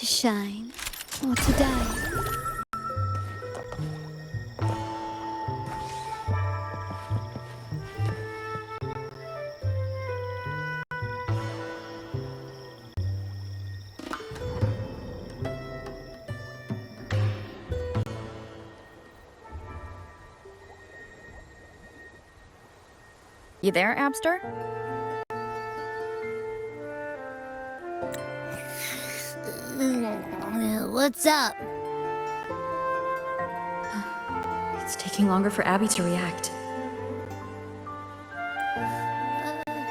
To shine or to die. You there, Abster? What's up? It's taking longer for Abby to react.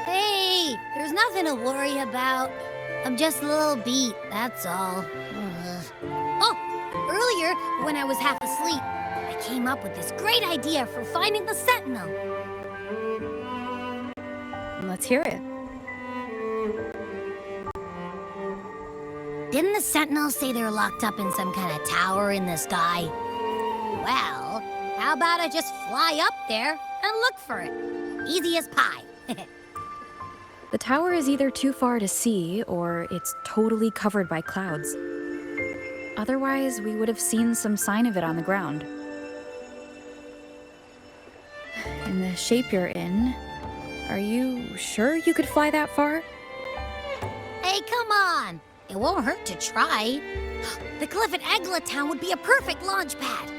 Hey, there's nothing to worry about. I'm just a little beat, that's all. Oh, earlier, when I was half asleep, I came up with this great idea for finding the Sentinel. Let's hear it. Didn't the Sentinels say they were locked up in some kind of tower in the sky? Well, how about I just fly up there and look for it? Easy as pie. The tower is either too far to see, or it's totally covered by clouds. Otherwise, we would have seen some sign of it on the ground. In the shape you're in, are you sure you could fly that far? Hey, come on! It won't hurt to try. The cliff at Egla Town would be a perfect launch pad.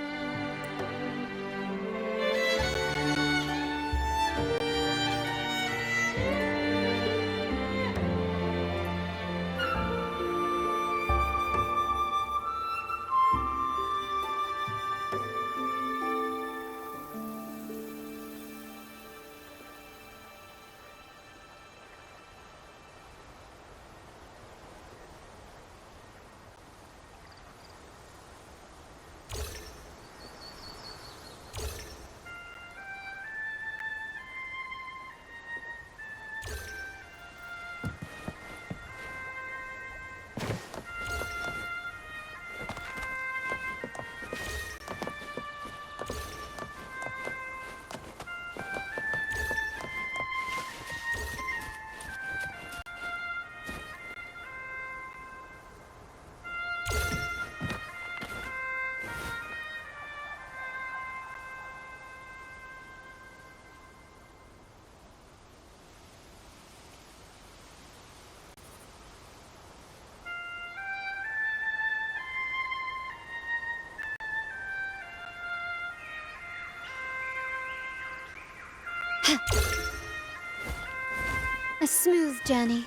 A smooth journey.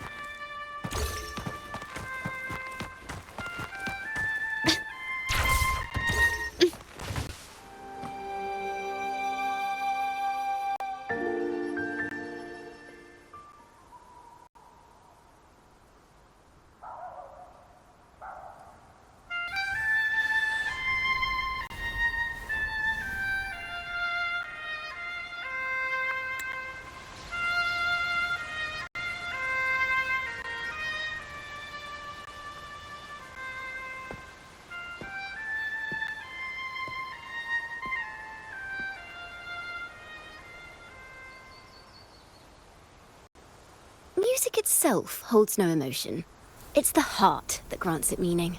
Music itself holds no emotion. It's the heart that grants it meaning.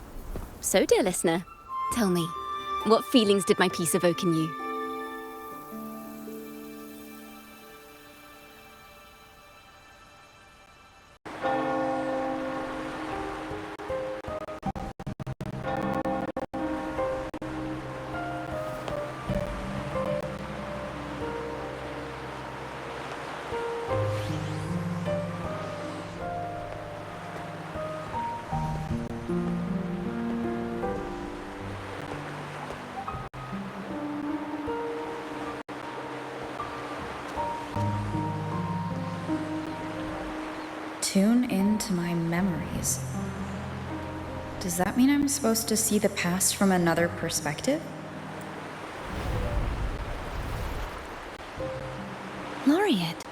So, dear listener, tell me, what feelings did my piece evoke in you? Tune into my memories. Does that mean I'm supposed to see the past from another perspective? Laureate.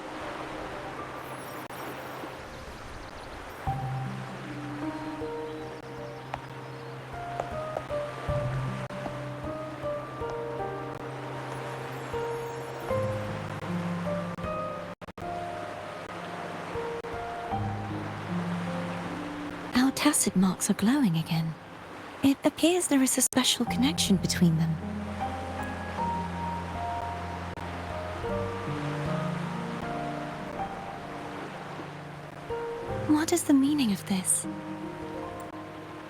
Our tacit marks are glowing again. It appears there is a special connection between them. What is the meaning of this?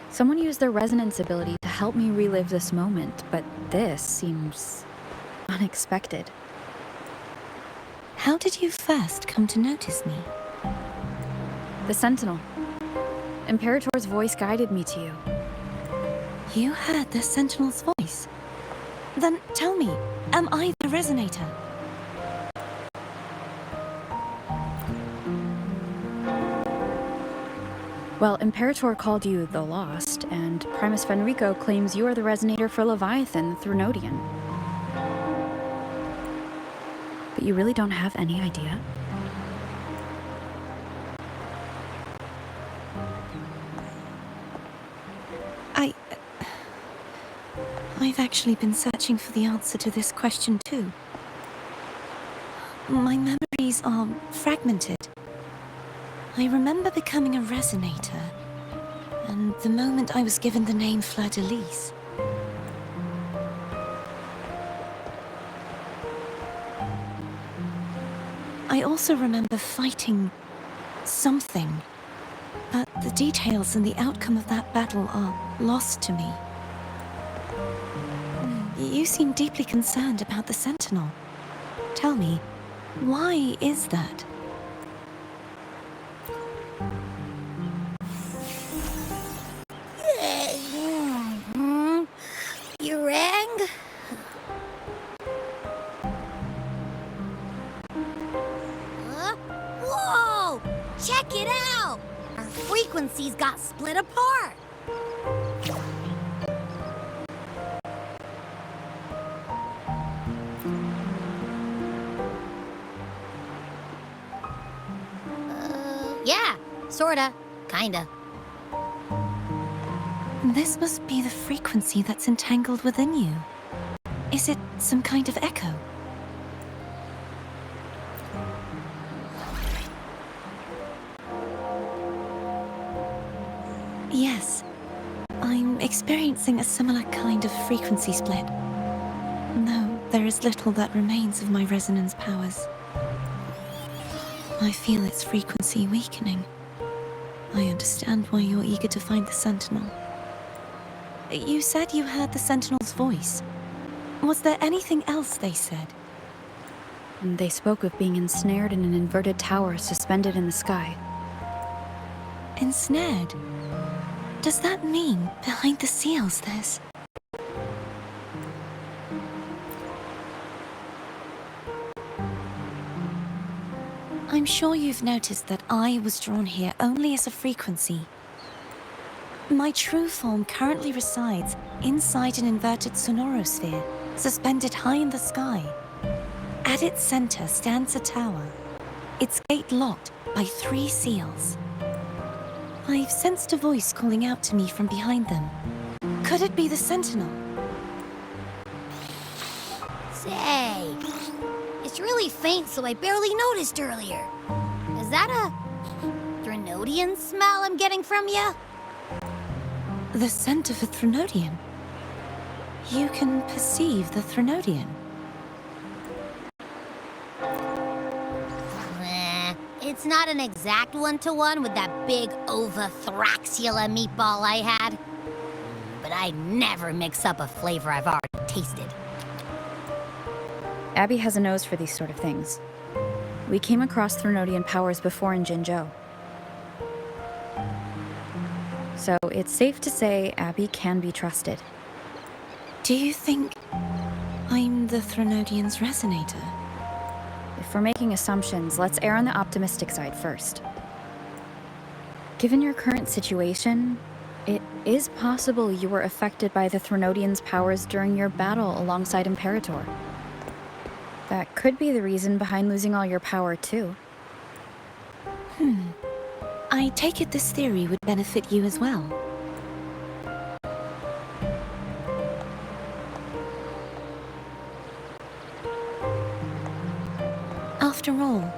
Someone used their resonance ability to help me relive this moment, but this seems unexpected. How did you first come to notice me? The Sentinel. Imperator's voice guided me to you. You heard the Sentinel's voice? Then tell me, am I the Resonator? Well, Imperator called you the Lost, and Primus Fenrico claims you are the Resonator for Leviathan, the Threnodian. But you really don't have any idea? I've actually been searching for the answer to this question too. My memories are fragmented. I remember becoming a Resonator, and the moment I was given the name Fleur-de-Lis. I also remember fighting something, but the details and the outcome of that battle are lost to me. You seem deeply concerned about the Sentinel. Tell me, why is that? You rang? Whoa! Check it out! Our frequencies got split apart. Yeah, sorta, kinda. This must be the frequency that's entangled within you. Is it some kind of echo? Yes. I'm experiencing a similar kind of frequency split. Though there is little that remains of my resonance powers. I feel its frequency weakening. I understand why you're eager to find the Sentinel. You said you heard the Sentinel's voice. Was there anything else they said? They spoke of being ensnared in an inverted tower suspended in the sky. Ensnared? Does that mean behind the seals there's... I'm sure you've noticed that I was drawn here only as a frequency. My true form currently resides inside an inverted sonorosphere, suspended high in the sky. At its center stands a tower, its gate locked by 3 seals. I've sensed a voice calling out to me from behind them. Could it be the Sentinel? Say, it's really faint, so I barely noticed earlier. Is that a Threnodian smell I'm getting from you? The scent of a Threnodian? You can perceive the Threnodian? It's not an exact one-to-one with that big Ovathraxula meatball I had. But I never mix up a flavor I've already tasted. Abby has a nose for these sort of things. We came across Threnodian powers before in Jinzhou. So it's safe to say Abby can be trusted. Do you think I'm the Threnodian's Resonator? If we're making assumptions, let's err on the optimistic side first. Given your current situation, it is possible you were affected by the Threnodian's powers during your battle alongside Imperator. That could be the reason behind losing all your power, too. I take it this theory would benefit you as well. After all,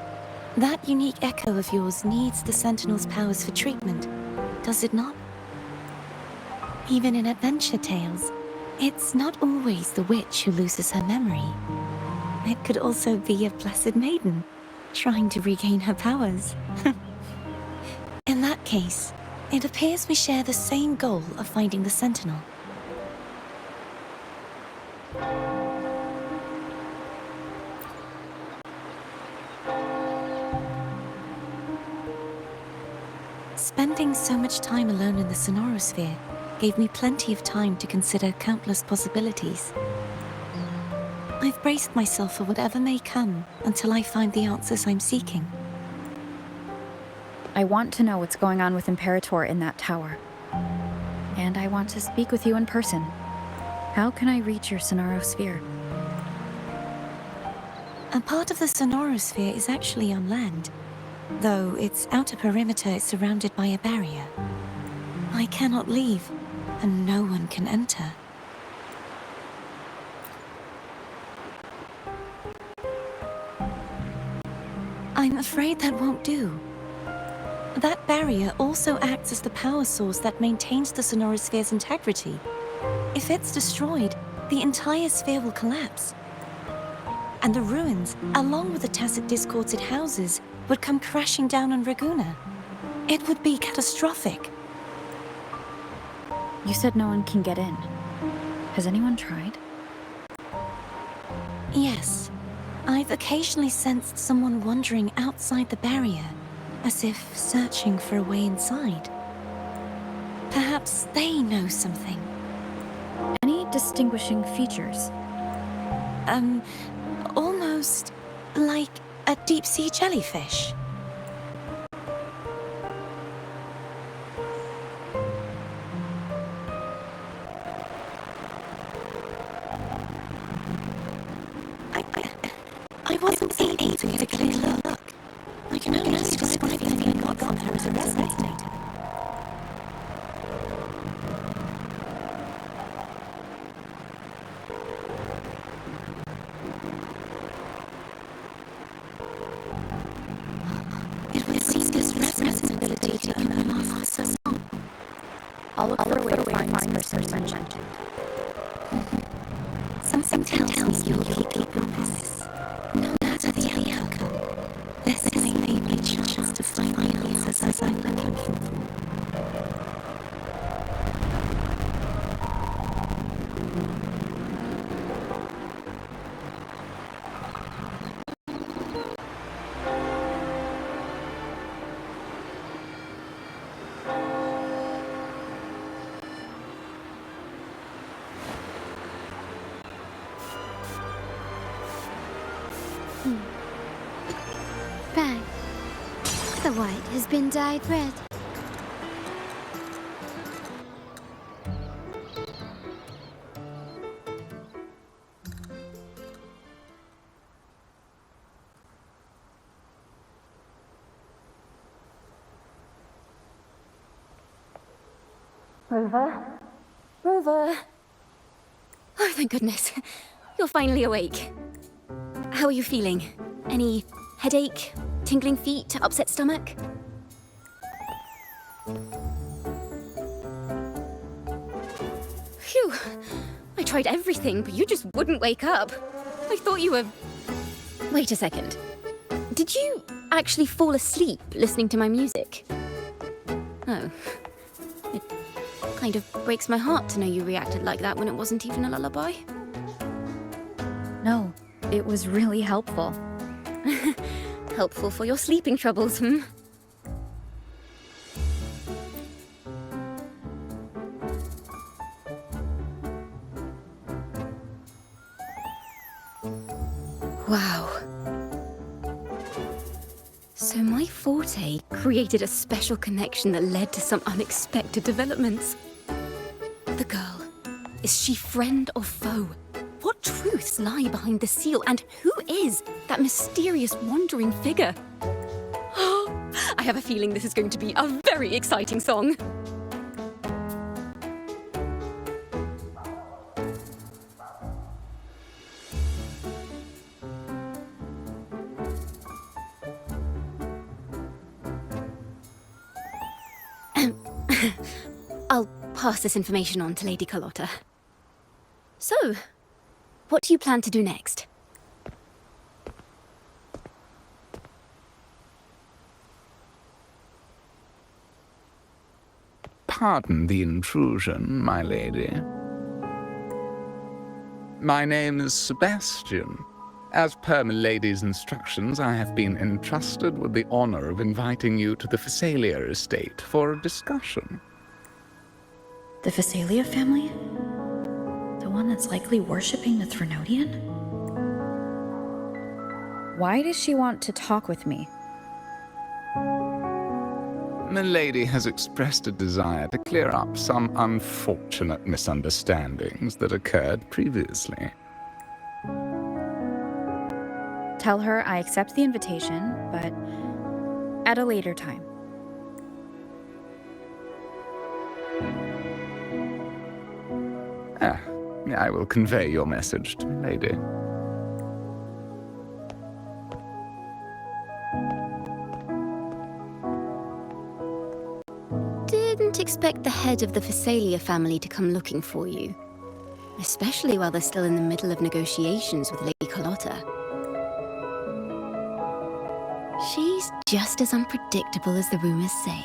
that unique echo of yours needs the Sentinel's powers for treatment, does it not? Even in adventure tales, it's not always the witch who loses her memory. It could also be a blessed maiden, trying to regain her powers. In that case, it appears we share the same goal of finding the Sentinel. Spending so much time alone in the Sonorosphere gave me plenty of time to consider countless possibilities. I've braced myself for whatever may come until I find the answers I'm seeking. I want to know what's going on with Imperator in that tower. And I want to speak with you in person. How can I reach your Sonorosphere? A part of the Sonorosphere is actually on land, though its outer perimeter is surrounded by a barrier. I cannot leave, and no one can enter. I'm afraid that won't do. That barrier also acts as the power source that maintains the Sonorosphere's integrity. If it's destroyed, the entire sphere will collapse. And the ruins, along with the tacit discords it houses, would come crashing down on Raguna. It would be catastrophic. You said no one can get in. Has anyone tried? Yes. I've occasionally sensed someone wandering outside the barrier, as if searching for a way inside. Perhaps they know something. Any distinguishing features? Almost like a deep-sea jellyfish. I wasn't able to get a clear look. I can only describe the feeling I got from her as a resonator. It would seem this resonance ability to only last so long. I'll look for a way to find this person mentioned. Something tells me you'll keep your promise. No matter the outcome, this is a only chance to find the answers I'm looking for. Right. The white has been dyed red. Rover? Rover? Oh, thank goodness. You're finally awake. How are you feeling? Any headache, tingling feet, upset stomach? Phew. I tried everything, but you just wouldn't wake up. I thought you were... Wait a second. Did you actually fall asleep listening to my music? Oh. It kind of breaks my heart to know you reacted like that when it wasn't even a lullaby. No, it was really helpful. Helpful for your sleeping troubles, hmm? Wow. So my forte created a special connection that led to some unexpected developments. The girl, is she friend or foe? What truths lie behind the seal, and who is that mysterious wandering figure? I have a feeling this is going to be a very exciting song. I'll pass this information on to Lady Carlotta. So, what do you plan to do next? Pardon the intrusion, my lady. My name is Sebastian. As per milady's instructions, I have been entrusted with the honor of inviting you to the Phasalia estate for a discussion. The Phasalia family? The one that's likely worshipping the Threnodian? Why does she want to talk with me? Milady has expressed a desire to clear up some unfortunate misunderstandings that occurred previously. Tell her I accept the invitation, but at a later time. I will convey your message to Milady. Didn't expect the head of the Phasalia family to come looking for you. Especially while they're still in the middle of negotiations with Lady Carlotta. She's just as unpredictable as the rumors say.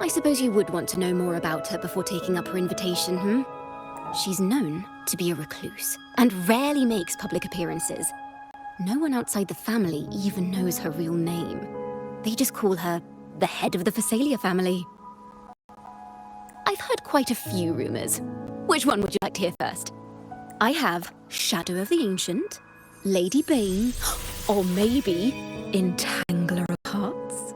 I suppose you would want to know more about her before taking up her invitation, hmm? She's known to be a recluse, and rarely makes public appearances. No one outside the family even knows her real name. They just call her the head of the Phasalia family. I've heard quite a few rumors. Which one would you like to hear first? I have Shadow of the Ancient, Lady Bane, or maybe Entangler of Hearts.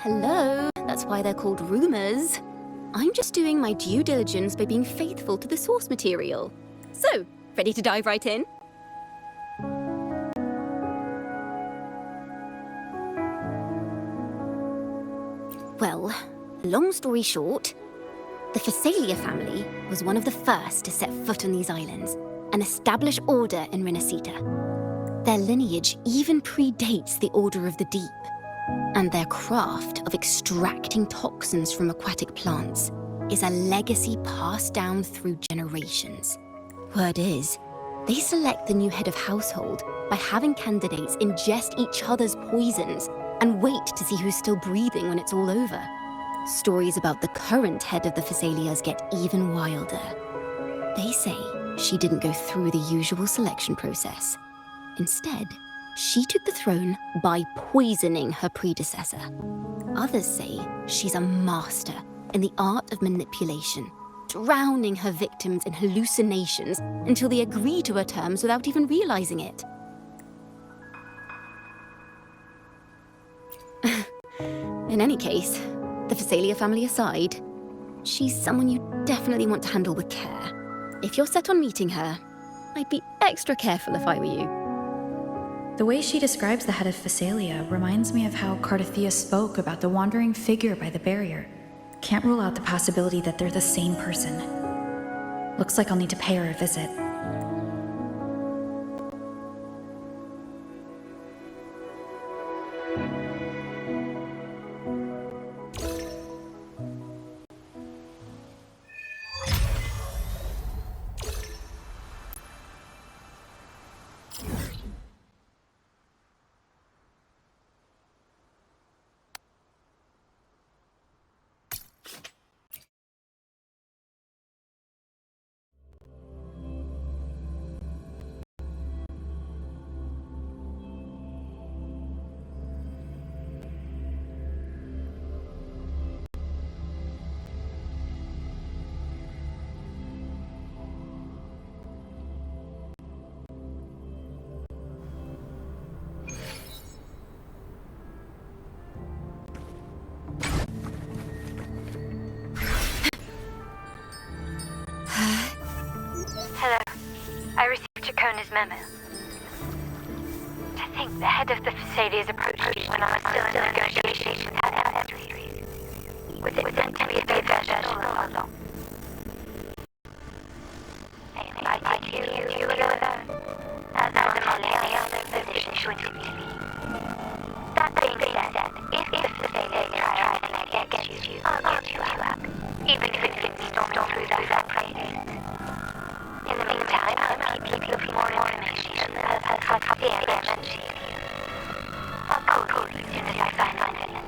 Hello, that's why they're called rumors. I'm just doing my due diligence by being faithful to the source material. So, ready to dive right in? Well, long story short, the Phasalia family was one of the first to set foot on these islands and establish order in Renacita. Their lineage even predates the Order of the Deep, and their craft of extracting toxins from aquatic plants is a legacy passed down through generations. Word is, they select the new head of household by having candidates ingest each other's poisons and wait to see who's still breathing when it's all over. Stories about the current head of the Phasalias get even wilder. They say she didn't go through the usual selection process. Instead, she took the throne by poisoning her predecessor. Others say she's a master in the art of manipulation, drowning her victims in hallucinations until they agree to her terms without even realizing it. In any case, the Phasalia family aside, she's someone you definitely want to handle with care. If you're set on meeting her, I'd be extra careful if I were you. The way she describes the head of Phasalia reminds me of how Cardathea spoke about the wandering figure by the barrier. Can't rule out the possibility that they're the same person. Looks like I'll need to pay her a visit. Hello. I received Chacona's memo. To think the head of the Phasalia approached me when I was still in negotiations with her entries. With intent to be a diversion all along. I invited you to go with her. As a millennial position intuitively. That being said, if they try and get you, I'll give you luck. Even if it means storming through that place. In the meantime, I'll keep you for more information as the evidence to you. I'll call you as soon as I find anything.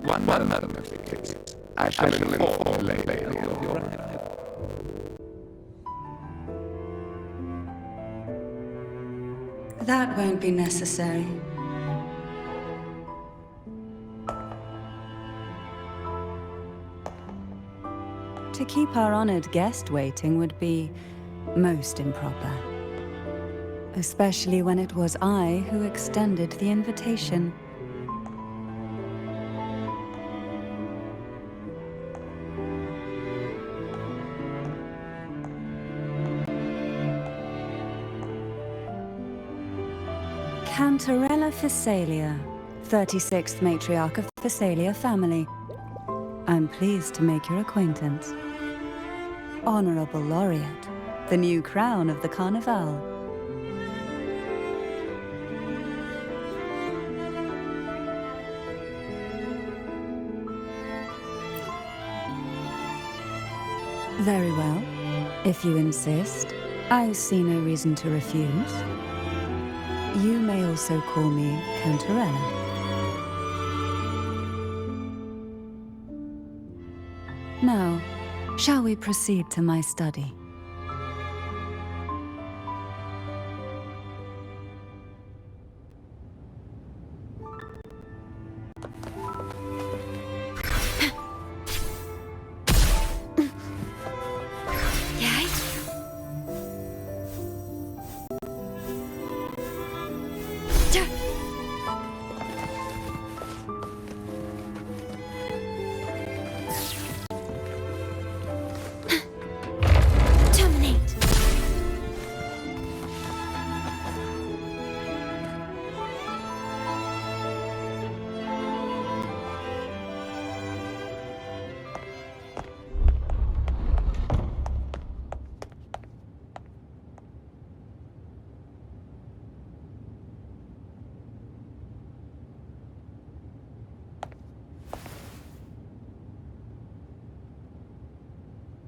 One moment, please. I shall inform the lady of your arrival. That won't be necessary. To keep our honored guest waiting would be most improper. Especially when it was I who extended the invitation. Cantarella Phasalia, 36th matriarch of Phasalia family. I'm pleased to make your acquaintance. Honorable Laureate, the new crown of the Carnival. Very well. If you insist, I see no reason to refuse. You may also call me Cantarella. Now, shall we proceed to my study?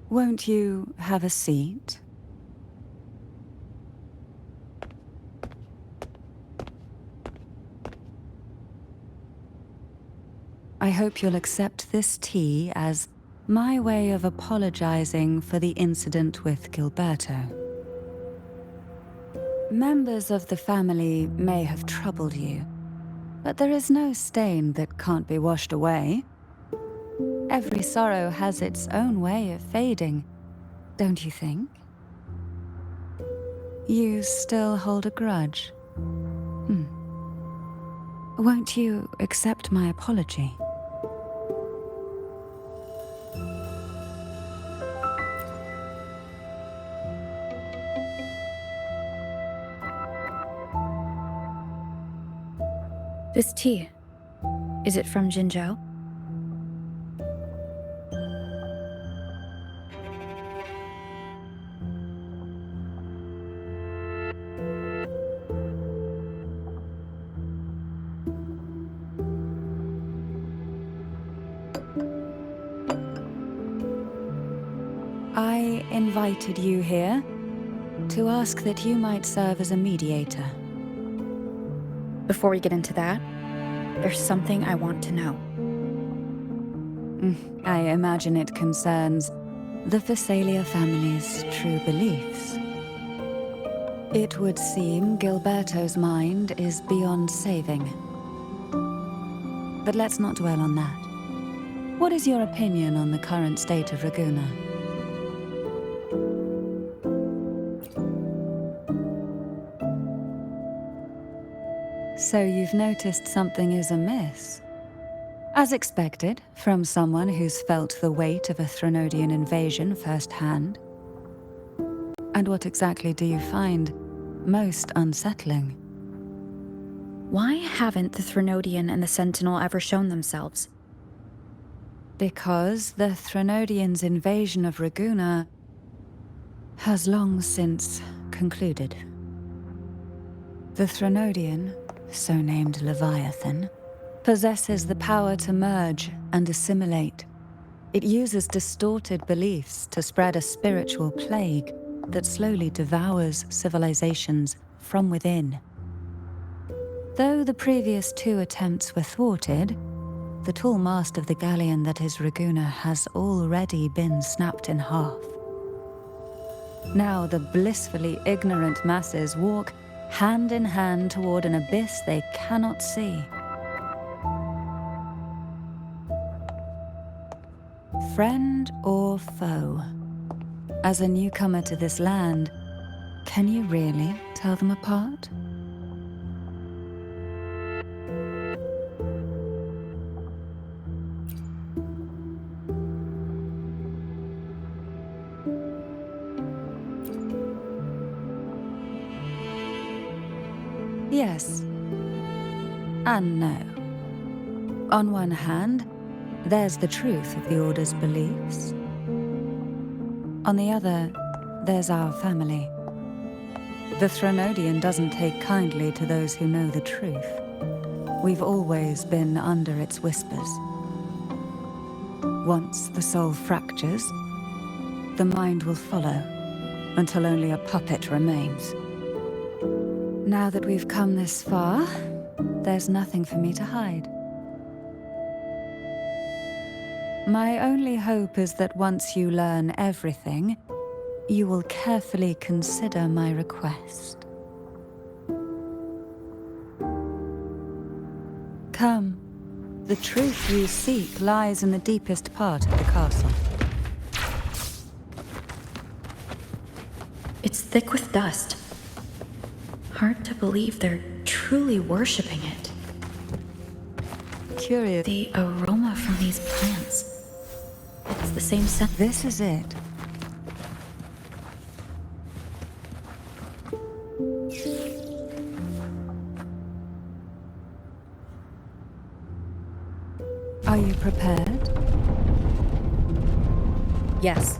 Won't you have a seat? I hope you'll accept this tea as my way of apologizing for the incident with Gilberto. Members of the family may have troubled you, but there is no stain that can't be washed away. Every sorrow has its own way of fading, don't you think? You still hold a grudge? Won't you accept my apology? This tea, is it from Jinzhou? invited you here to ask that you might serve as a mediator. Before we get into that, there's something I want to know. I imagine it concerns the Phasalia family's true beliefs. It would seem Gilberto's mind is beyond saving. But let's not dwell on that. What is your opinion on the current state of Raguna? So you've noticed something is amiss? As expected, from someone who's felt the weight of a Threnodian invasion firsthand. And what exactly do you find most unsettling? Why haven't the Threnodian and the Sentinel ever shown themselves? Because the Threnodians' invasion of Raguna has long since concluded. The Threnodian, so named Leviathan, possesses the power to merge and assimilate. It uses distorted beliefs to spread a spiritual plague that slowly devours civilizations from within. Though the previous 2 attempts were thwarted, the tall mast of the galleon that is Raguna has already been snapped in half. Now the blissfully ignorant masses walk hand in hand toward an abyss they cannot see. Friend or foe? As a newcomer to this land, can you really tell them apart? Yes and no. On one hand, there's the truth of the Order's beliefs. On the other, there's our family. The Threnodian doesn't take kindly to those who know the truth. We've always been under its whispers. Once the soul fractures, the mind will follow, until only a puppet remains. Now that we've come this far, there's nothing for me to hide. My only hope is that once you learn everything, you will carefully consider my request. Come. The truth you seek lies in the deepest part of the castle. It's thick with dust. Hard to believe they're truly worshipping it. Curious. The aroma from these plants. It's the same scent. This is it. Are you prepared? Yes.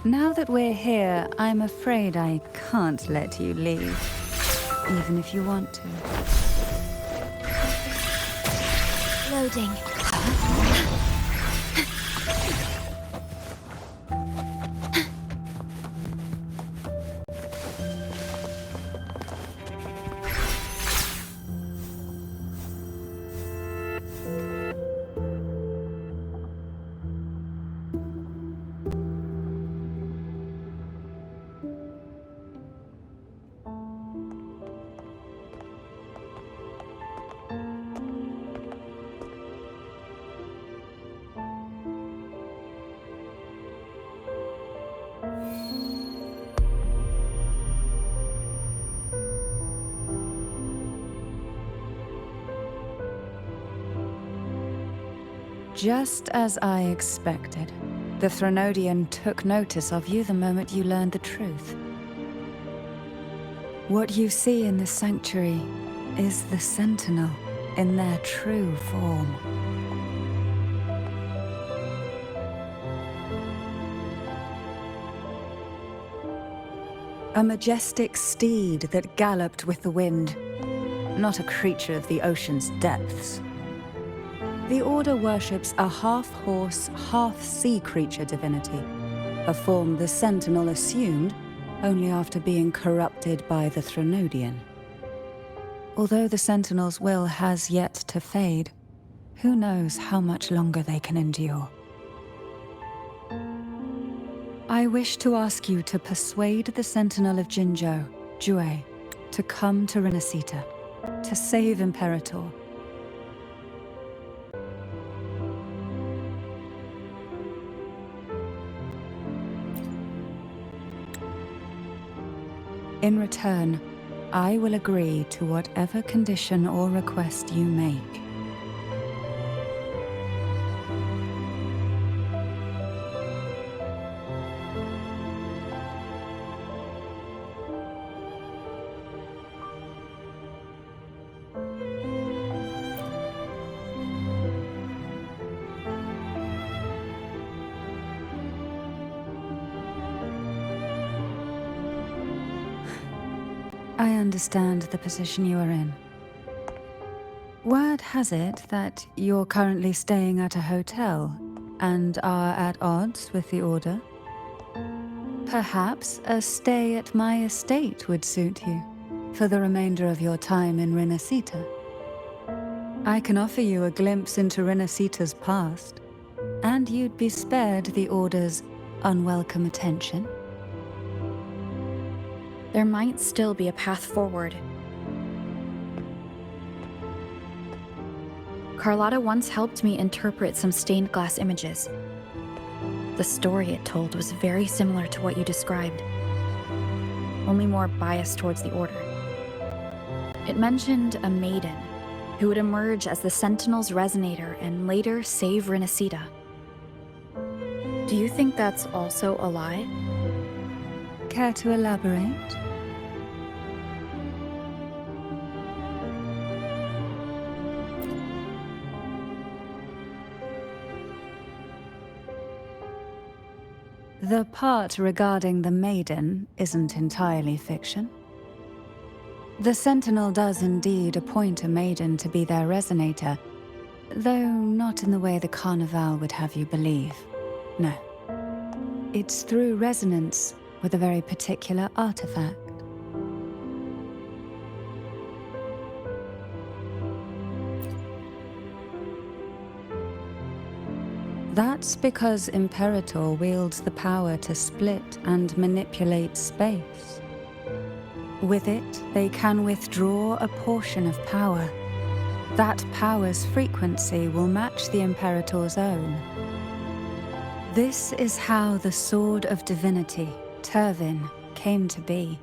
Now that we're here, I'm afraid I can't let you leave, even if you want to. Loading. Just as I expected, the Threnodian took notice of you the moment you learned the truth. What you see in the sanctuary is the Sentinel in their true form. A majestic steed that galloped with the wind, not a creature of the ocean's depths. The Order worships a half-horse, half-sea creature divinity, a form the Sentinel assumed only after being corrupted by the Threnodian. Although the Sentinel's will has yet to fade, who knows how much longer they can endure. I wish to ask you to persuade the Sentinel of Jinzhou, Jue, to come to Renacita, to save Imperator. In return, I will agree to whatever condition or request you make. I understand the position you are in. Word has it that you're currently staying at a hotel and are at odds with the Order. Perhaps a stay at my estate would suit you for the remainder of your time in Renacita. I can offer you a glimpse into Renacita's past, and you'd be spared the Order's unwelcome attention. There might still be a path forward. Carlotta once helped me interpret some stained glass images. The story it told was very similar to what you described, only more biased towards the Order. It mentioned a maiden who would emerge as the Sentinel's resonator and later save Renacita. Do you think that's also a lie? Care to elaborate? The part regarding the maiden isn't entirely fiction. The Sentinel does indeed appoint a maiden to be their resonator, though not in the way the Carnival would have you believe. No. It's through resonance with a very particular artifact. That's because Imperator wields the power to split and manipulate space. With it, they can withdraw a portion of power. That power's frequency will match the Imperator's own. This is how the Sword of Divinity, Turvin, came to be.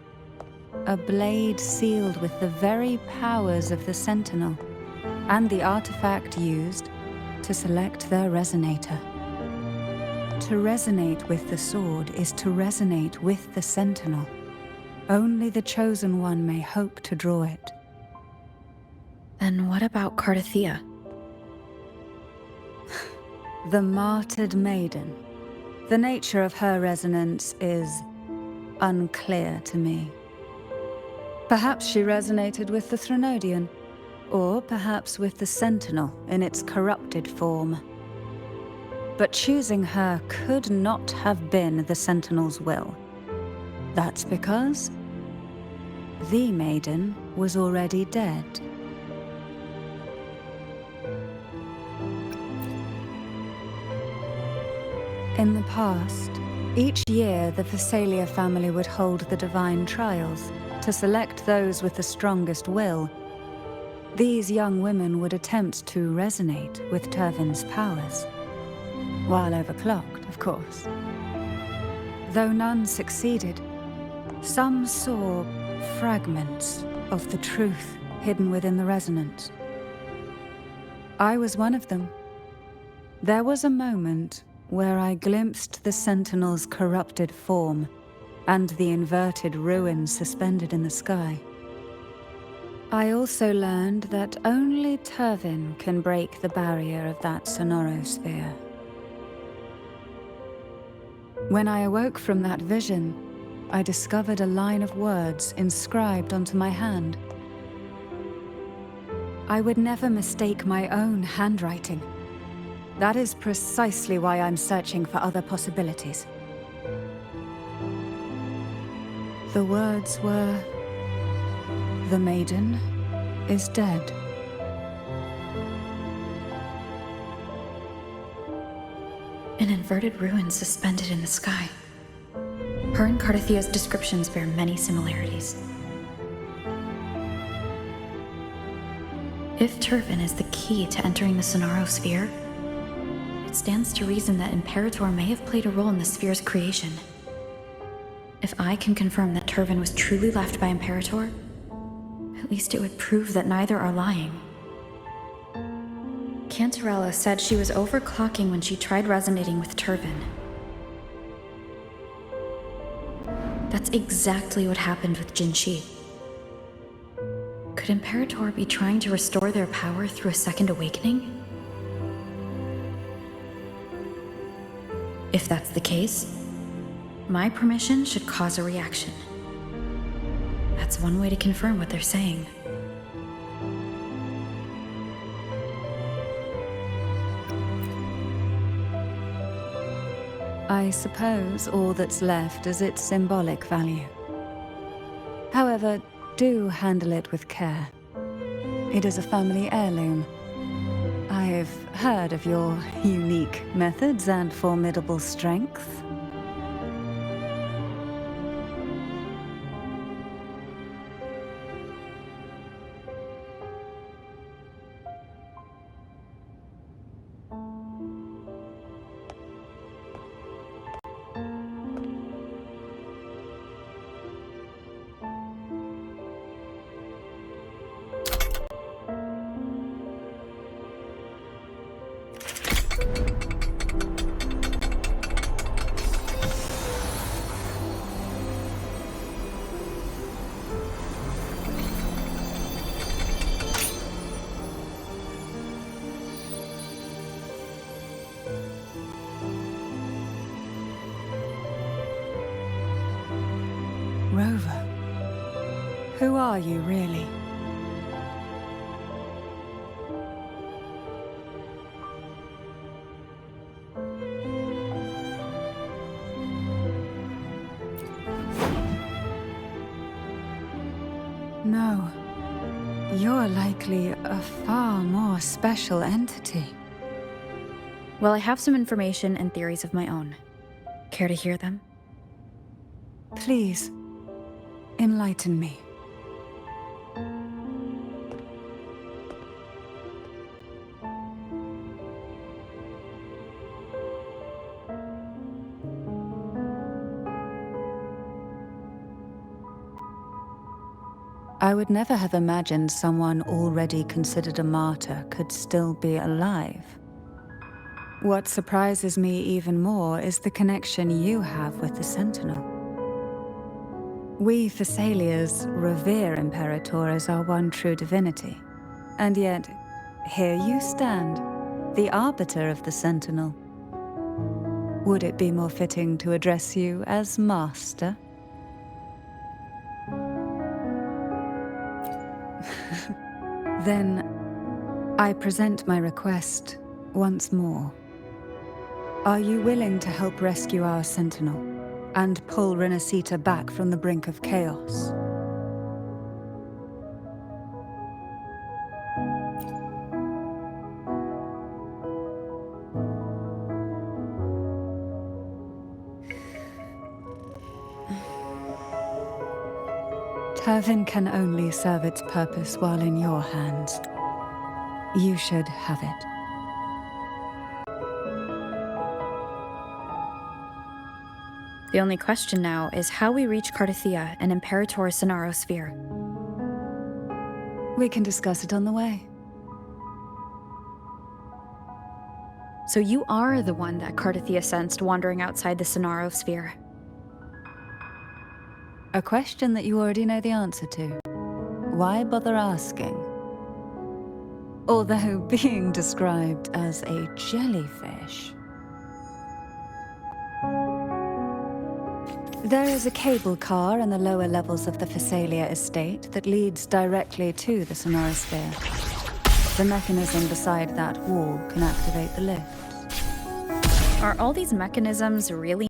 A blade sealed with the very powers of the Sentinel, and the artifact used to select their resonator. To resonate with the sword is to resonate with the Sentinel. Only the Chosen One may hope to draw it. Then what about Cardathea? The martyred maiden. The nature of her resonance is unclear to me. Perhaps she resonated with the Threnodian, or perhaps with the Sentinel in its corrupted form. But choosing her could not have been the Sentinel's will. That's because the maiden was already dead. In the past, each year the Phasalia family would hold the divine trials to select those with the strongest will. These young women would attempt to resonate with Turvin's powers. While overclocked, of course. Though none succeeded, some saw fragments of the truth hidden within the resonance. I was one of them. There was a moment where I glimpsed the Sentinel's corrupted form and the inverted ruins suspended in the sky. I also learned that only Turvin can break the barrier of that sonorosphere. When I awoke from that vision, I discovered a line of words inscribed onto my hand. I would never mistake my own handwriting. That is precisely why I'm searching for other possibilities. The words were, "The maiden is dead." An inverted ruin suspended in the sky. Her and Carthathia's descriptions bear many similarities. If Turvin is the key to entering the Sonaro sphere, it stands to reason that Imperator may have played a role in the sphere's creation. If I can confirm that Turvin was truly left by Imperator, at least it would prove that neither are lying. Cantarella said she was overclocking when she tried resonating with Turvin. That's exactly what happened with Jinshi. Could Imperator be trying to restore their power through a second awakening? If that's the case, my permission should cause a reaction. That's one way to confirm what they're saying. I suppose all that's left is its symbolic value. However, do handle it with care. It is a family heirloom. I've heard of your unique methods and formidable strength. Rover, who are you really? No, you're likely a far more special entity. Well, I have some information and theories of my own. Care to hear them? Please, enlighten me. I would never have imagined someone already considered a martyr could still be alive. What surprises me even more is the connection you have with the Sentinel. We Thessalians revere Imperator as our one true divinity. And yet, here you stand, the arbiter of the Sentinel. Would it be more fitting to address you as Master? Then, I present my request once more. Are you willing to help rescue our Sentinel and pull Renacita back from the brink of chaos? Turvin can only serve its purpose while in your hands. You should have it. The only question now is how we reach Carthathia and Imperator's Sonaro sphere. We can discuss it on the way. So you are the one that Carthathia sensed wandering outside the Sonaro sphere. A question that you already know the answer to. Why bother asking? Although being described as a jellyfish. There is a cable car in the lower levels of the Phasalia estate that leads directly to the Sonorasphere. The mechanism beside that wall can activate the lift. Are all these mechanisms really?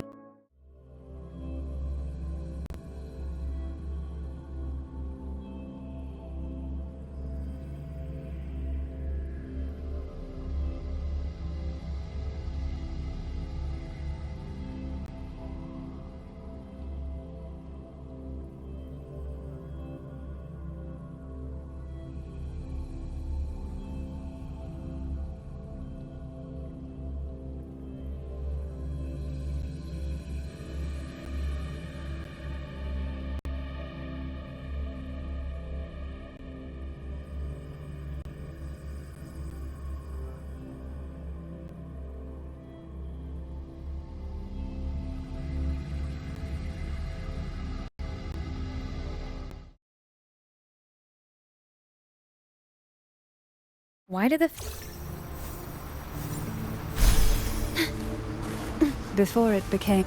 Why do the Before it became...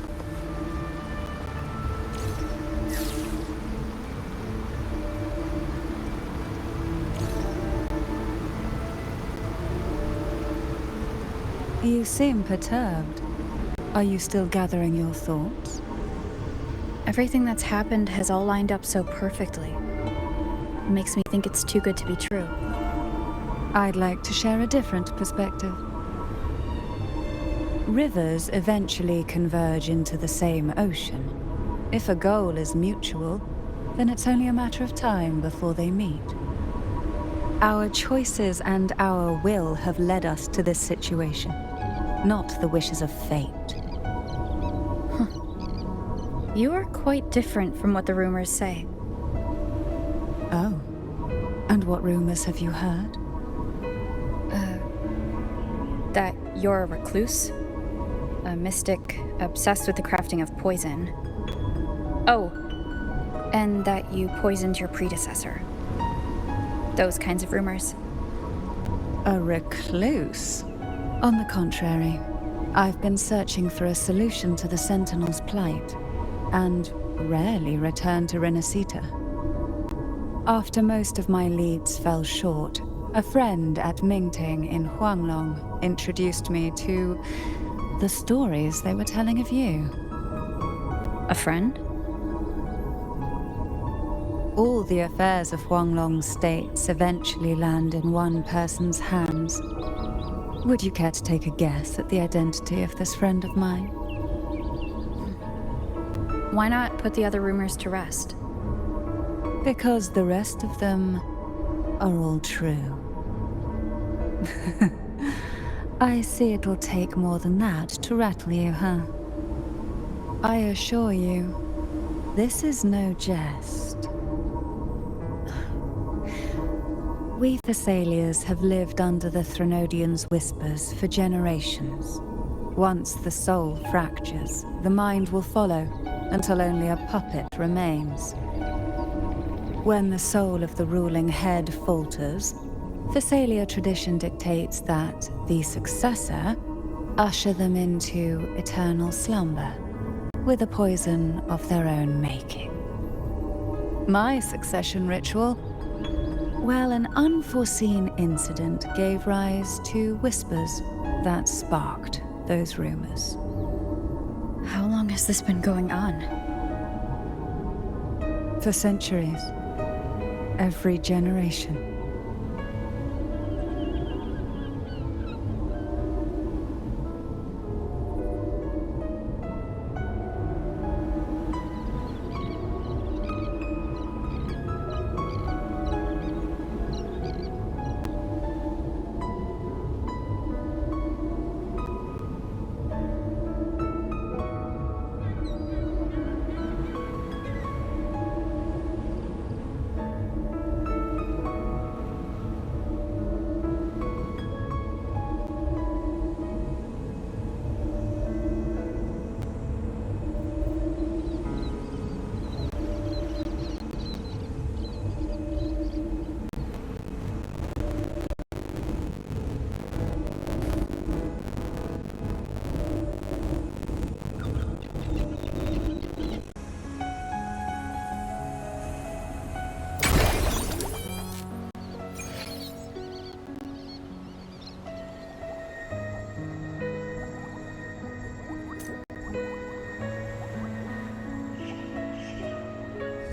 You seem perturbed. Are you still gathering your thoughts? everything that's happened has all lined up so perfectly? It makes me think it's too good to be true. I'd like to share a different perspective. Rivers eventually converge into the same ocean. If a goal is mutual, then it's only a matter of time before they meet. Our choices and our will have led us to this situation, not the wishes of fate. You are quite different from what the rumors say. Oh. And what rumors have you heard? That you're a recluse, a mystic obsessed with the crafting of poison. Oh, and that you poisoned your predecessor. Those kinds of rumors. A recluse? On the contrary, I've been searching for a solution to the Sentinel's plight, and rarely return to Renacita. After most of my leads fell short, a friend at Mingting in Huanglong introduced me to the stories they were telling of you. A friend? All the affairs of Huanglong states eventually land in one person's hands. Would you care to take a guess at the identity of this friend of mine? Why not put the other rumors to rest? Because the rest of them are all true. I see it'll take more than that to rattle you, huh? I assure you, this is no jest. We Thessalians have lived under the Threnodians' whispers for generations. Once the soul fractures, the mind will follow, until only a puppet remains. When the soul of the ruling head falters, Thessalia tradition dictates that the successor usher them into eternal slumber, with a poison of their own making. My succession ritual? Well, an unforeseen incident gave rise to whispers that sparked those rumors. How long has this been going on? For centuries. Every generation.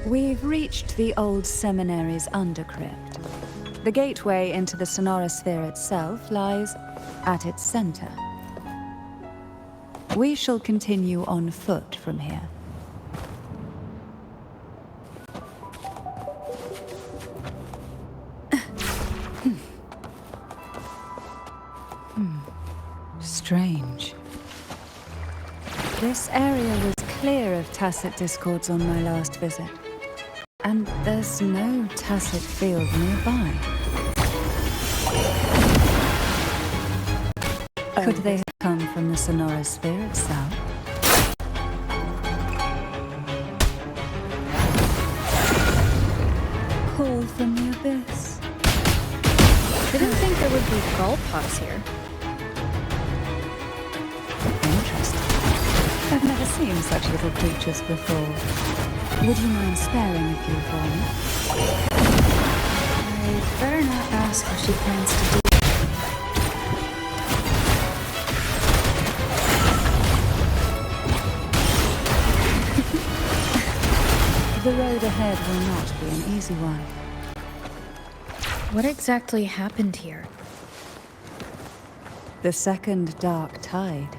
We've reached the old seminary's undercrypt. The gateway into the sonorosphere itself lies at its center. We shall continue on foot from here. Strange. This area was clear of tacit discords on my last visit. And there's no tacit field nearby. Could they have come from the sonorosphere itself? Call from the abyss. Didn't think there would be gull pups here. Interesting. I've never seen such little creatures before. Would you mind sparing a few for me? I'd better not ask what she plans to do. The road ahead will not be an easy one. What exactly happened here? The second dark tide.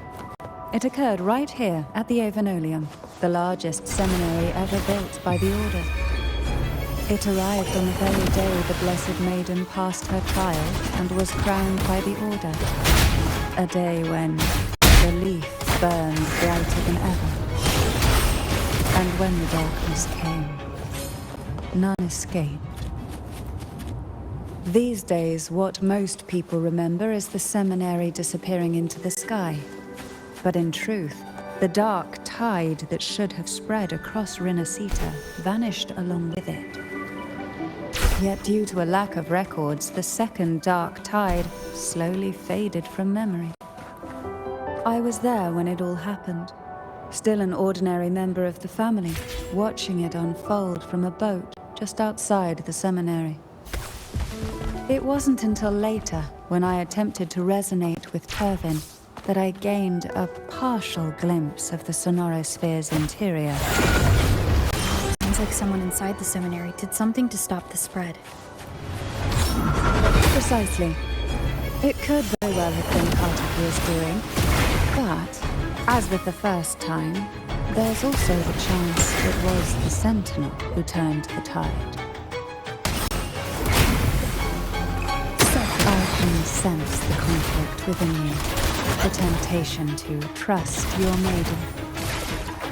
It occurred right here at the Avenolium, the largest seminary ever built by the Order. It arrived on the very day the Blessed Maiden passed her trial and was crowned by the Order. A day when the leaf burned brighter than ever. And when the darkness came, none escaped. These days, what most people remember is the seminary disappearing into the sky. But in truth, the dark tide that should have spread across Rinascita vanished along with it. Yet due to a lack of records, the second dark tide slowly faded from memory. I was there when it all happened, still an ordinary member of the family, watching it unfold from a boat just outside the seminary. It wasn't until later, when I attempted to resonate with Turvin, that I gained a partial glimpse of the sonorosphere's interior. Sounds like someone inside the seminary did something to stop the spread. Precisely. It could very well have been Cartaclear's doing, but, as with the first time, there's also the chance it was the Sentinel who turned the tide. I can sense the conflict within you, the temptation to trust your maiden.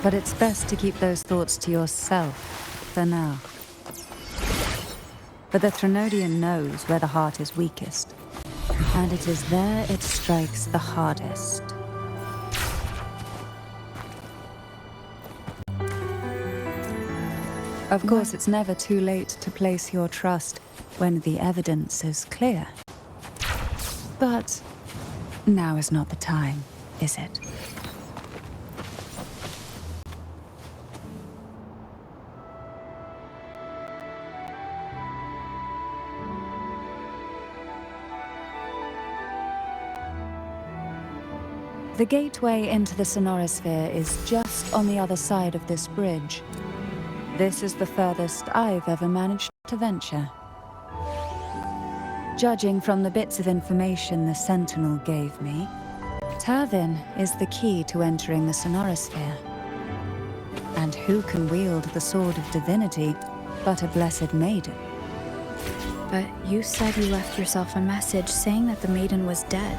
But it's best to keep those thoughts to yourself for now. But the Threnodian knows where the heart is weakest, and it is there it strikes the hardest. Of course, it's never too late to place your trust when the evidence is clear. But now is not the time, is it? The gateway into the sonorosphere is just on the other side of this bridge. This is the furthest I've ever managed to venture. Judging from the bits of information the Sentinel gave me, Turvin is the key to entering the sonorosphere. And who can wield the sword of divinity but a blessed maiden? But you said you left yourself a message saying that the maiden was dead.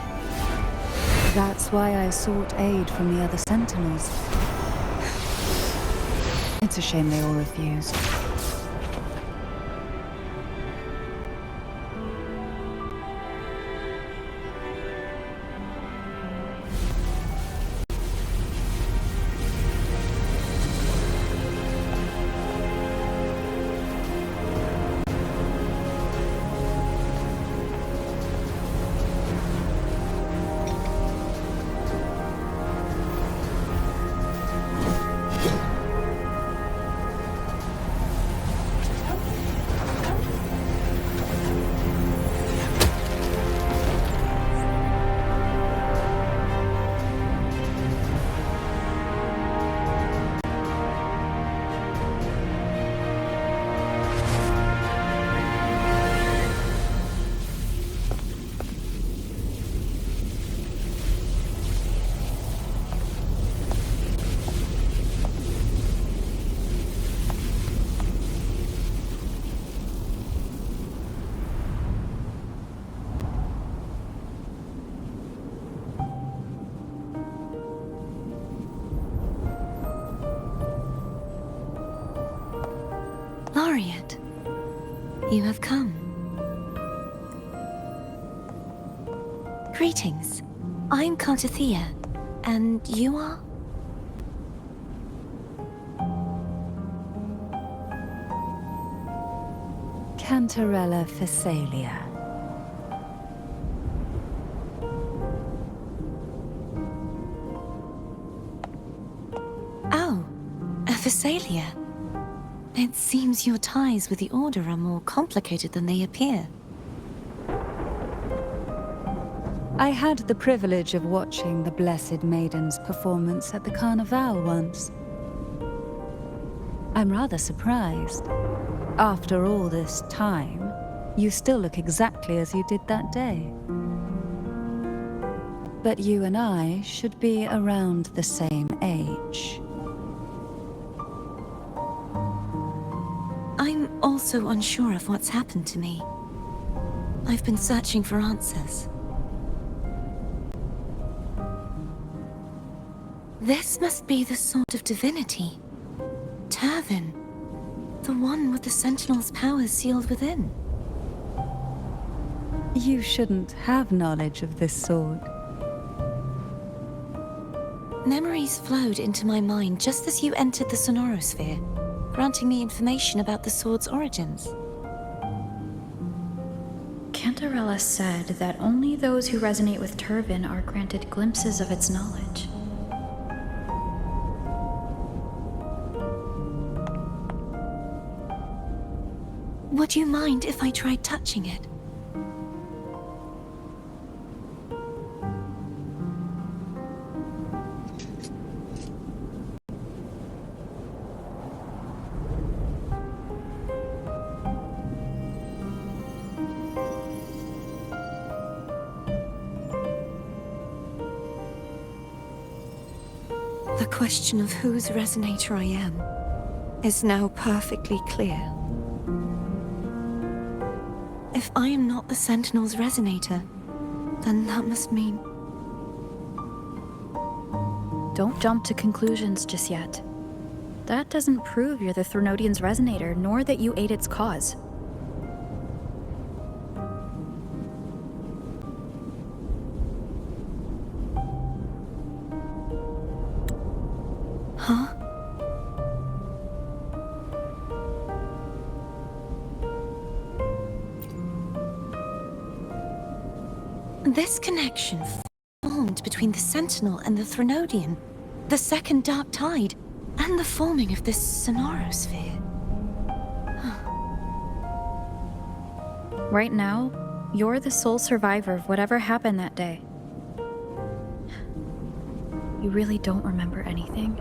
That's why I sought aid from the other Sentinels. It's a shame they all refused. Laureate, you have come. Greetings. I'm Cartathea, and you are? Cantarella Phasalia. Oh, a Phasalia. It seems your ties with the Order are more complicated than they appear. I had the privilege of watching the Blessed Maiden's performance at the Carnival once. I'm rather surprised. After all this time, you still look exactly as you did that day. But you and I should be around the same age. I'm also unsure of what's happened to me. I've been searching for answers. This must be the sort of divinity. Turvin. The one with the Sentinel's powers sealed within. You shouldn't have knowledge of this sword. Memories flowed into my mind just as you entered the Sonorosphere, granting me information about the sword's origins. Cantarella said that only those who resonate with Turvin are granted glimpses of its knowledge. Would you mind if I tried touching it? The question of whose resonator I am is now perfectly clear. If I am not the Sentinel's resonator, then that must mean... Don't jump to conclusions just yet. That doesn't prove you're the Threnodian's resonator, nor that you aid its cause. Huh? This connection formed between the Sentinel and the Threnodian, the second Dark Tide, and the forming of this Sonorosphere. Right now, you're the sole survivor of whatever happened that day. You really don't remember anything?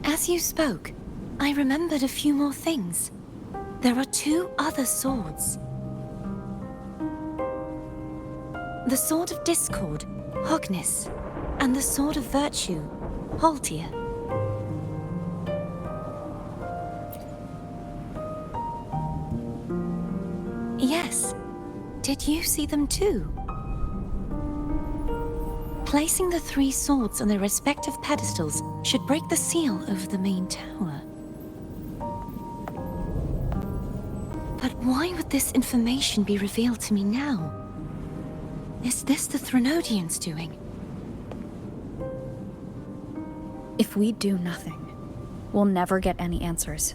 As you spoke, I remembered a few more things. There are two other swords. The Sword of Discord, Hognis, and the Sword of Virtue, Haltia. Yes. Did you see them too? Placing the three swords on their respective pedestals should break the seal over the main tower. But why would this information be revealed to me now? Is this the Threnodians' doing? If we do nothing, we'll never get any answers.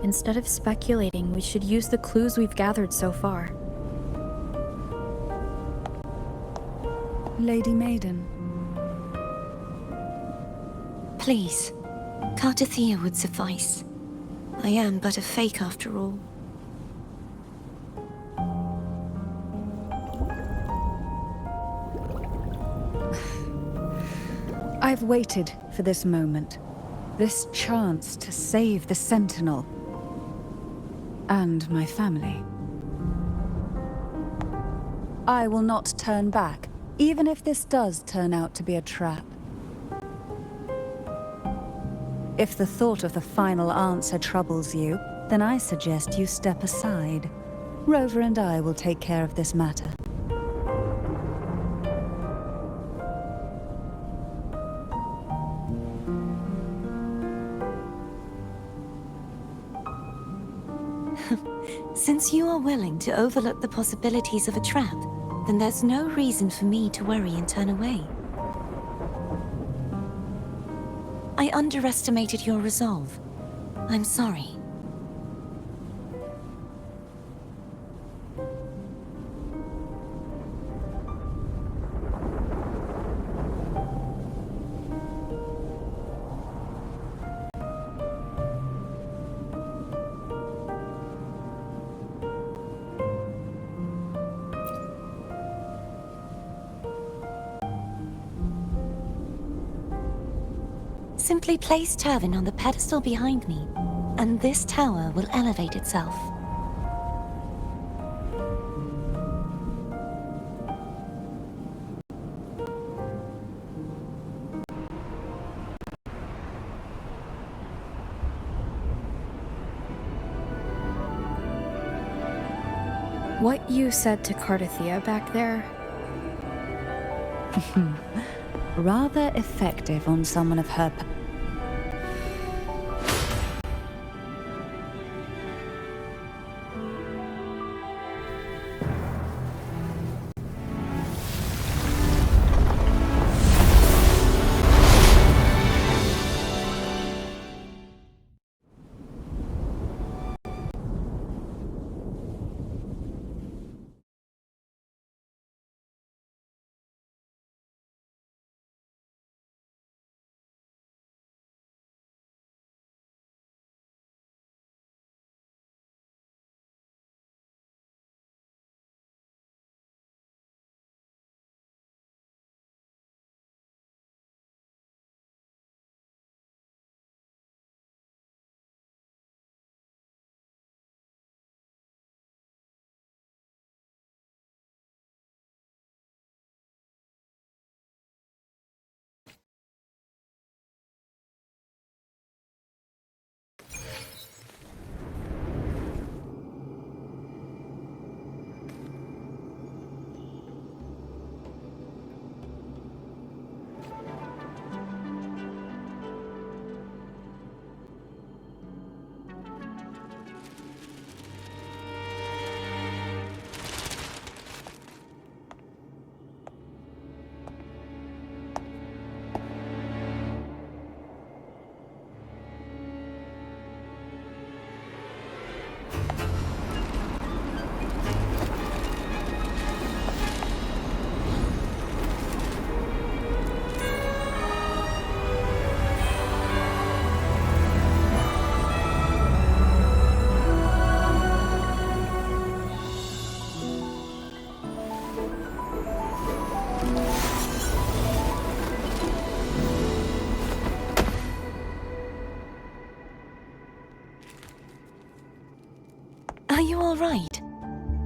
Instead of speculating, we should use the clues we've gathered so far. Lady Maiden. Please, Cartathea would suffice. I am but a fake after all. I've waited for this moment. This chance to save the Sentinel. And my family. I will not turn back, even if this does turn out to be a trap. If the thought of the final answer troubles you, then I suggest you step aside. Rover and I will take care of this matter. Since you are willing to overlook the possibilities of a trap, then there's no reason for me to worry and turn away. I underestimated your resolve. I'm sorry. Simply place Turvin on the pedestal behind me, and this tower will elevate itself. What you said to Cardathea back there? Rather effective on someone of her. Are you all right?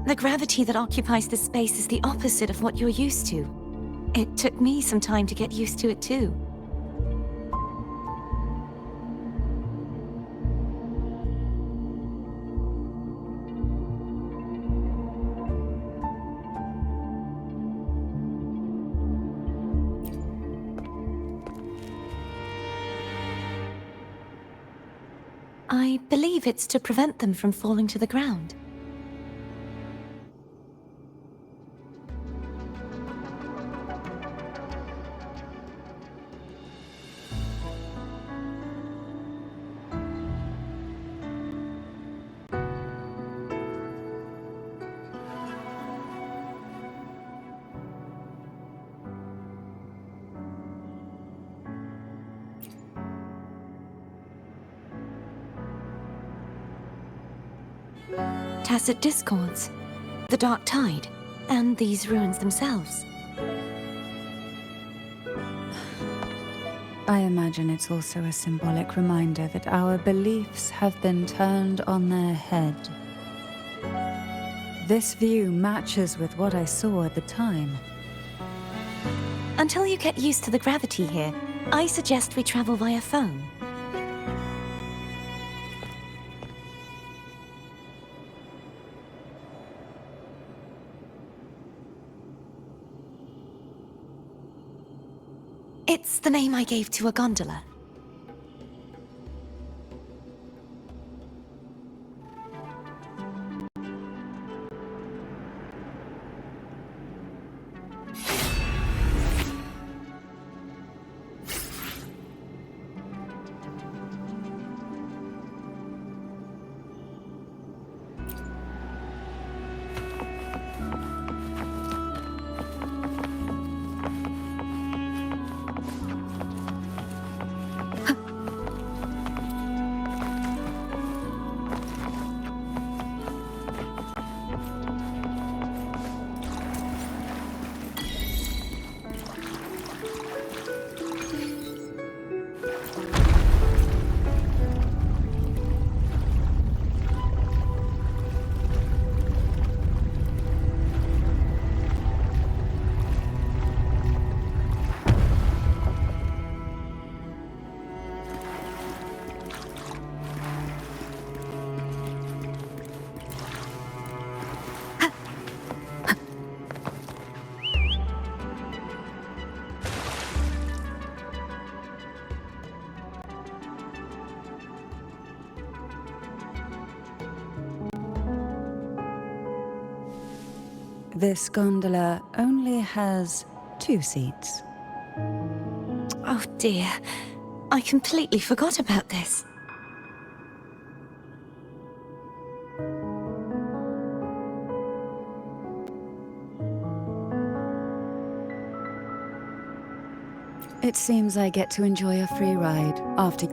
The gravity that occupies this space is the opposite of what you're used to. It took me some time to get used to it too. I believe it's to prevent them from falling to the ground. Tacit discords, the dark tide, and these ruins themselves. I imagine it's also a symbolic reminder that our beliefs have been turned on their head. This view matches with what I saw at the time. Until you get used to the gravity here, I suggest we travel via phone. It's the name I gave to a gondola. This gondola only has 2 seats. Oh dear, I completely forgot about this. It seems I get to enjoy a free ride after...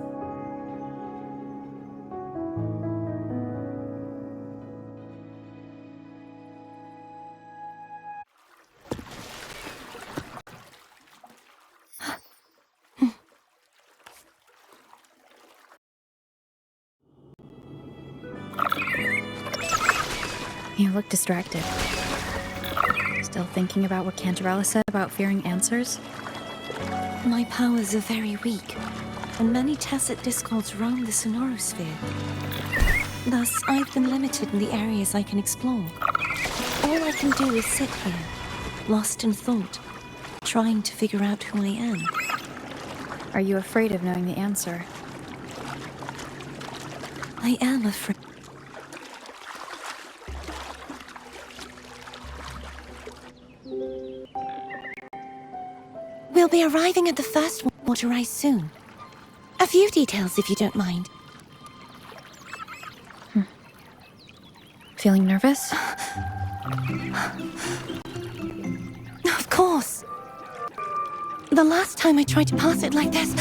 You look distracted. Still thinking about what Cantarella said about fearing answers? My powers are very weak, and many tacit discords roam the sonorosphere. Thus, I've been limited in the areas I can explore. All I can do is sit here, lost in thought, trying to figure out who I am. Are you afraid of knowing the answer? I am afraid. We'll be arriving at the first water rise soon. A few details, if you don't mind. Feeling nervous? Of course. The last time I tried to pass it like this...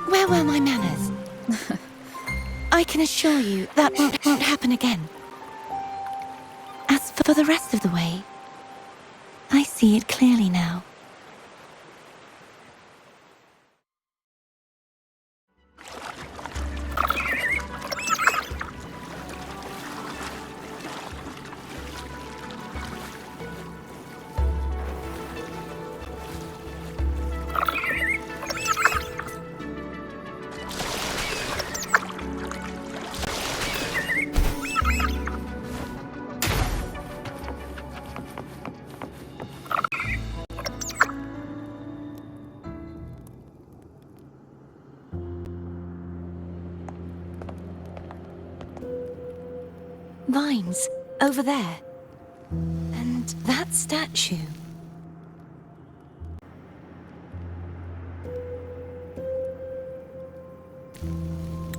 Where were my manners? I can assure you that won't happen again. As for the rest of the way, I see it clearly now. Vines, over there. And that statue.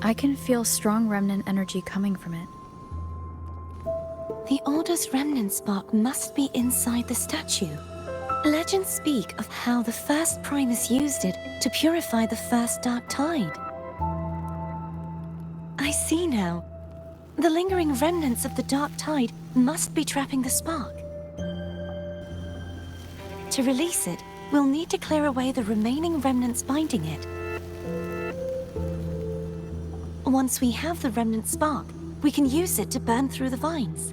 I can feel strong remnant energy coming from it. The Order's remnant spark must be inside the statue. Legends speak of how the first Primus used it to purify the first dark tide. I see now. The lingering remnants of the dark tide must be trapping the spark. To release it, we'll need to clear away the remaining remnants binding it. Once we have the remnant spark, we can use it to burn through the vines.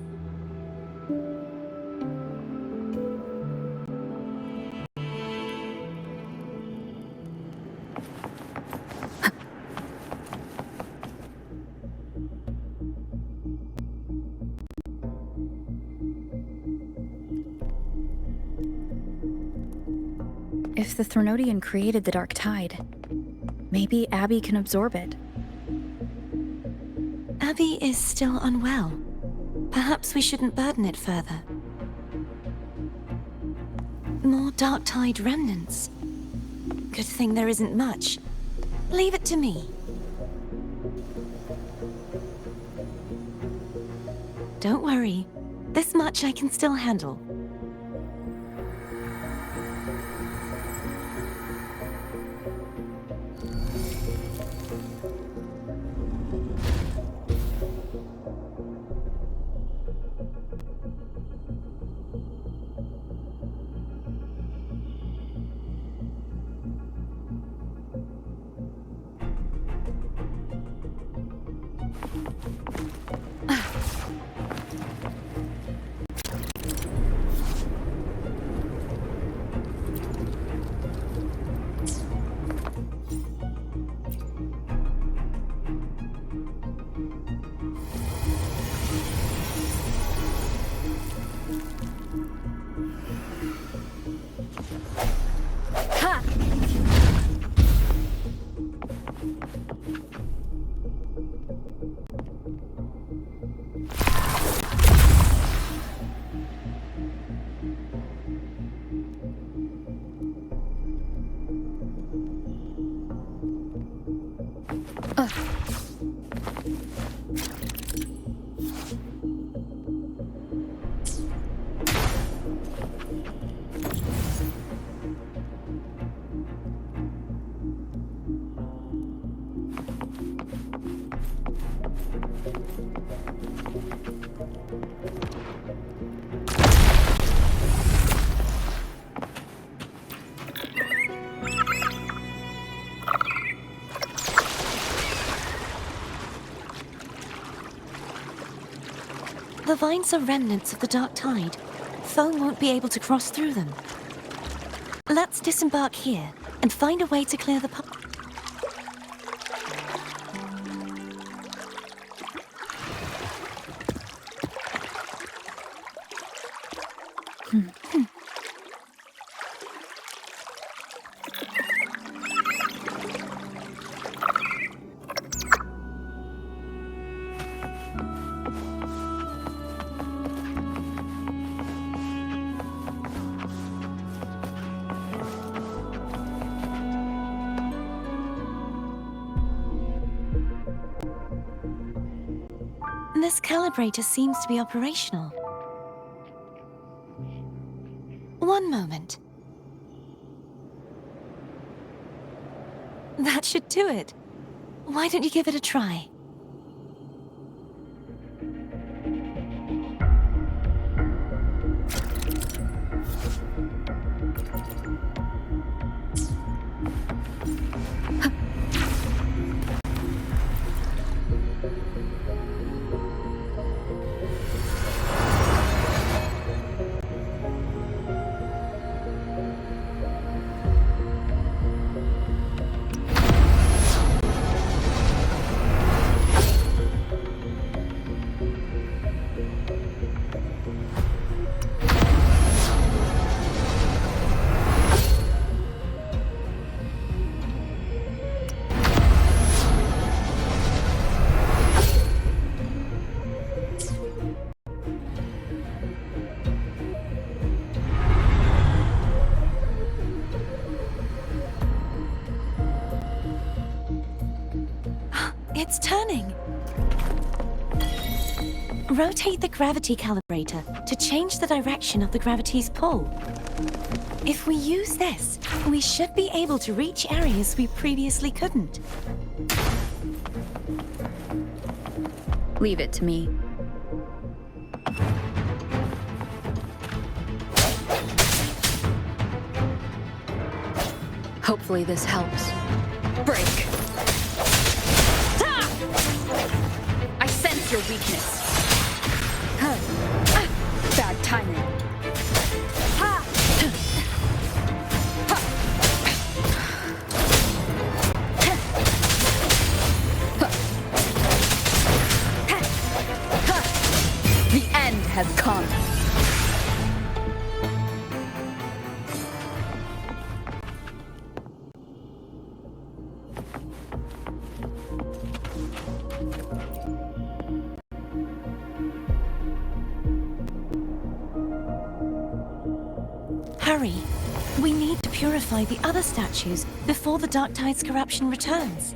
If the Threnodian created the Dark Tide, maybe Abby can absorb it. Abby is still unwell. Perhaps we shouldn't burden it further. More Dark Tide remnants. Good thing there isn't much. Leave it to me. Don't worry. This much I can still handle. The vines are remnants of the dark tide. Foe won't be able to cross through them. Let's disembark here and find a way to clear the path. This calibrator seems to be operational. One moment. That should do it. Why don't you give it a try? It's turning. Rotate the gravity calibrator to change the direction of the gravity's pull. If we use this, we should be able to reach areas we previously couldn't. Leave it to me. Hopefully this helps. Break! I sense your weakness. Bad timing. The end has come. Hurry! We need to purify the other statues before the Dark Tide's corruption returns.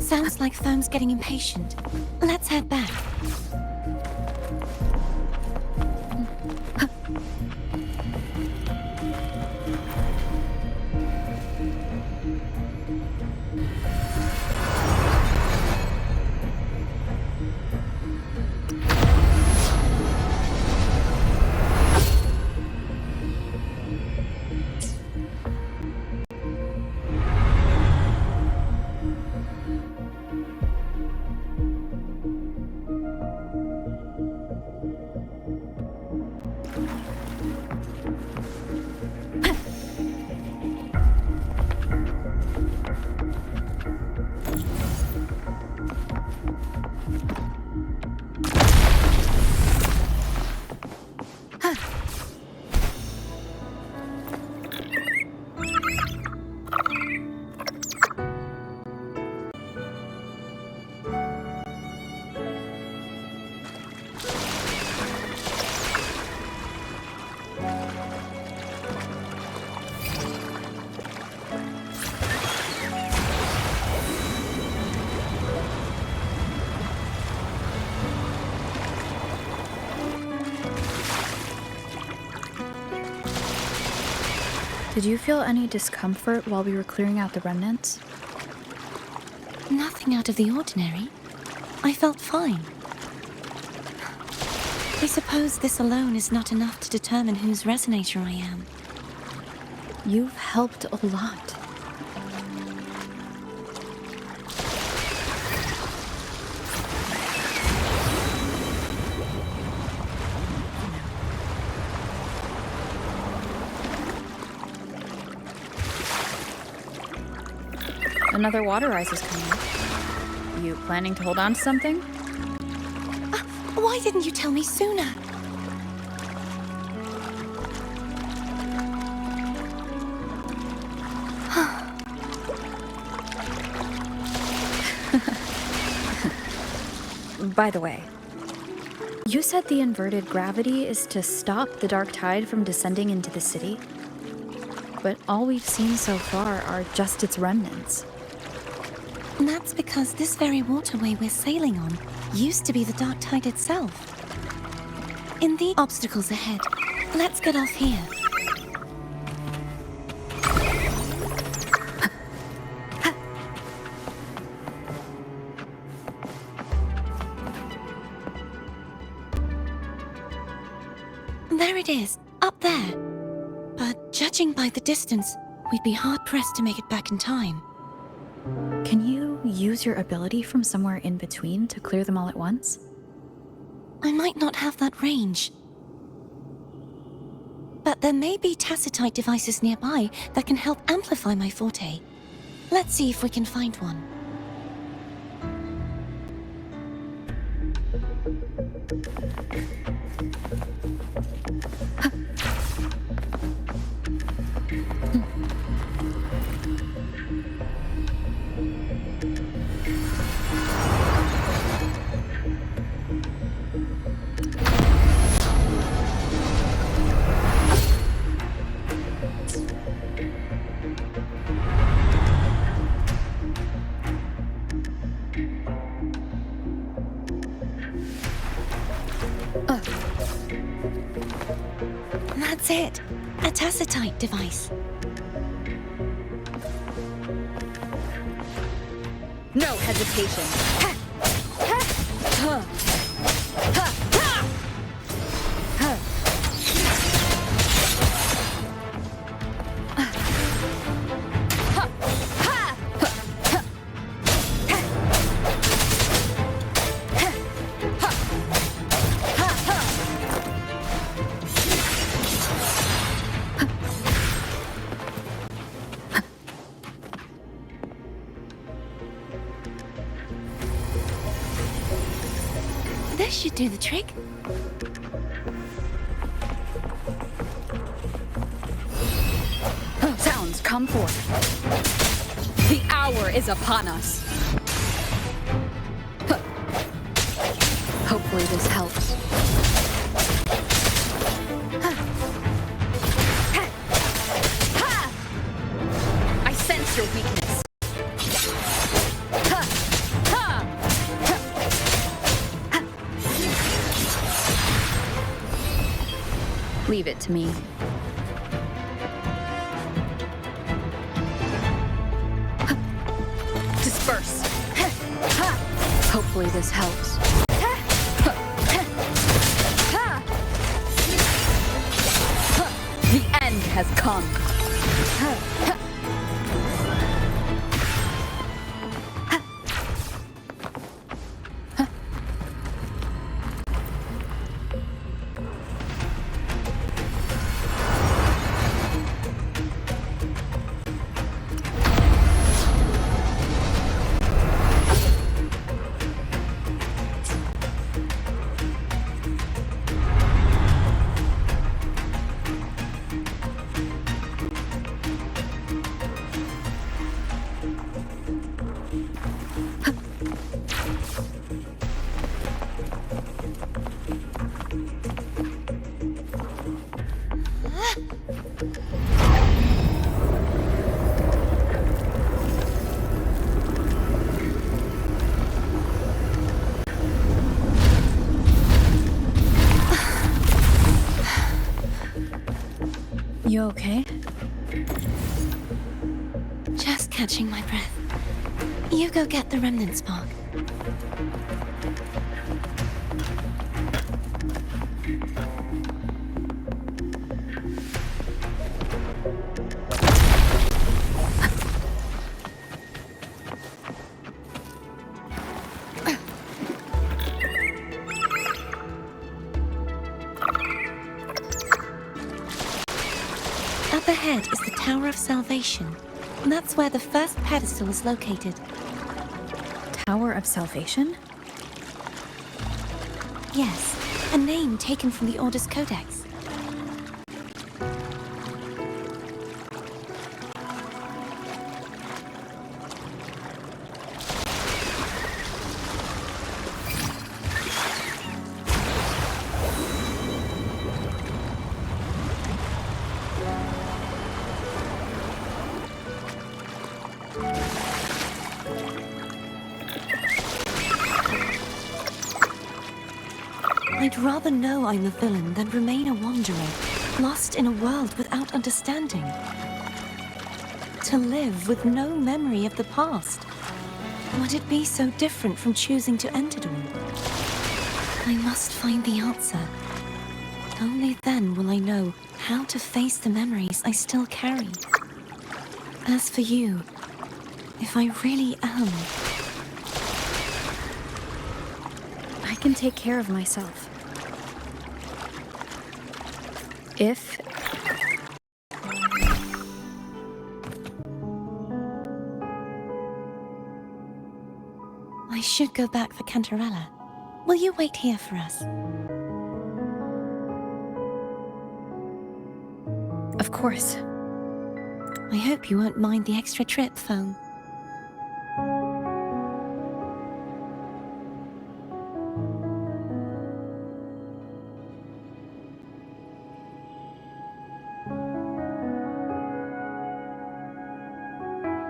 Sounds like Foam's getting impatient. Let's head back. Did you feel any discomfort while we were clearing out the remnants? Nothing out of the ordinary. I felt fine. I suppose this alone is not enough to determine whose resonator I am. You've helped a lot. Another water ice is coming up. You planning to hold on to something? Why didn't you tell me sooner? By the way, you said the inverted gravity is to stop the dark tide from descending into the city, but all we've seen so far are just its remnants. And that's because this very waterway we're sailing on used to be the dark tide itself. In the obstacles ahead, let's get off here. There it is, up there. But judging by the distance, we'd be hard-pressed to make it back in time. Can you use your ability from somewhere in between to clear them all at once? I might not have that range. But there may be tacitite devices nearby that can help amplify my forte. Let's see if we can find one. That's it. A tacitite device. No hesitation. This should do the trick. Sounds, come forth. The hour is upon us. Hopefully this helps. I sense your weakness. Leave it to me. Disperse. Hopefully this helps. The end has come. You okay? Just catching my breath. You go get the remnant spark. Up ahead is the Tower of Salvation. That's where the first pedestal is located. Tower of Salvation? Yes, a name taken from the Order's Codex. I'd rather know I'm a villain than remain a wanderer, lost in a world without understanding. To live with no memory of the past. Would it be so different from choosing to end it all? I must find the answer. Only then will I know how to face the memories I still carry. As for you, if I really am... I can take care of myself. If... I should go back for Cantarella. Will you wait here for us? Of course. I hope you won't mind the extra trip, Foam.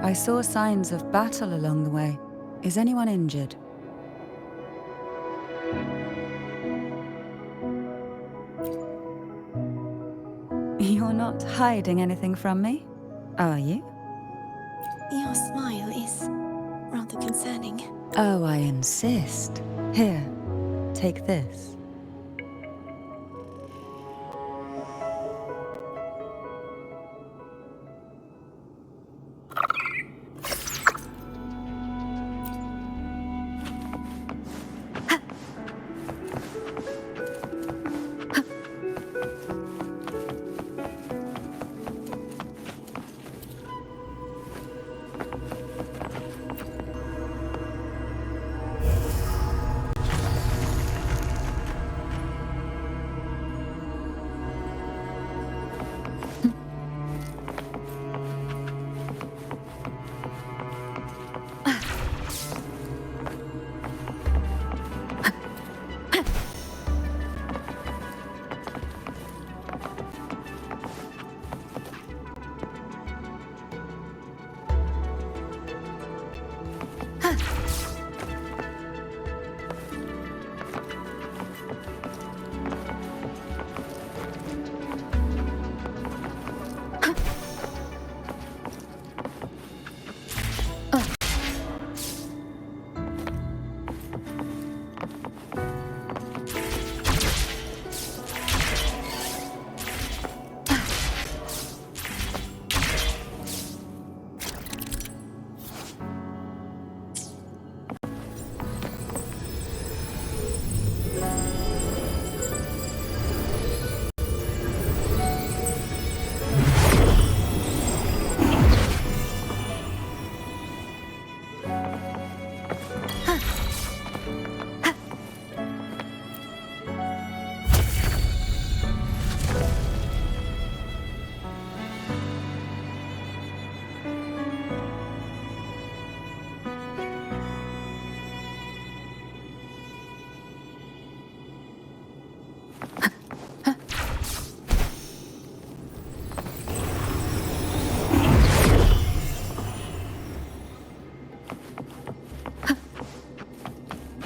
I saw signs of battle along the way. Is anyone injured? You're not hiding anything from me, are you? Your smile is rather concerning. Oh, I insist. Here, take this.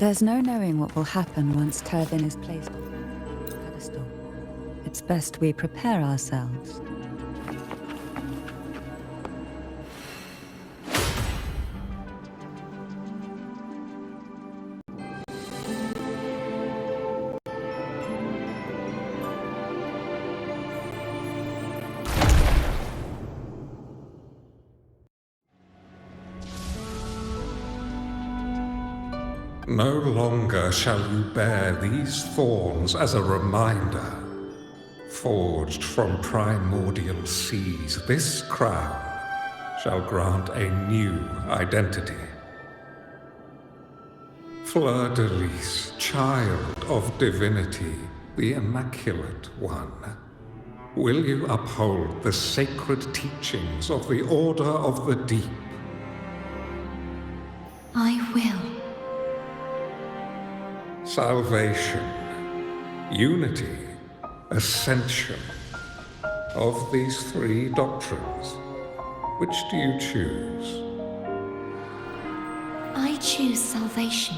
There's no knowing what will happen once Turvin is placed on the pedestal. It's best we prepare ourselves. No longer shall you bear these thorns as a reminder. Forged from primordial seas, this crown shall grant a new identity. Fleur-de-Lis, child of divinity, the Immaculate One, will you uphold the sacred teachings of the Order of the Deep? I will. Salvation, unity, ascension. Of these three doctrines, which do you choose? I choose salvation.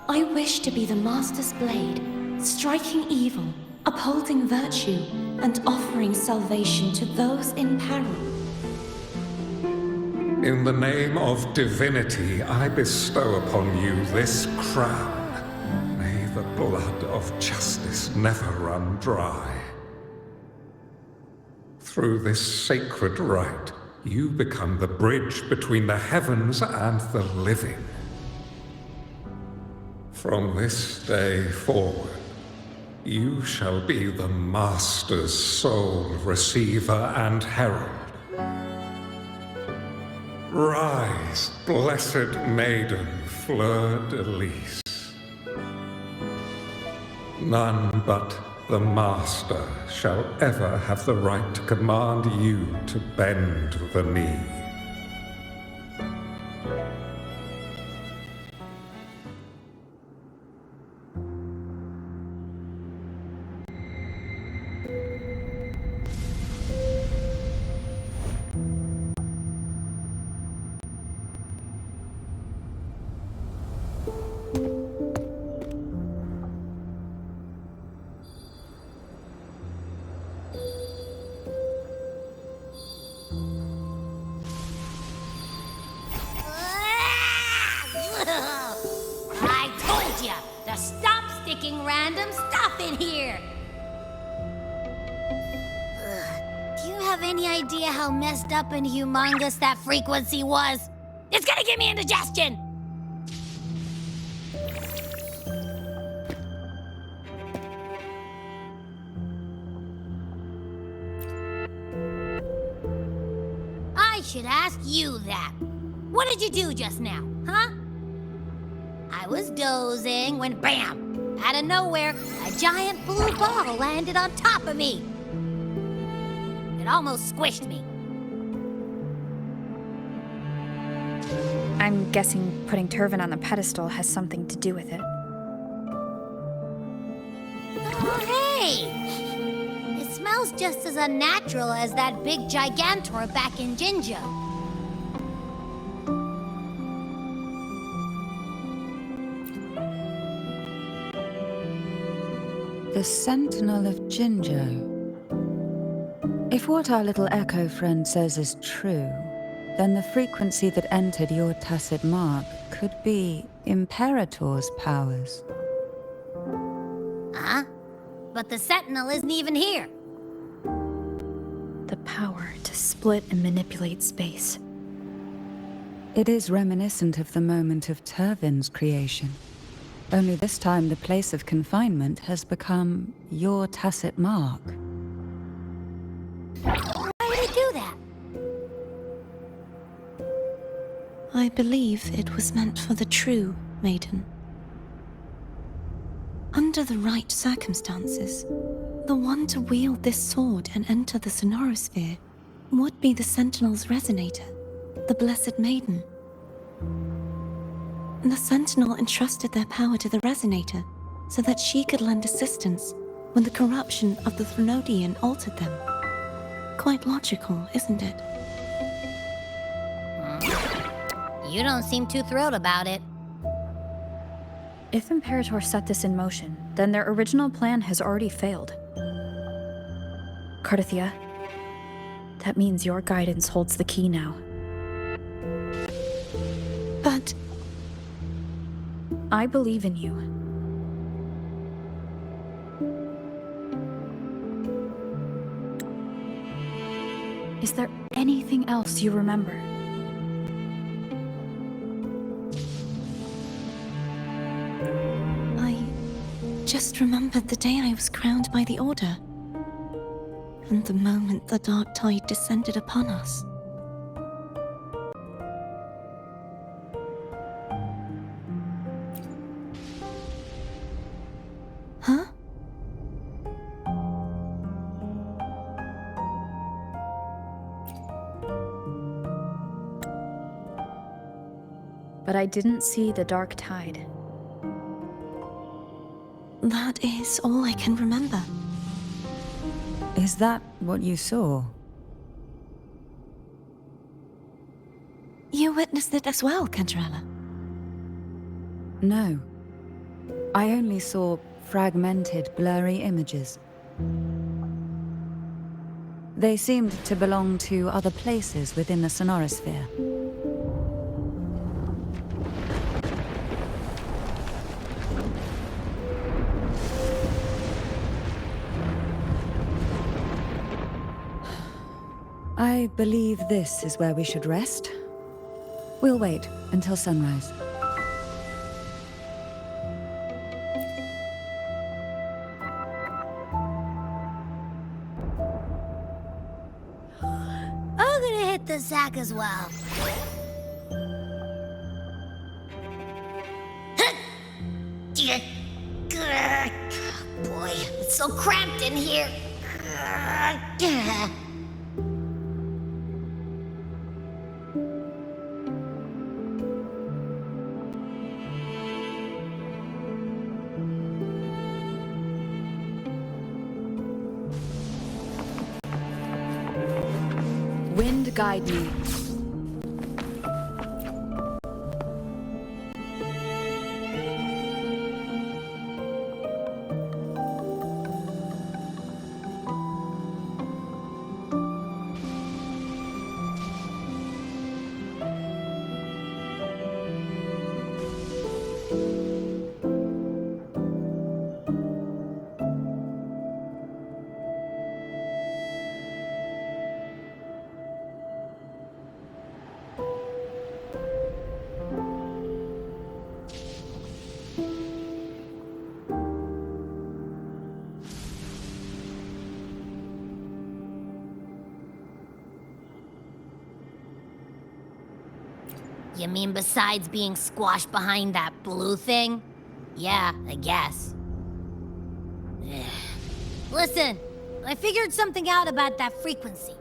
I wish to be the Master's blade, striking evil, upholding virtue, and offering salvation to those in peril. In the name of divinity, I bestow upon you this crown. May the blood of justice never run dry. Through this sacred rite, you become the bridge between the heavens and the living. From this day forward, you shall be the Master's sole receiver and herald. Rise, blessed maiden Fleur-de-Lis. None but the Master shall ever have the right to command you to bend the knee. I told you to stop sticking random stuff in here! Do you have any idea how messed up and humongous that frequency was? It's gonna give me indigestion! I should ask you that. What did you do just now, huh? I was dozing when bam! Out of nowhere, a giant blue ball landed on top of me. It almost squished me. I'm guessing putting Turvin on the pedestal has something to do with it. Oh, hey! It smells just as unnatural as that big gigantor back in Jinjo. The Sentinel of Jinjo. If what our little echo friend says is true, then the frequency that entered your tacit mark could be Imperator's powers. Huh? But the Sentinel isn't even here. The power to split and manipulate space. It is reminiscent of the moment of Turvin's creation. Only this time the place of confinement has become your tacit mark. Why would he do that? I believe it was meant for the true maiden. Under the right circumstances, the one to wield this sword and enter the Sonorosphere would be the Sentinel's resonator, the Blessed Maiden. And the Sentinel entrusted their power to the resonator so that she could lend assistance when the corruption of the Threnodian altered them. Quite logical, isn't it? You don't seem too thrilled about it. If Imperator set this in motion, then their original plan has already failed. Cardathia, that means your guidance holds the key now. But I believe in you. Is there anything else you remember? just remembered the day I was crowned by the Order. And the moment the dark tide descended upon us. Huh? But I didn't see the dark tide. That is all I can remember. Is that what you saw? You witnessed it as well, Cantarella? No. I only saw fragmented, blurry images. They seemed to belong to other places within the sonorosphere. I believe this is where we should rest. We'll wait until sunrise. I'm gonna hit the sack as well. Boy, it's so cramped in here. Wind guide me. You mean besides being squashed behind that blue thing? Yeah, I guess. Listen, I figured something out about that frequency.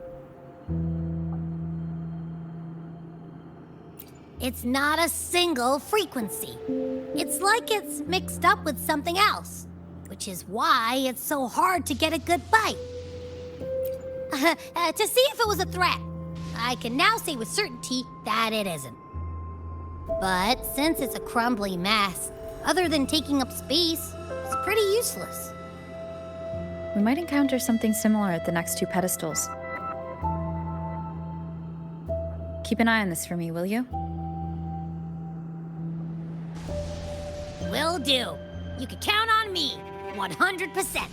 It's not a single frequency. It's like it's mixed up with something else, which is why it's so hard to get a good bite. To see if it was a threat, I can now say with certainty that it isn't. But since it's a crumbly mess, other than taking up space, it's pretty useless. We might encounter something similar at the next two pedestals. Keep an eye on this for me, will you? Will do. You can count on me, 100%.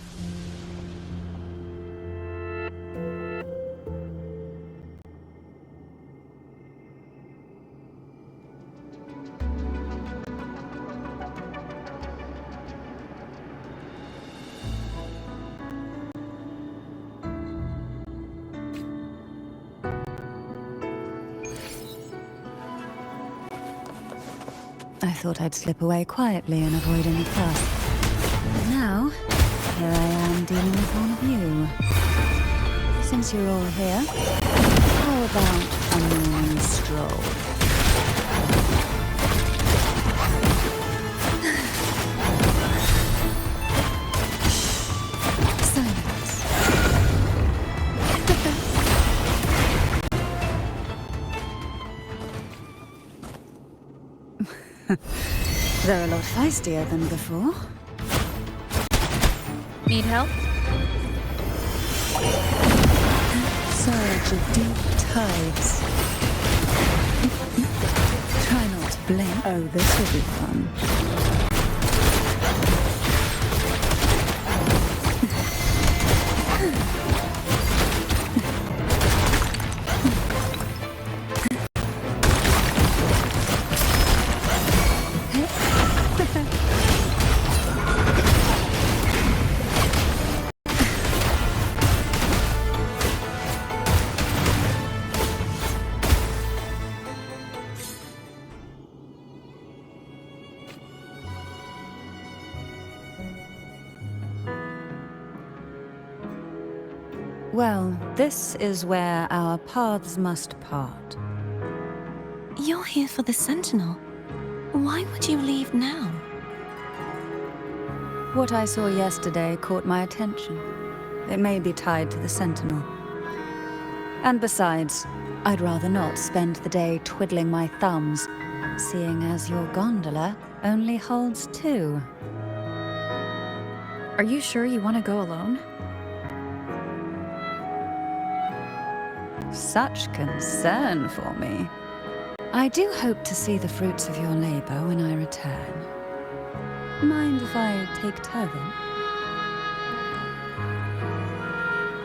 I thought I'd slip away quietly and avoid any fuss. But now, here I am dealing with all of you. Since you're all here, how about a morning stroll? Silence. They're a lot feistier than before. Need help? Surge of deep tides. Try not to blink. Oh, this will be fun. Well, this is where our paths must part. You're here for the Sentinel. Why would you leave now? What I saw yesterday caught my attention. It may be tied to the Sentinel. And besides, I'd rather not spend the day twiddling my thumbs, seeing as your gondola only holds 2. Are you sure you want to go alone? Such concern for me. I do hope to see the fruits of your labor when I return. Mind if I take Turvin?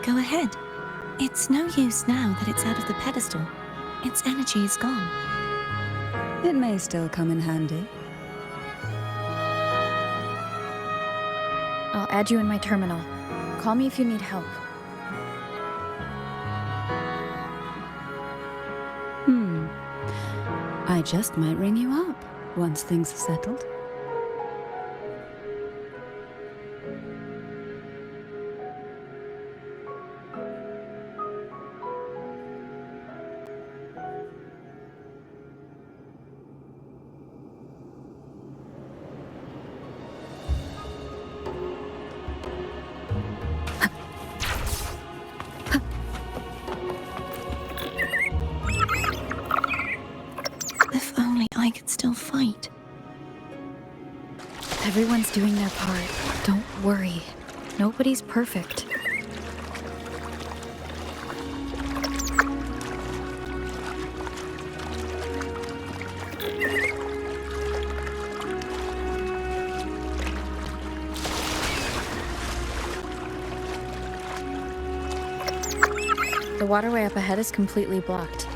Go ahead. It's no use now that it's out of the pedestal. Its energy is gone. It may still come in handy. I'll add you in my terminal. Call me if you need help. I just might ring you up once things are settled. If only I could still fight. Everyone's doing their part. Don't worry. Nobody's perfect. The waterway up ahead is completely blocked.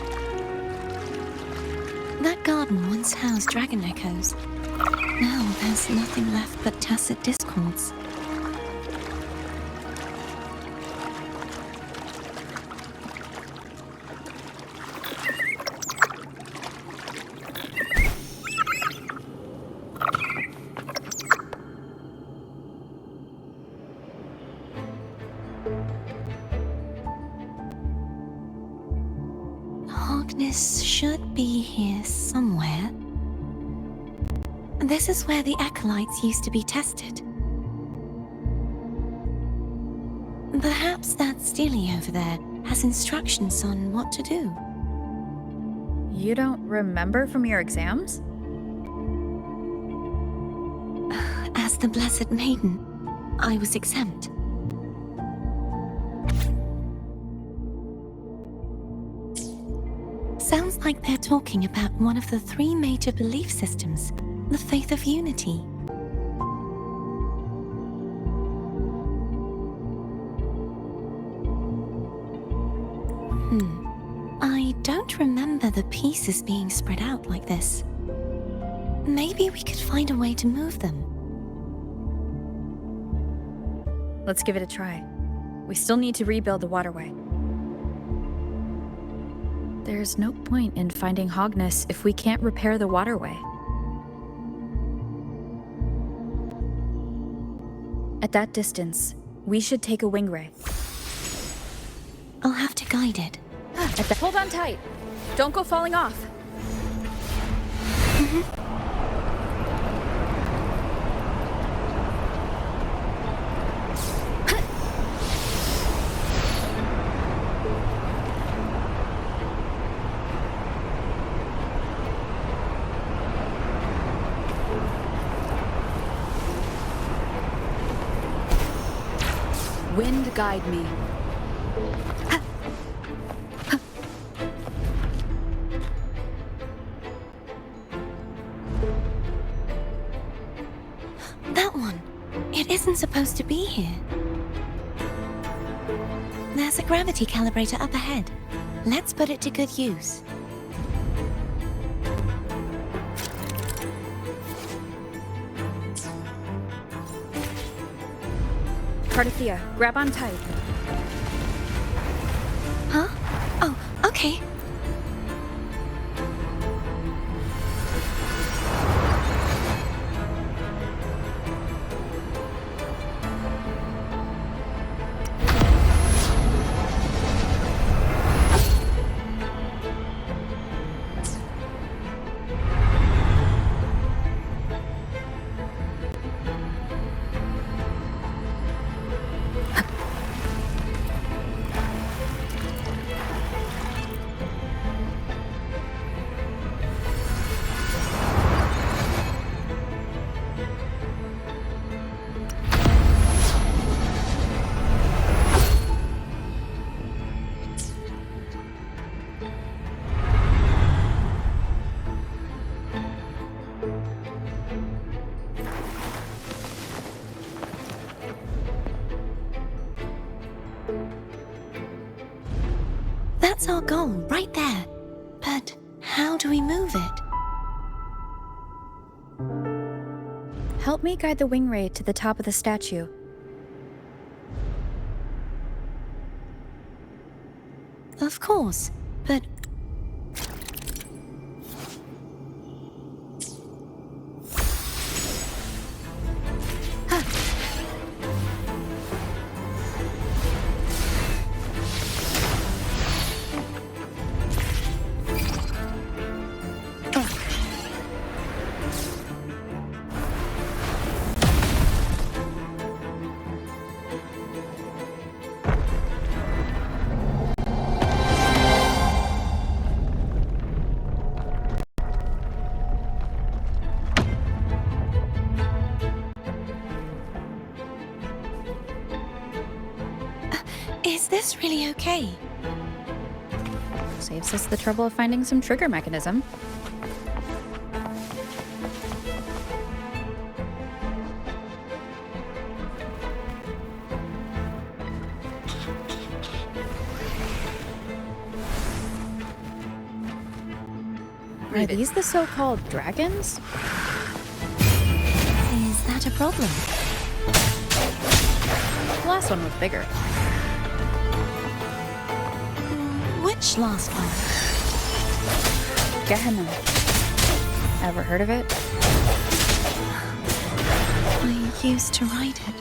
That garden once housed dragon echoes. Now there's nothing left but tacit discords. Hogness should be here somewhere. This is where the acolytes used to be tested. Perhaps that Steely over there has instructions on what to do. You don't remember from your exams? As the Blessed Maiden, I was exempt. Sounds like they're talking about one of the 3 major belief systems, the faith of unity. I don't remember the pieces being spread out like this. Maybe we could find a way to move them. Let's give it a try. We still need to rebuild the waterway. There's no point in finding Hogness if we can't repair the waterway. At that distance, we should take a wing ray. I'll have to guide it. Hold on tight. Don't go falling off. Wind guide me. That one. It isn't supposed to be here. There's a gravity calibrator up ahead. Let's put it to good use. Cardathea, grab on tight. Huh? Oh, okay. That's our goal, right there. But how do we move it? Help me guide the wing ray to the top of the statue. Of course, but... Is this really okay? Saves us the trouble of finding some trigger mechanism. Are these the so-called dragons? Is that a problem? The last one was bigger. Which last one? Gehenna. Ever heard of it? I used to ride it.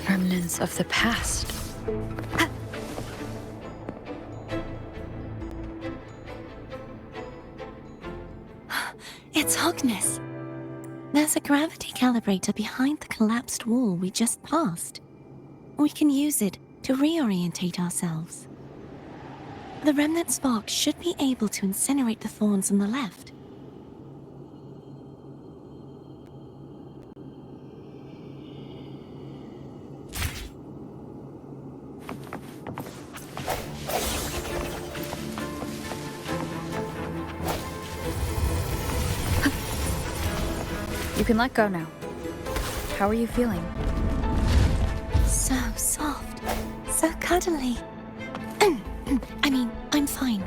Remnants of the past. It's Hogness. There's a gravity calibrator behind the collapsed wall we just passed. We can use it to reorientate ourselves. The remnant spark should be able to incinerate the thorns on the left. You can let go now. How are you feeling? So soft, so cuddly. I mean, I'm fine.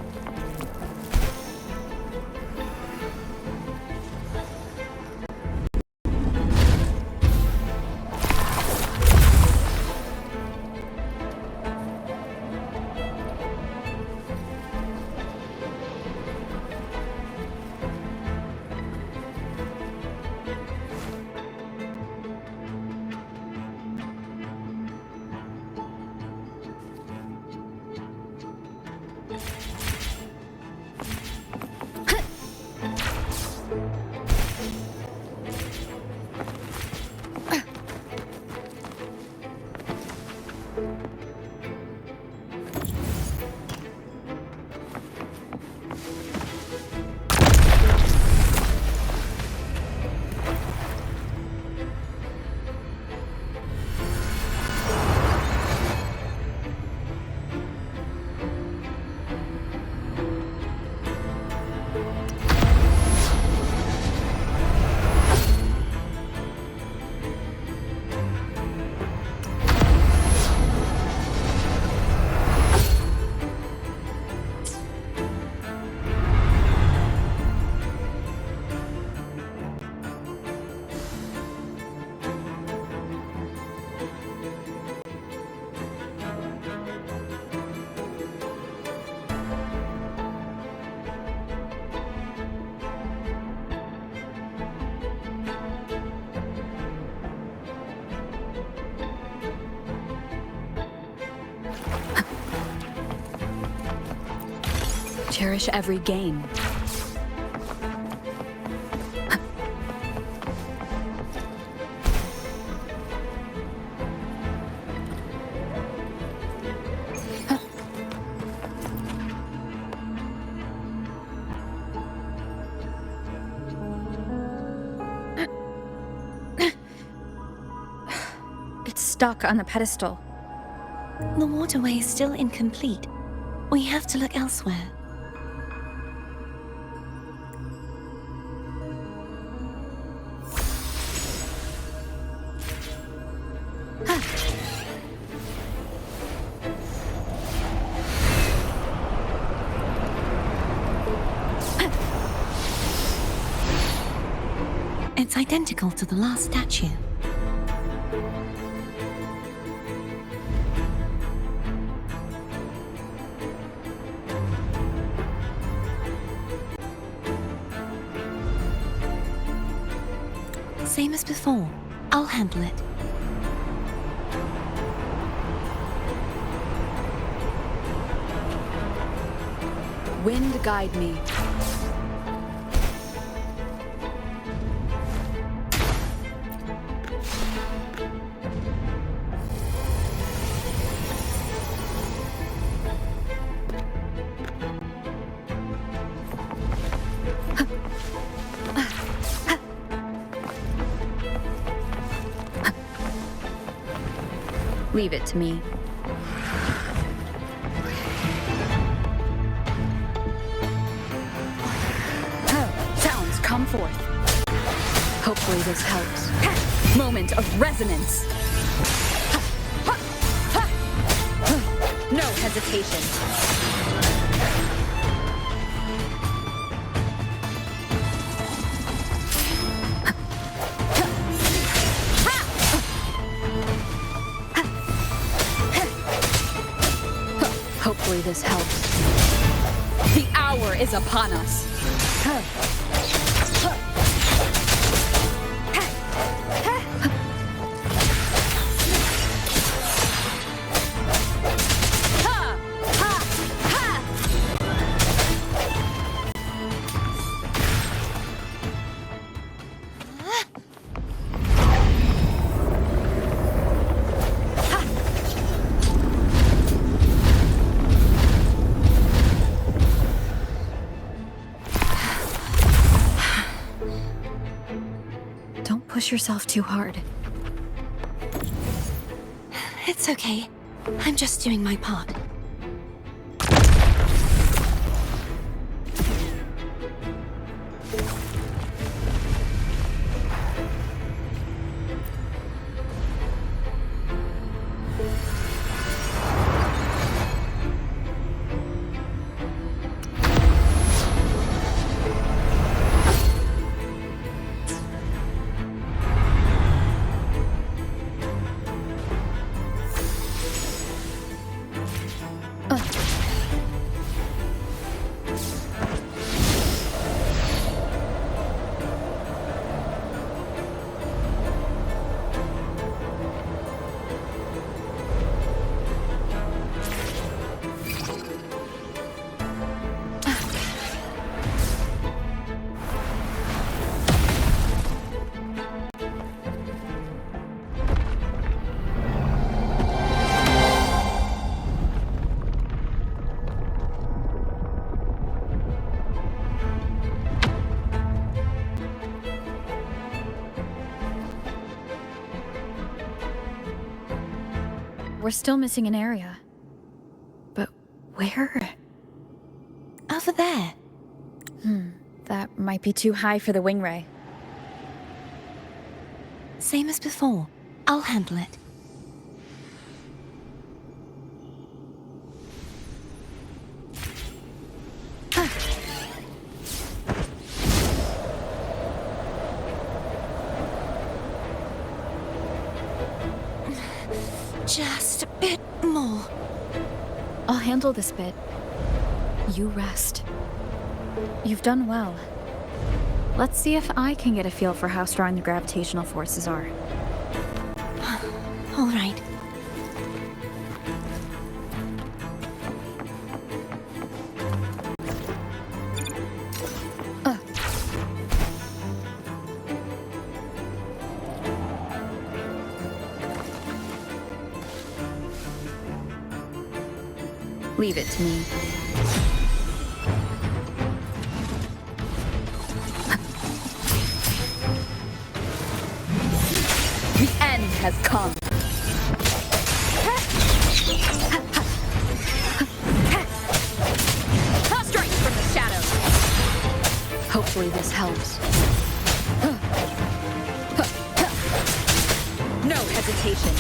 Cherish every gain. It's stuck on the pedestal. The waterway is still incomplete. We have to look elsewhere. It's identical to the last statue. Same as before. I'll handle it. Wind guide me. Leave it to me. Sounds come forth. Hopefully this helps. Moment of resonance. No hesitation. Hopefully this helps. The hour is upon us. Push yourself too hard. It's okay. I'm just doing my part. We're still missing an area. But where? Over there. That might be too high for the wing ray. Same as before. I'll handle it. Just a bit more. I'll handle this bit. You rest. You've done well. Let's see if I can get a feel for how strong the gravitational forces are. All right. Leave it to me. The end has come. Hopefully this helps. No hesitation.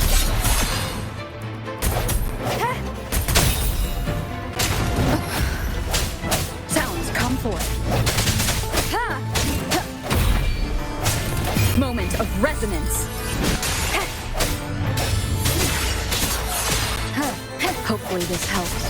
Sounds come forth. Moment of resonance. Hopefully this helps.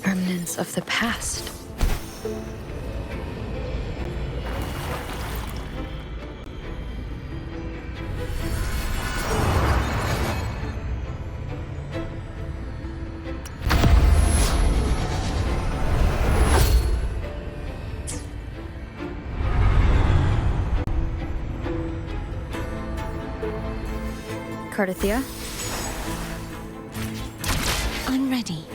Remnants of the past. Cardathia? I'm ready.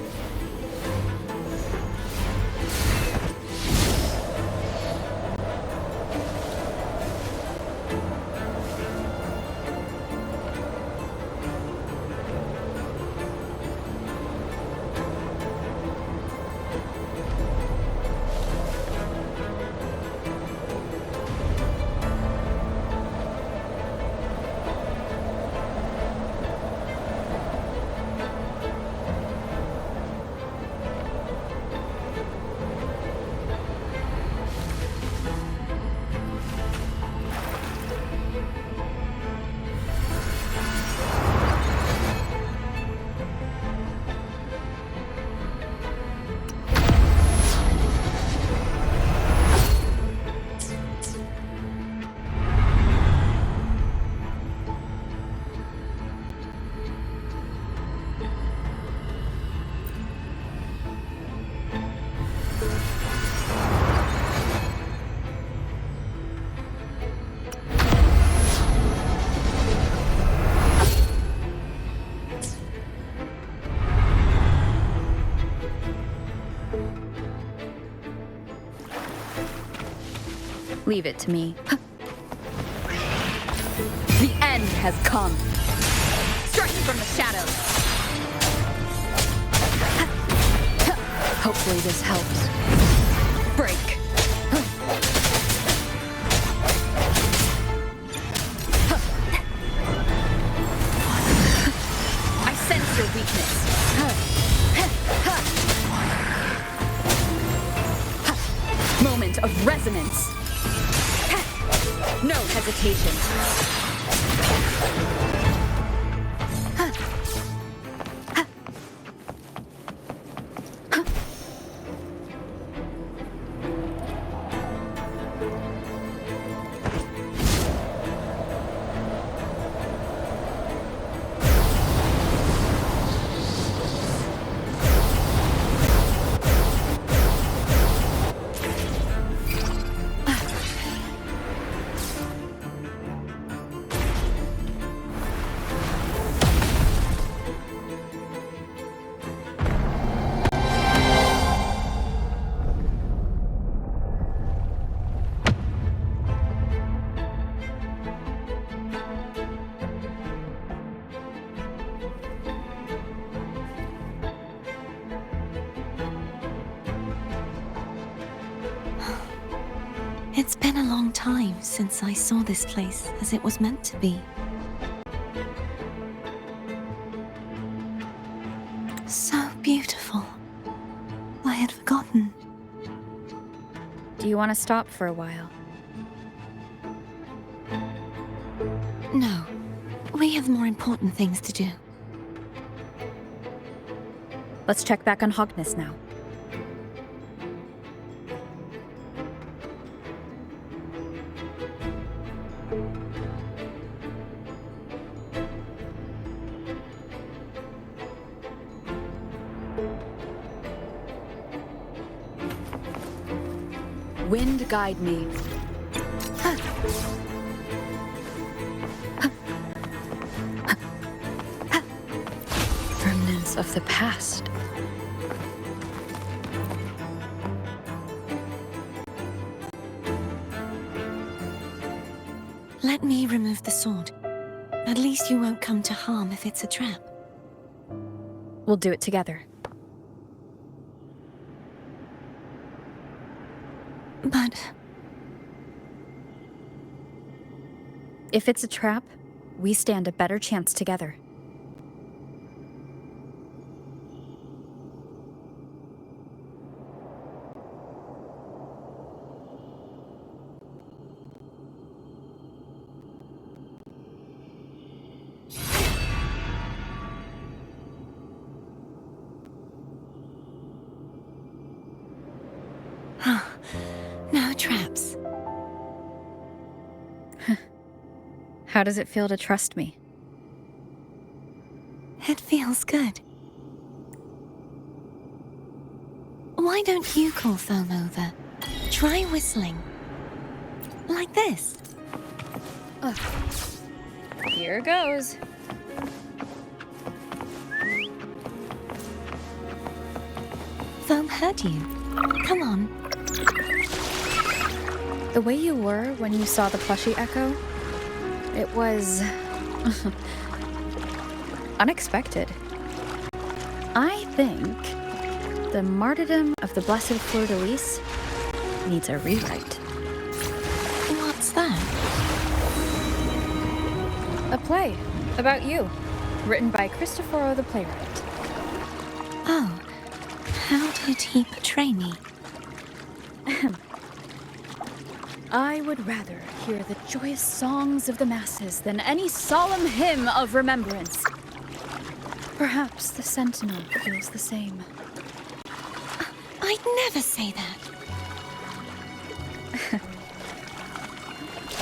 Leave it to me. The end has come. Striking from the shadows. Hopefully this helps. Break. I sense your weakness. Moment of resonance. No hesitation. It's been a long time since I saw this place as it was meant to be. So beautiful. I had forgotten. Do you want to stop for a while? have more important things to do. Let's check back on Hogness now. Wind guide me. Remnants of the past. Let me remove the sword. At least you won't come to harm if it's a trap. We'll do it together. But if it's a trap, we stand a better chance together. no traps. How does it feel to trust me? It feels good. Why don't you call Foam over? Try whistling. Like this. Here goes. Foam heard you. Come on. The way you were when you saw the plushie echo, it was unexpected. I think the martyrdom of the Blessed Fleur-de-Lis needs a rewrite. What's that? A play about you, written by Cristoforo the playwright. Oh, how did he portray me? I would rather hear the joyous songs of the masses than any solemn hymn of remembrance. Perhaps the Sentinel feels the same. I'd never say that.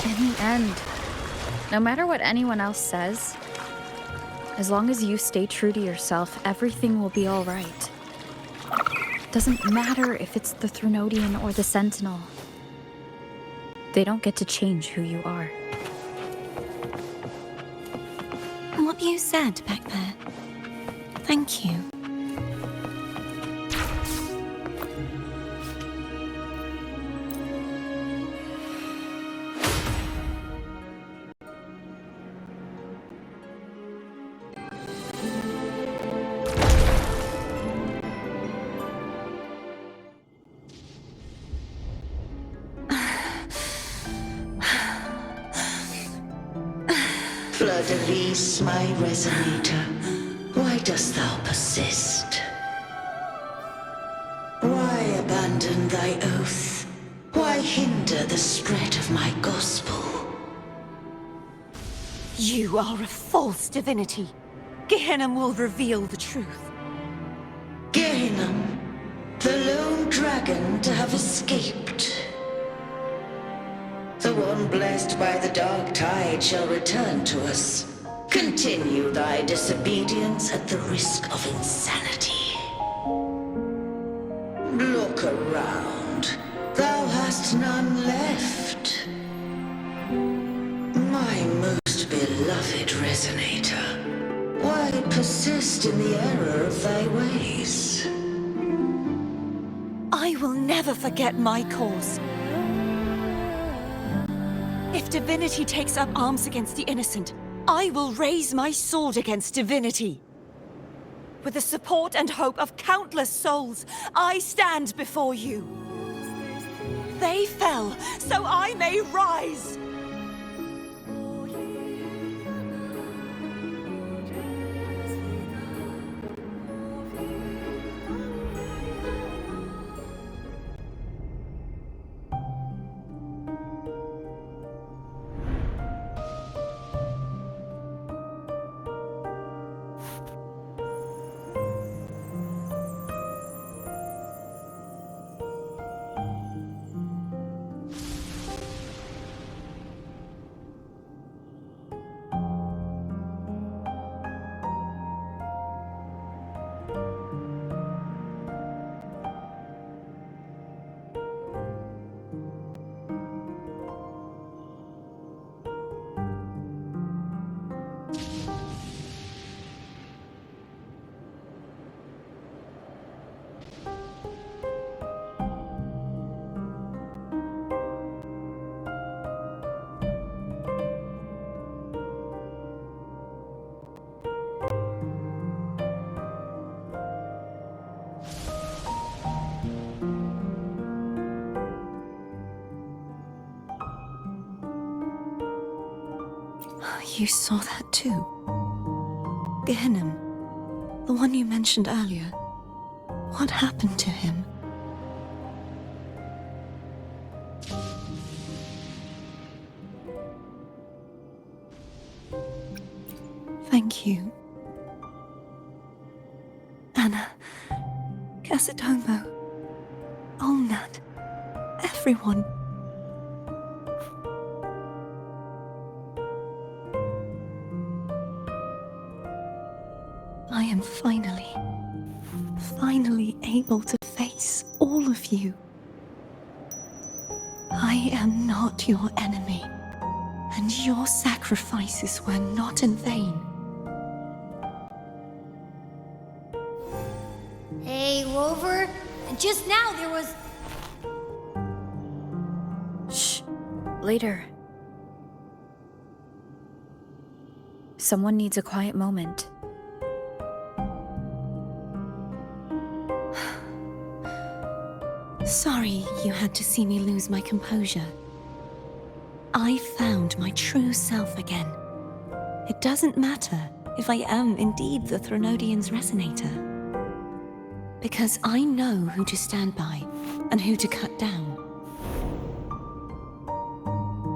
In the end, no matter what anyone else says, as long as you stay true to yourself, everything will be all right. Doesn't matter if it's the Threnodian or the Sentinel. They don't get to change who you are. What you said back there. Thank you. Fleur-de-Lis, my resonator, why dost thou persist? Why abandon thy oath? Why hinder the spread of my gospel? You are a false divinity. Gehenna will reveal the truth. Gehenna, the lone dragon to have escaped. The one blessed by the dark tide shall return to us. Continue thy disobedience at the risk of insanity. Look around. Thou hast none left. My most beloved resonator, why persist in the error of thy ways? I will never forget my cause. If divinity takes up arms against the innocent, I will raise my sword against divinity. With the support and hope of countless souls, I stand before you. They fell, so I may rise! You saw that too? Gehinnom, the one you mentioned earlier. What happened to him? Thank you. Anna, Casadomo, Olnat, everyone. I am finally able to face all of you. I am not your enemy, and your sacrifices were not in vain. Hey, Rover, just now there was... Shh. Later. Someone needs a quiet moment. Sorry you had to see me lose my composure. I found my true self again. It doesn't matter if I am indeed the Threnodian's resonator. Because I know who to stand by and who to cut down.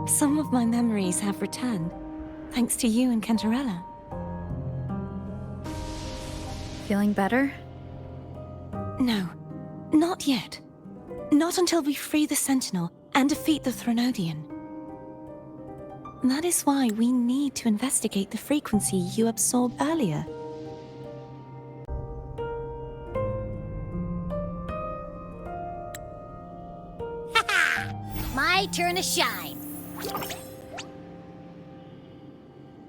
Some of my memories have returned, thanks to you and Cantarella. Feeling better? No, not yet. Not until we free the Sentinel and defeat the Threnodian. That is why we need to investigate the frequency you absorbed earlier. My turn to shine.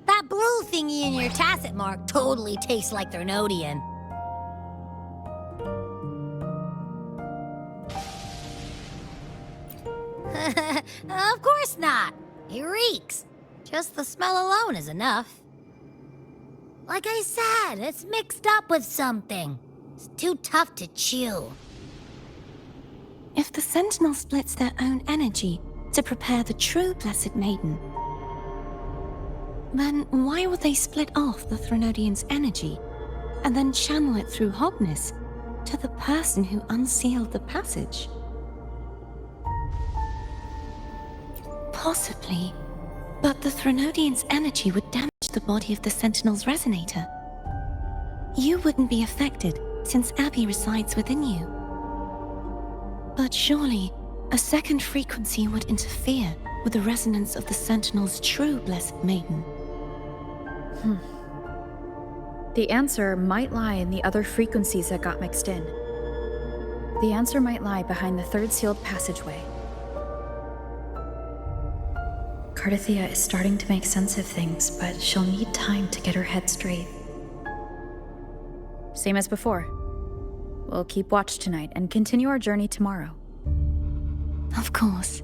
That blue thingy in your tacit mark totally tastes like Threnodian. Of course not. It reeks. Just the smell alone is enough. Like I said, it's mixed up with something. It's too tough to chew. If the Sentinel splits their own energy to prepare the true Blessed Maiden, then why would they split off the Threnodian's energy and then channel it through Hognis to the person who unsealed the passage? Possibly, but the Threnodian's energy would damage the body of the Sentinel's resonator. You wouldn't be affected since Abby resides within you. But surely, a second frequency would interfere with the resonance of the Sentinel's true Blessed Maiden. The answer might lie in the other frequencies that got mixed in. The answer might lie behind the third sealed passageway. Cardathia is starting to make sense of things, but she'll need time to get her head straight. Same as before. We'll keep watch tonight and continue our journey tomorrow. Of course.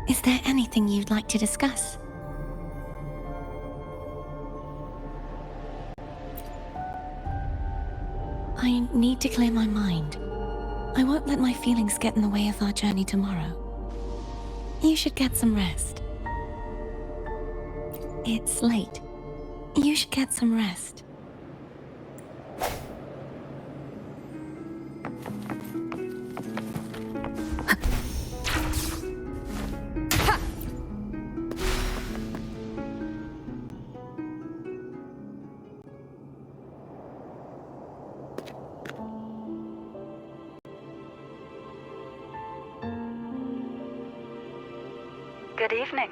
Is there anything you'd like to discuss? I need to clear my mind. I won't let my feelings get in the way of our journey tomorrow. You should get some rest. It's late. You should get some rest. Good evening.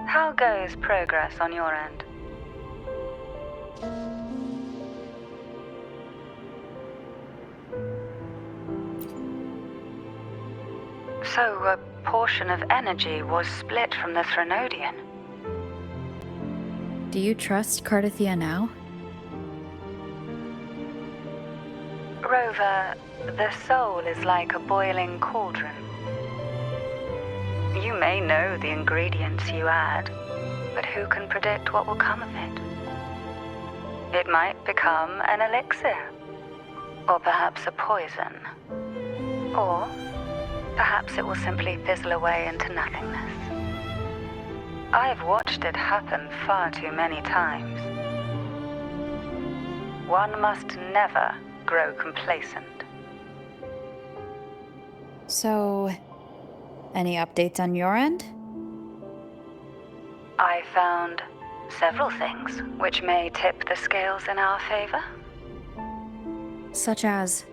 How goes progress on your end? So, a portion of energy was split from the Threnodian. Do you trust Cardathia now? Rover, the soul is like a boiling cauldron. You may know the ingredients you add, but who can predict what will come of it? It might become an elixir. Or perhaps a poison. Or perhaps it will simply fizzle away into nothingness. I've watched it happen far too many times. One must never grow complacent. So, any updates on your end? I found several things which may tip the scales in our favor. Such as?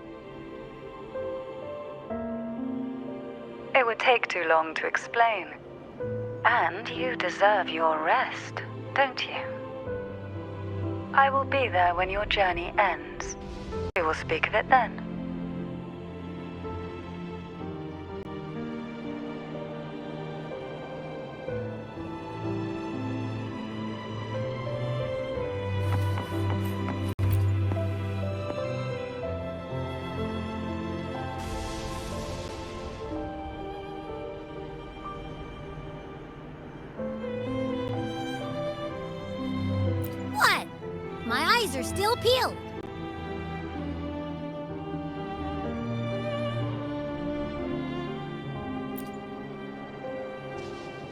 It would take too long to explain. And you deserve your rest, don't you? I will be there when your journey ends. We will speak of it then. What? My eyes are still peeled.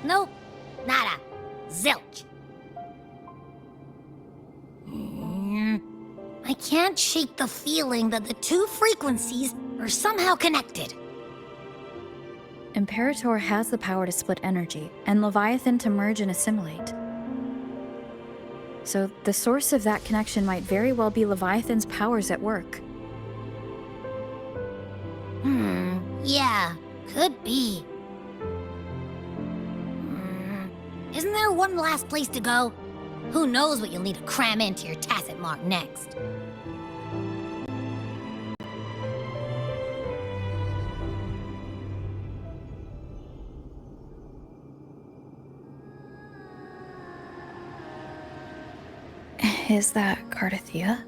Nope. Nada. Zilch. I can't shake the feeling that the two frequencies are somehow connected. Imperator has the power to split energy, and Leviathan to merge and assimilate. So the source of that connection might very well be Leviathan's powers at work. Yeah, could be. Isn't there one last place to go? Who knows what you'll need to cram into your tacit mark next? Is that Cardathea?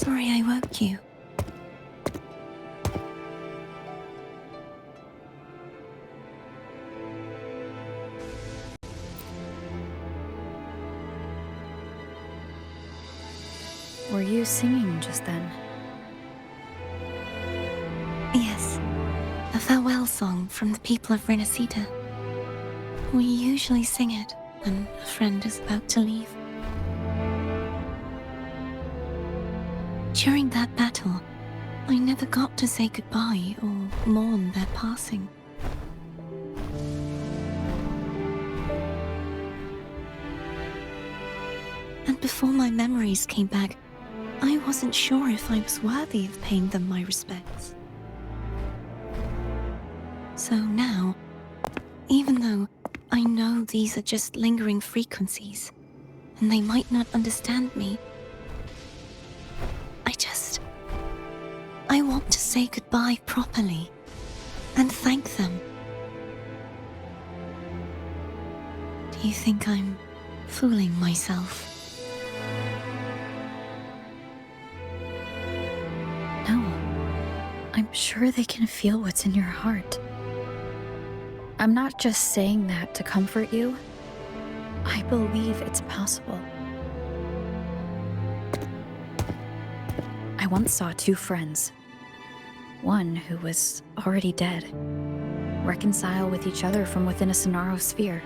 Sorry I woke you. Were you singing just then? Yes, a farewell song from the people of Renacita. We usually sing it when a friend is about to leave. During that battle, I never got to say goodbye or mourn their passing. And before my memories came back, I wasn't sure if I was worthy of paying them my respects. So now, even though I know these are just lingering frequencies, and they might not understand me. I want to say goodbye properly, and thank them. Do you think I'm fooling myself? No. I'm sure they can feel what's in your heart. I'm not just saying that to comfort you. I believe it's possible. I once saw two friends. One who was already dead, reconcile with each other from within a Sonaro sphere.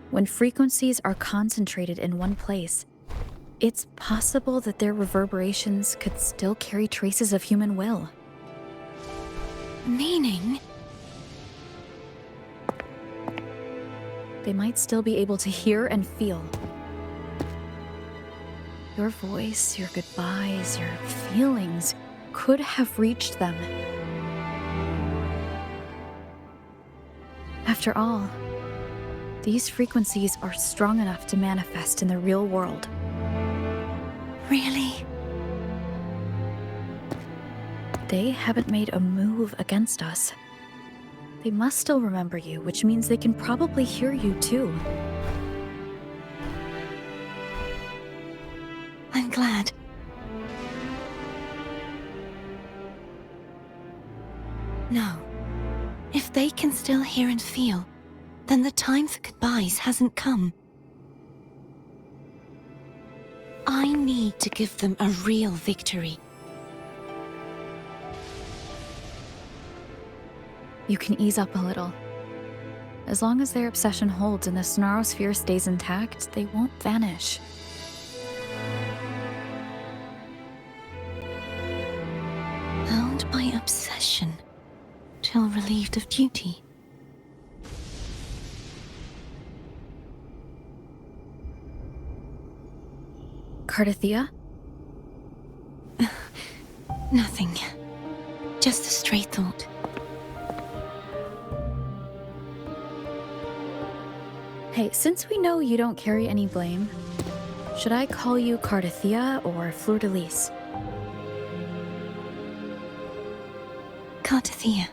When frequencies are concentrated in one place, it's possible that their reverberations could still carry traces of human will. Meaning? They might still be able to hear and feel. Your voice, your goodbyes, your feelings could have reached them. After all, these frequencies are strong enough to manifest in the real world. Really? They haven't made a move against us. They must still remember you, which means they can probably hear you too. I'm glad. No. If they can still hear and feel, then the time for goodbyes hasn't come. I need to give them a real victory. You can ease up a little. As long as their obsession holds and the Sonaro sphere stays intact, they won't vanish. Bound by obsession, till relieved of duty. Cardathia? Nothing. Just a stray thought. Hey, since we know you don't carry any blame, should I call you Cardathia or Fleur-de-Lis? Cardathia.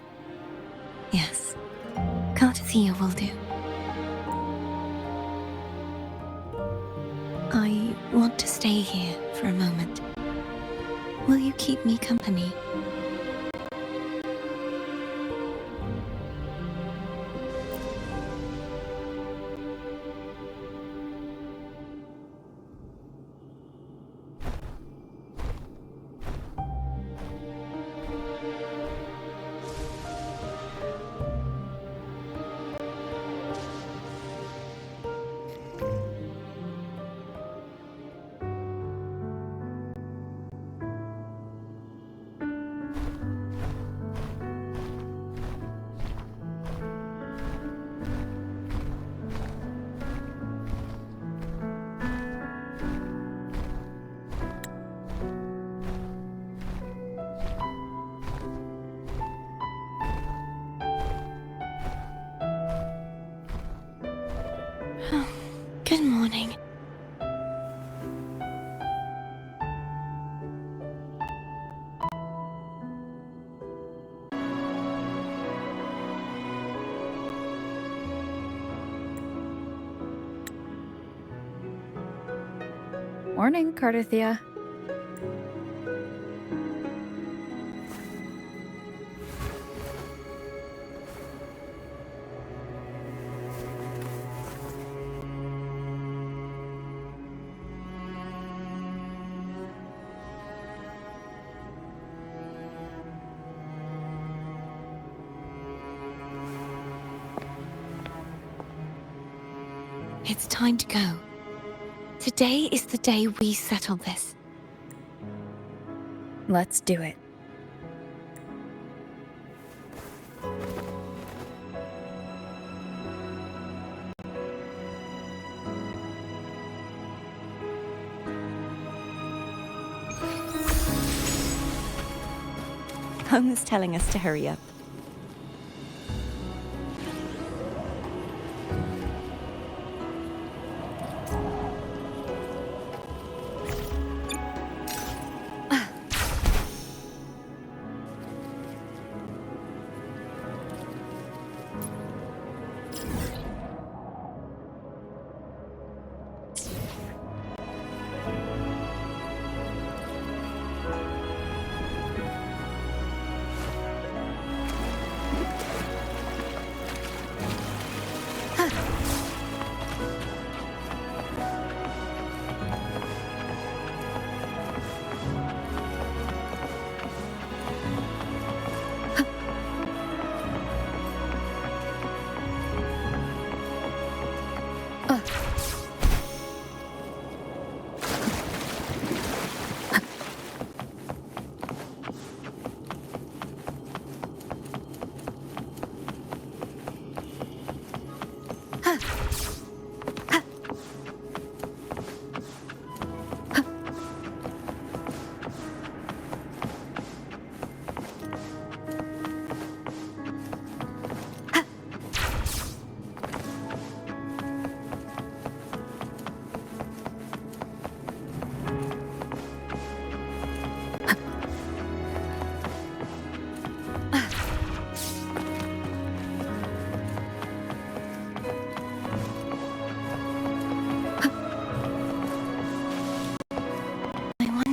Yes. Cardathia will do. I want to stay here for a moment. Will you keep me company? Good morning. Morning, Cardathia. It's time to go. Today is the day we settle this. Let's do it. Home is telling us to hurry up.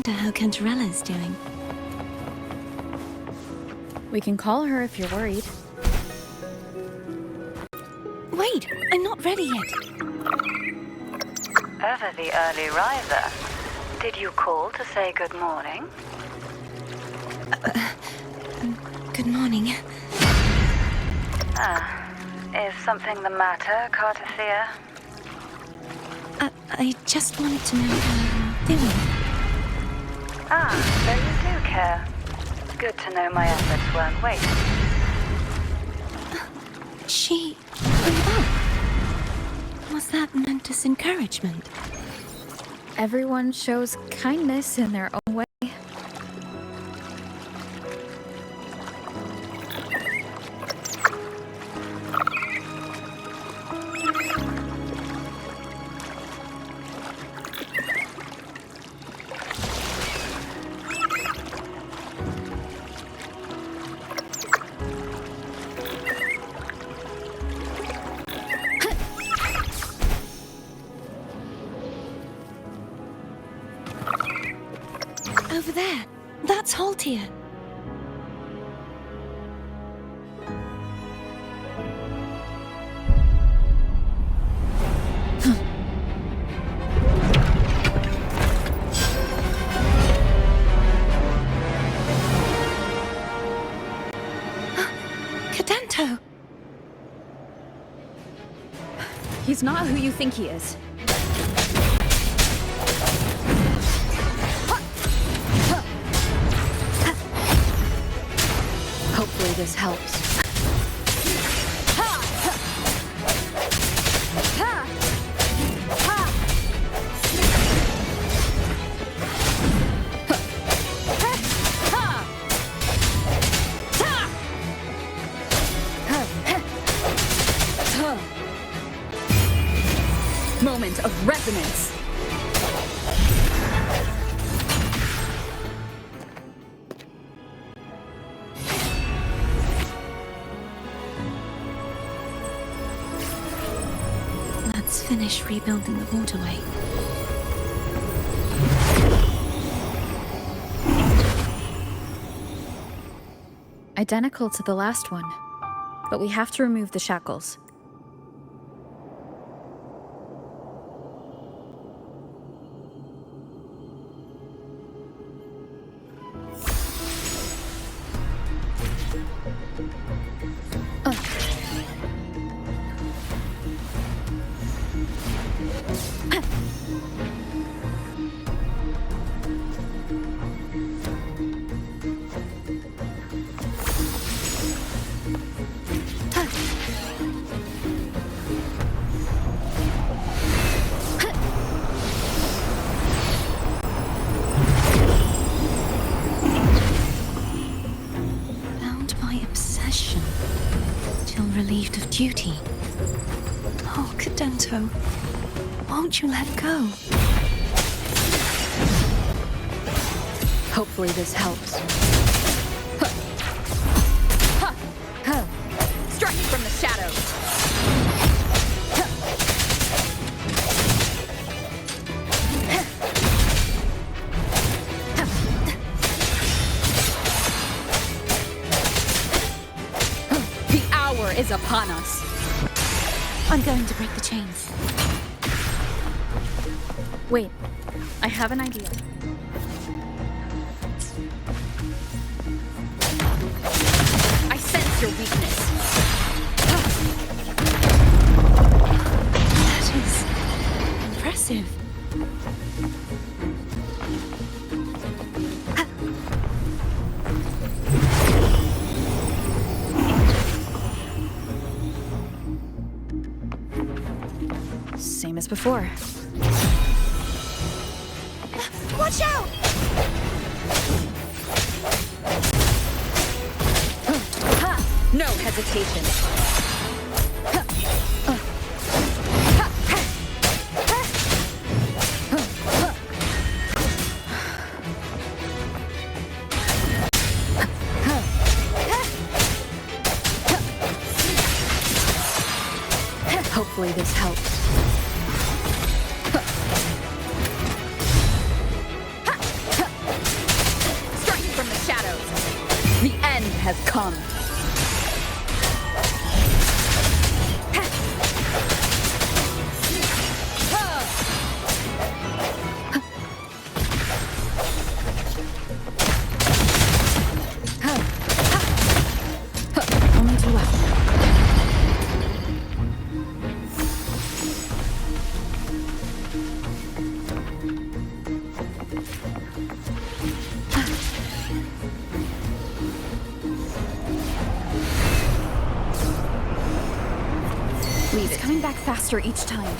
How Cantarella's doing. We can call her if you're worried. Wait, I'm not ready yet. Ever the early riser. Did you call to say good morning? Good morning. Is something the matter, Cartathea? I just wanted to know how you're doing. So you do care. Good to know my efforts weren't wasted. She grew up. Was that meant as encouragement? Everyone shows kindness in their own way. Over there. That's Haltia. Cadento! He's not who you think he is. Hopefully this helps. Moment of resonance. Let's finish rebuilding the waterway. Identical to the last one, but we have to remove the shackles. duty. Oh, Cadento, won't you let go? Hopefully this helps. Strike from the shadows! The hour is upon us. I'm going to break the chains. Wait, I have an idea. I sense your weakness. That is impressive. Same as before. Watch out! No hesitation. Hopefully this helps. Strike from the shadows. The end has come. Only too well. It's coming back faster each time.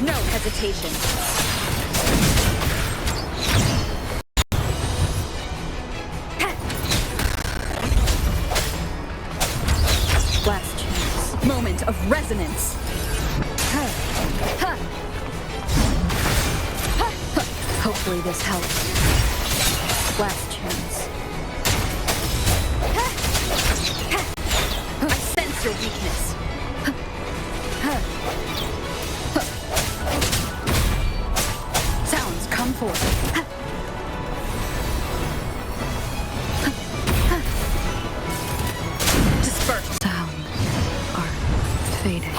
No hesitation. Last chance. Moment of resonance. Hopefully this helps. Last chance. I sense your weakness. Sounds come forth. Disperse. Sounds are fading.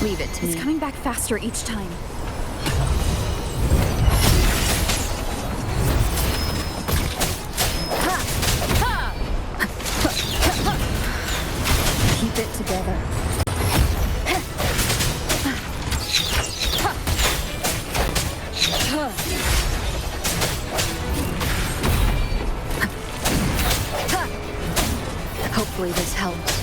Leave it to me. It's coming back faster each time. Keep it together. Hopefully this helps.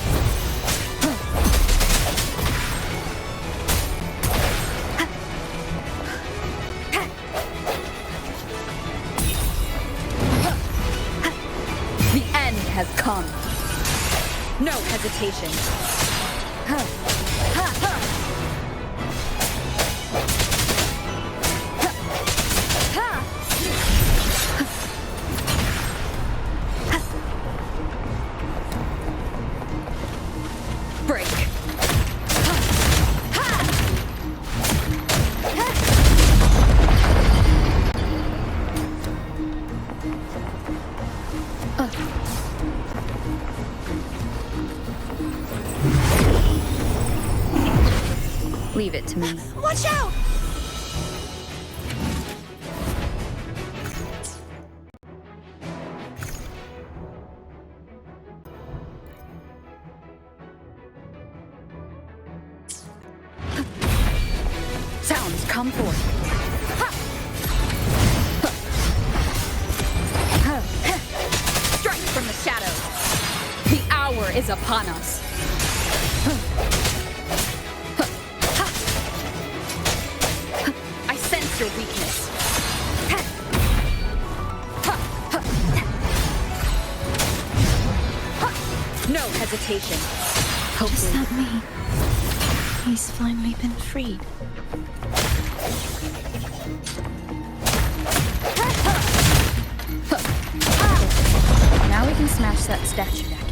The end has come. No hesitation. Break. Leave it to me. Watch out! Sounds come forth. Strike from the shadows. The hour is upon us. I sense your weakness. No hesitation. Is that me? He's finally been freed. Now we can smash that statue back in.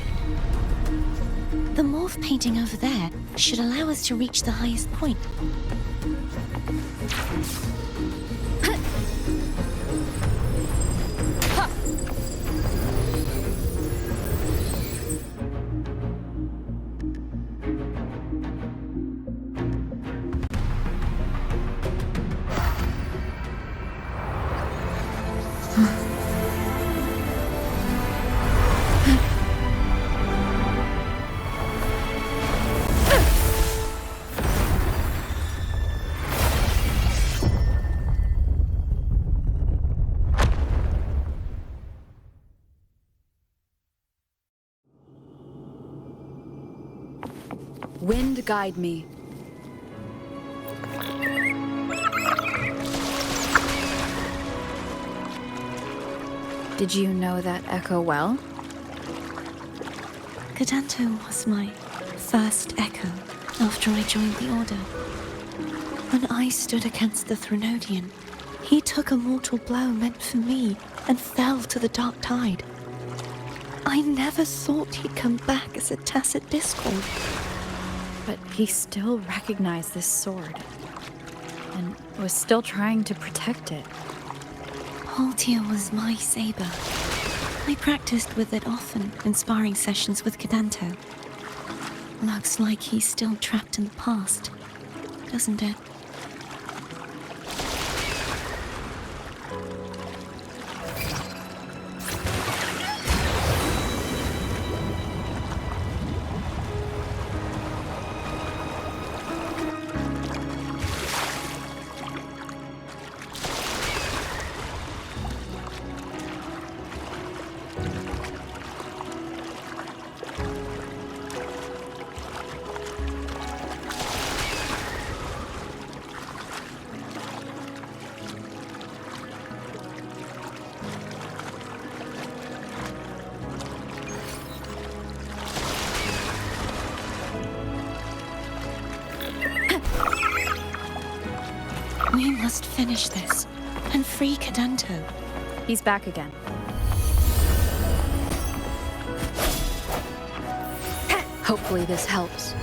The morph painting over there should allow us to reach the highest point. Wind guide me. Did you know that echo well? Cadanto was my first echo after I joined the Order. When I stood against the Threnodian, he took a mortal blow meant for me and fell to the dark tide. I never thought he'd come back as a tacit discord. But he still recognized this sword, and was still trying to protect it. Haltia was my saber. I practiced with it often in sparring sessions with Cadanto. Looks like he's still trapped in the past, doesn't it? We must finish this and free Cadanto. He's back again. Hopefully this helps.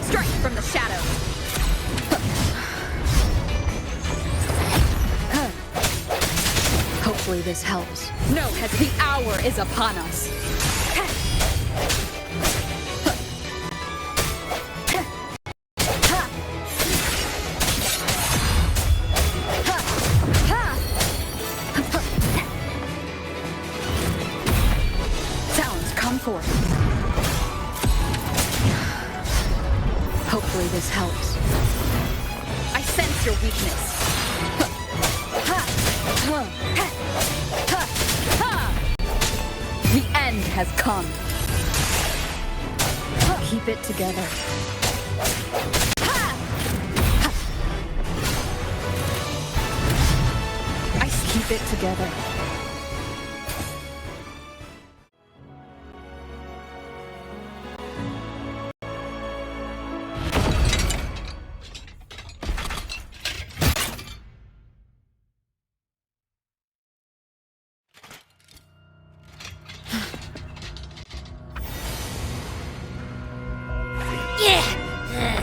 Strike from the shadow. Hopefully this helps. No, as the hour is upon us. Sounds come forth. Hopefully this helps. I sense your weakness. The end has come. Keep it together. I keep it together.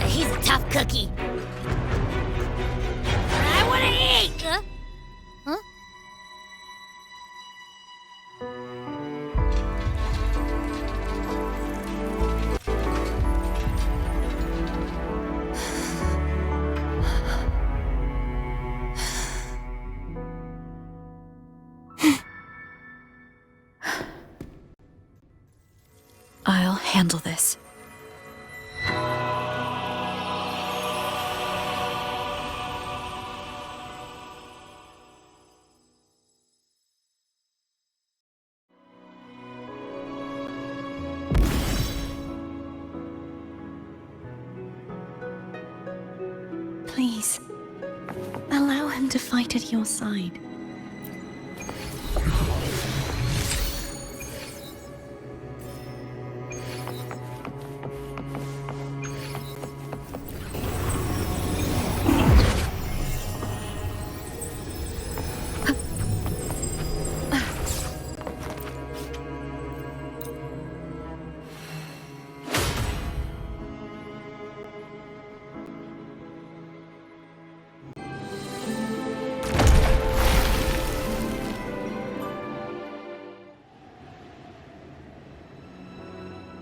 He's a tough cookie. I want to eat! Huh? I'll handle this. Please, allow him to fight at your side.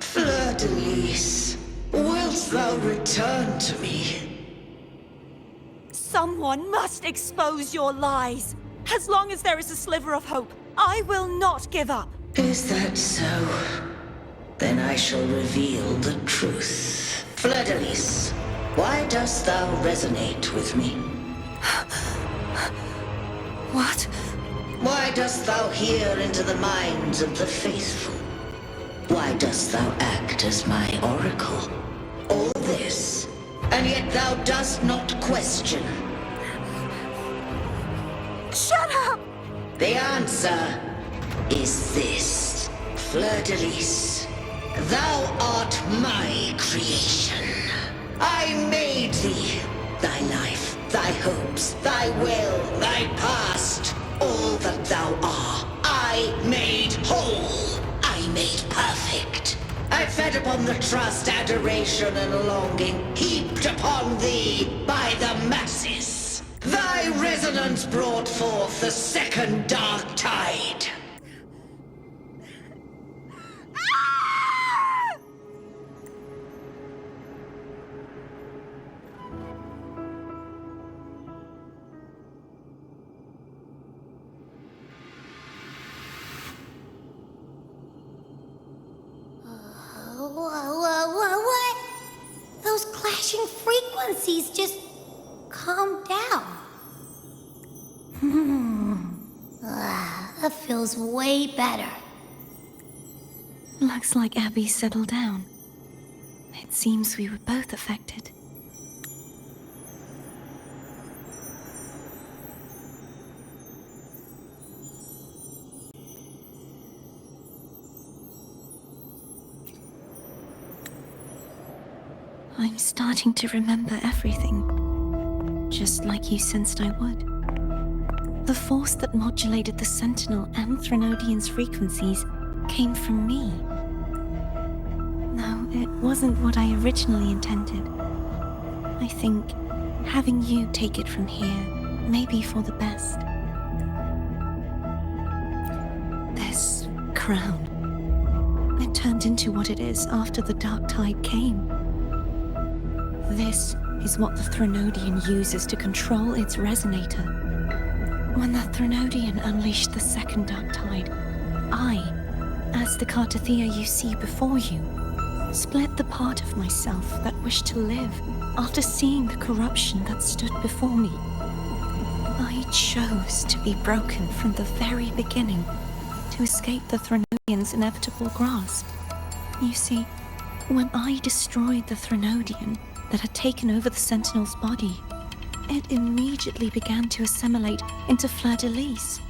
Fleur-de-Lis, wilt thou return to me? Someone must expose your lies. As long as there is a sliver of hope, I will not give up. Is that so? Then I shall reveal the truth. Fleur-de-Lis, why dost thou resonate with me? What? Why dost thou hear into the minds of the faithful? Why dost thou act as my oracle? All this, and yet thou dost not question. Shut up! The answer is this. Fleur-de-Lis, thou art my creation. I made thee. Thy life, thy hopes, thy will, thy past. All that thou art, I made whole. I made perfect. I fed upon the trust, adoration, and longing heaped upon thee by the masses. Thy resonance brought forth the second dark tide. What? Those clashing frequencies just calmed down. That feels way better. Looks like Abby settled down. It seems we were both affected. I'm starting to remember everything, just like you sensed I would. The force that modulated the Sentinel and Threnodian's frequencies came from me. No, it wasn't what I originally intended. I think having you take it from here may be for the best. This crown, it turned into what it is after the Dark Tide came. This is what the Threnodian uses to control its resonator. When the Threnodian unleashed the second Dark Tide, I, as the Cartothea you see before you, split the part of myself that wished to live after seeing the corruption that stood before me. I chose to be broken from the very beginning to escape the Threnodian's inevitable grasp. You see, when I destroyed the Threnodian that had taken over the Sentinel's body, it immediately began to assimilate into Fleur-de-Lis,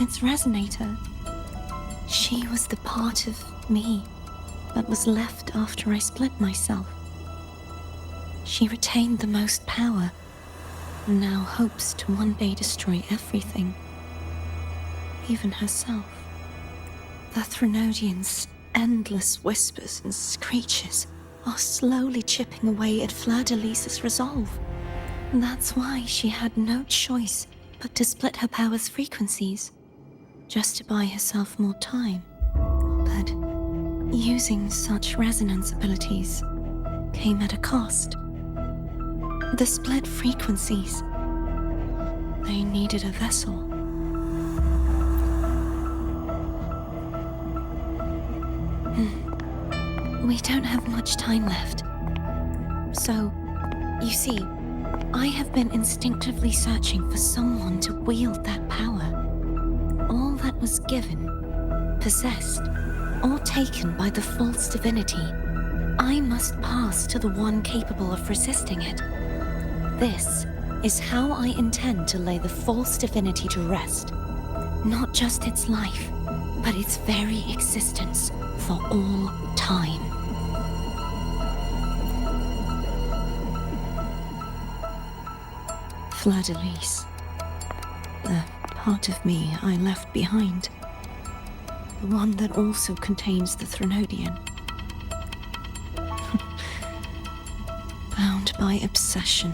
its resonator. She was the part of me that was left after I split myself. She retained the most power, and now hopes to one day destroy everything, even herself. The Threnodian's endless whispers and screeches are slowly chipping away at Fleur-de-Lis's resolve. That's why she had no choice but to split her power's frequencies, just to buy herself more time. But using such resonance abilities came at a cost. The split frequencies, they needed a vessel. We don't have much time left. So, you see, I have been instinctively searching for someone to wield that power. All that was given, possessed, or taken by the false divinity, I must pass to the one capable of resisting it. This is how I intend to lay the false divinity to rest. Not just its life, but its very existence for all time. Fleur-de-Lis. The part of me I left behind. The one that also contains the Threnodian. Bound by obsession,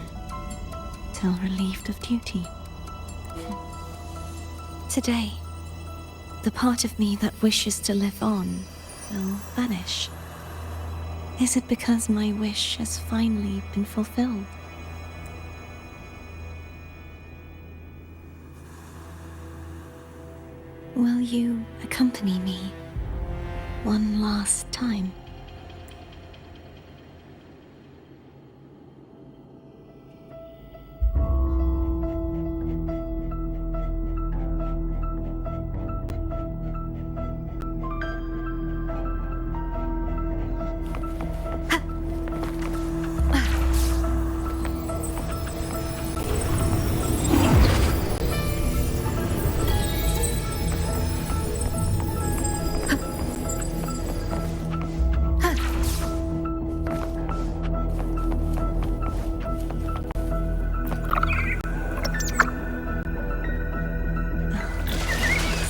till relieved of duty. Today, the part of me that wishes to live on will vanish. Is it because my wish has finally been fulfilled? Will you accompany me one last time?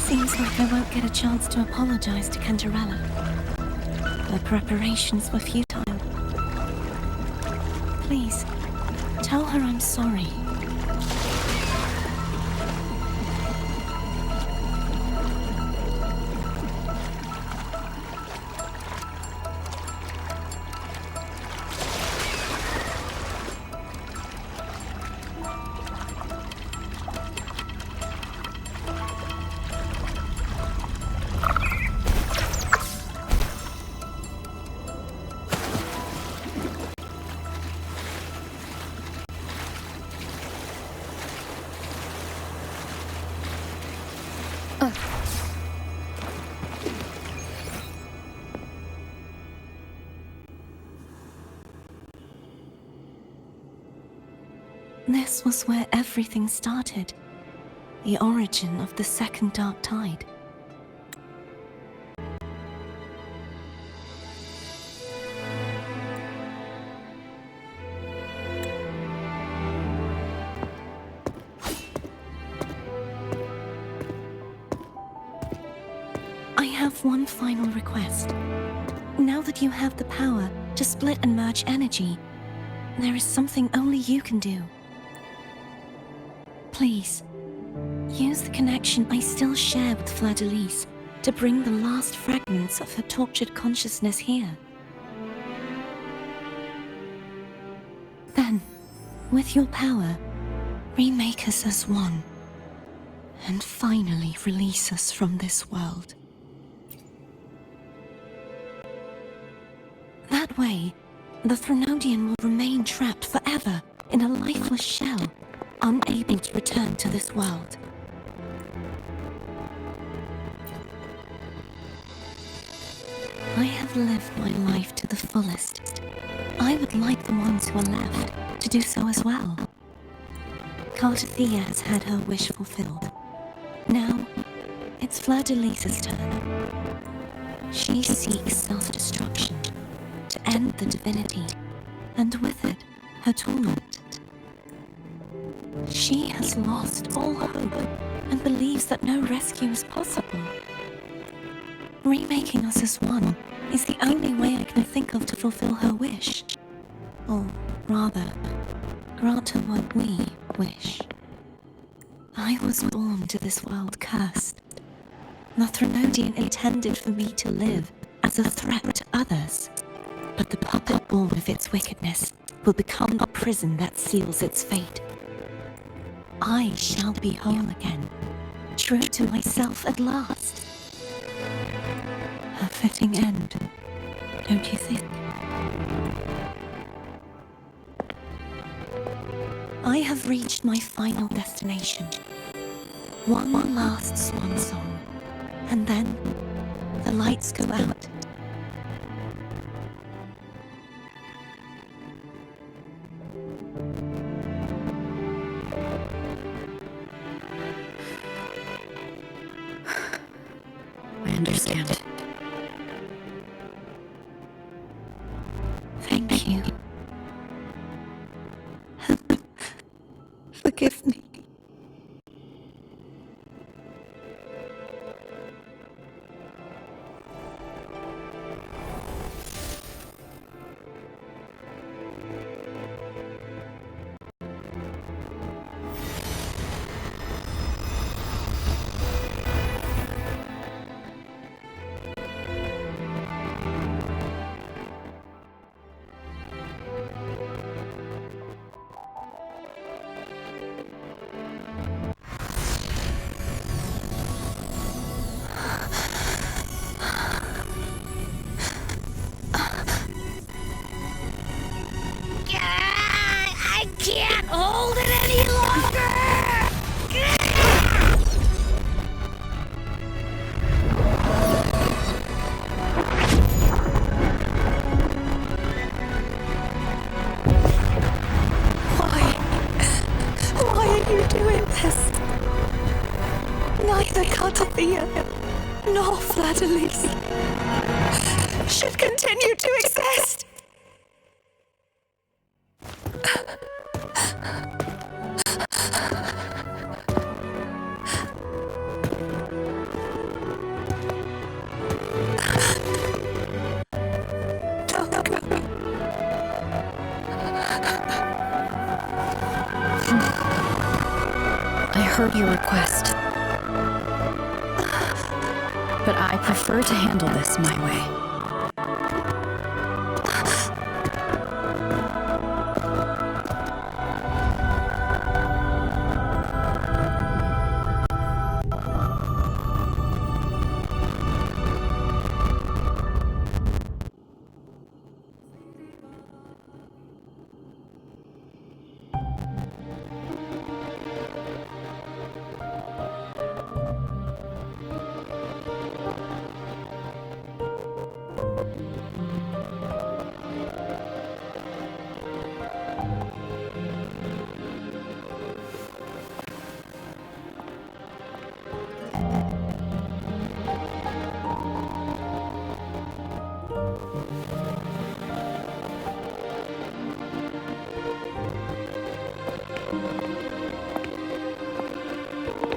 Seems like I won't get a chance to apologize to Cantarella. The preparations were futile. Please, tell her I'm sorry. This was where everything started. The origin of the second dark tide. I have one final request. Now that you have the power to split and merge energy, there is something only you can do. Please, use the connection I still share with Fleur-de-Lis to bring the last fragments of her tortured consciousness here. Then, with your power, remake us as one, and finally release us from this world. That way, the Threnodian will remain trapped forever in a lifeless shell, unable to return to this world. I have lived my life to the fullest. I would like the ones who are left to do so as well. Cartathea has had her wish fulfilled. Now, it's Fleur-de-Lis's turn. She seeks self-destruction to end the divinity, and with it, her torment. She has lost all hope and believes that no rescue is possible. Remaking us as one is the only way I can think of to fulfill her wish. Or rather, grant her what we wish. I was born to this world cursed. The Threnodian intended for me to live as a threat to others. But the puppet born of its wickedness will become a prison that seals its fate. I shall be whole again, true to myself at last. A fitting end, don't you think? I have reached my final destination. One last swan song, and then the lights go out. understand. Thank you. Forgive me. I can't hold it any longer! Why are you doing this? Neither Cartothea nor Fladalise should continue to exist. Don't go. I heard your request. But I prefer to handle this my way.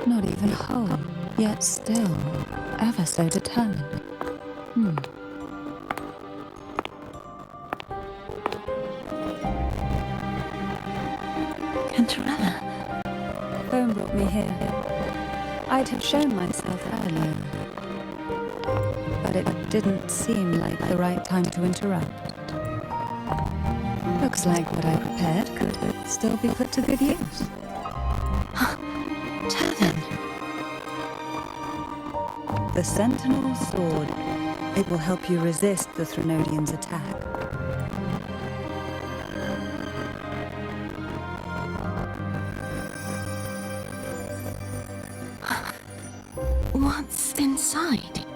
Not even whole, yet still ever so determined. Cantarella. Bone brought me here. I'd have shown myself earlier. But it didn't seem like the right time to interrupt. Looks like what I prepared could still be put to good use. Turvin. The Sentinel Sword. It will help you resist the Threnodians' attack. What's inside?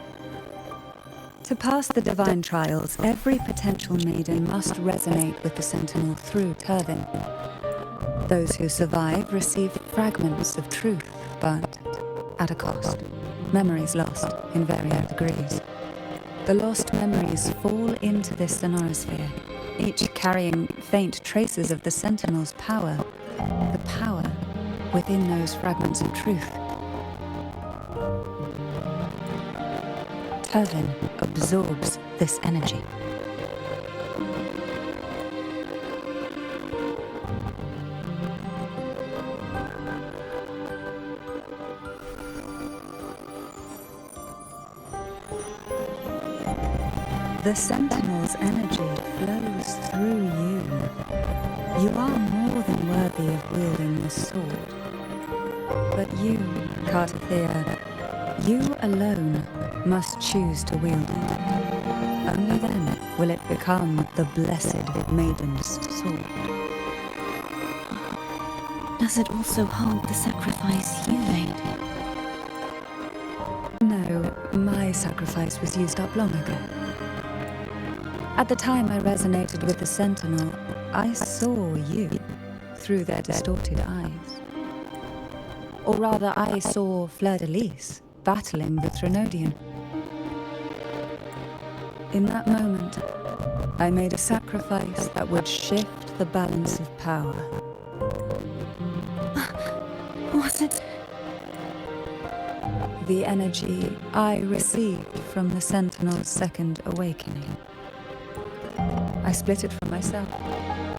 To pass the divine trials, every potential maiden must resonate with the Sentinel through Turvin. Those who survive receive fragments of truth, but at a cost. Memories lost in varying degrees. The lost memories fall into this sonorosphere, each carrying faint traces of the Sentinel's power, the power within those fragments of truth. Turvin absorbs this energy. The Sentinel's energy flows through you. You are more than worthy of wielding the sword. But you, Cartothea, you alone must choose to wield it. Only then will it become the blessed Maiden's sword. Does it also hold the sacrifice you made? No, my sacrifice was used up long ago. At the time I resonated with the Sentinel, I saw you through their distorted eyes. Or rather, I saw Fleur-de-Lis battling the Threnodian. In that moment, I made a sacrifice that would shift the balance of power. Was it? The energy I received from the Sentinel's second awakening. I split it from myself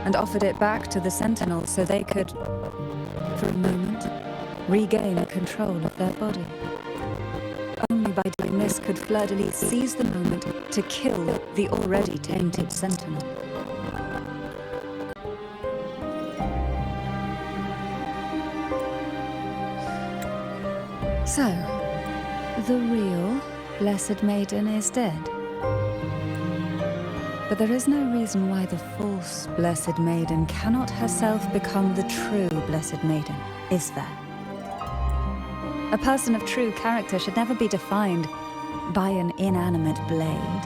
and offered it back to the Sentinel so they could, for a moment, regain control of their body. Only by doing this could Fleur-de-Lis seize the moment to kill the already tainted Sentinel. So, the real Blessed Maiden is dead. But there is no reason why the false Blessed Maiden cannot herself become the true Blessed Maiden, is there? A person of true character should never be defined by an inanimate blade.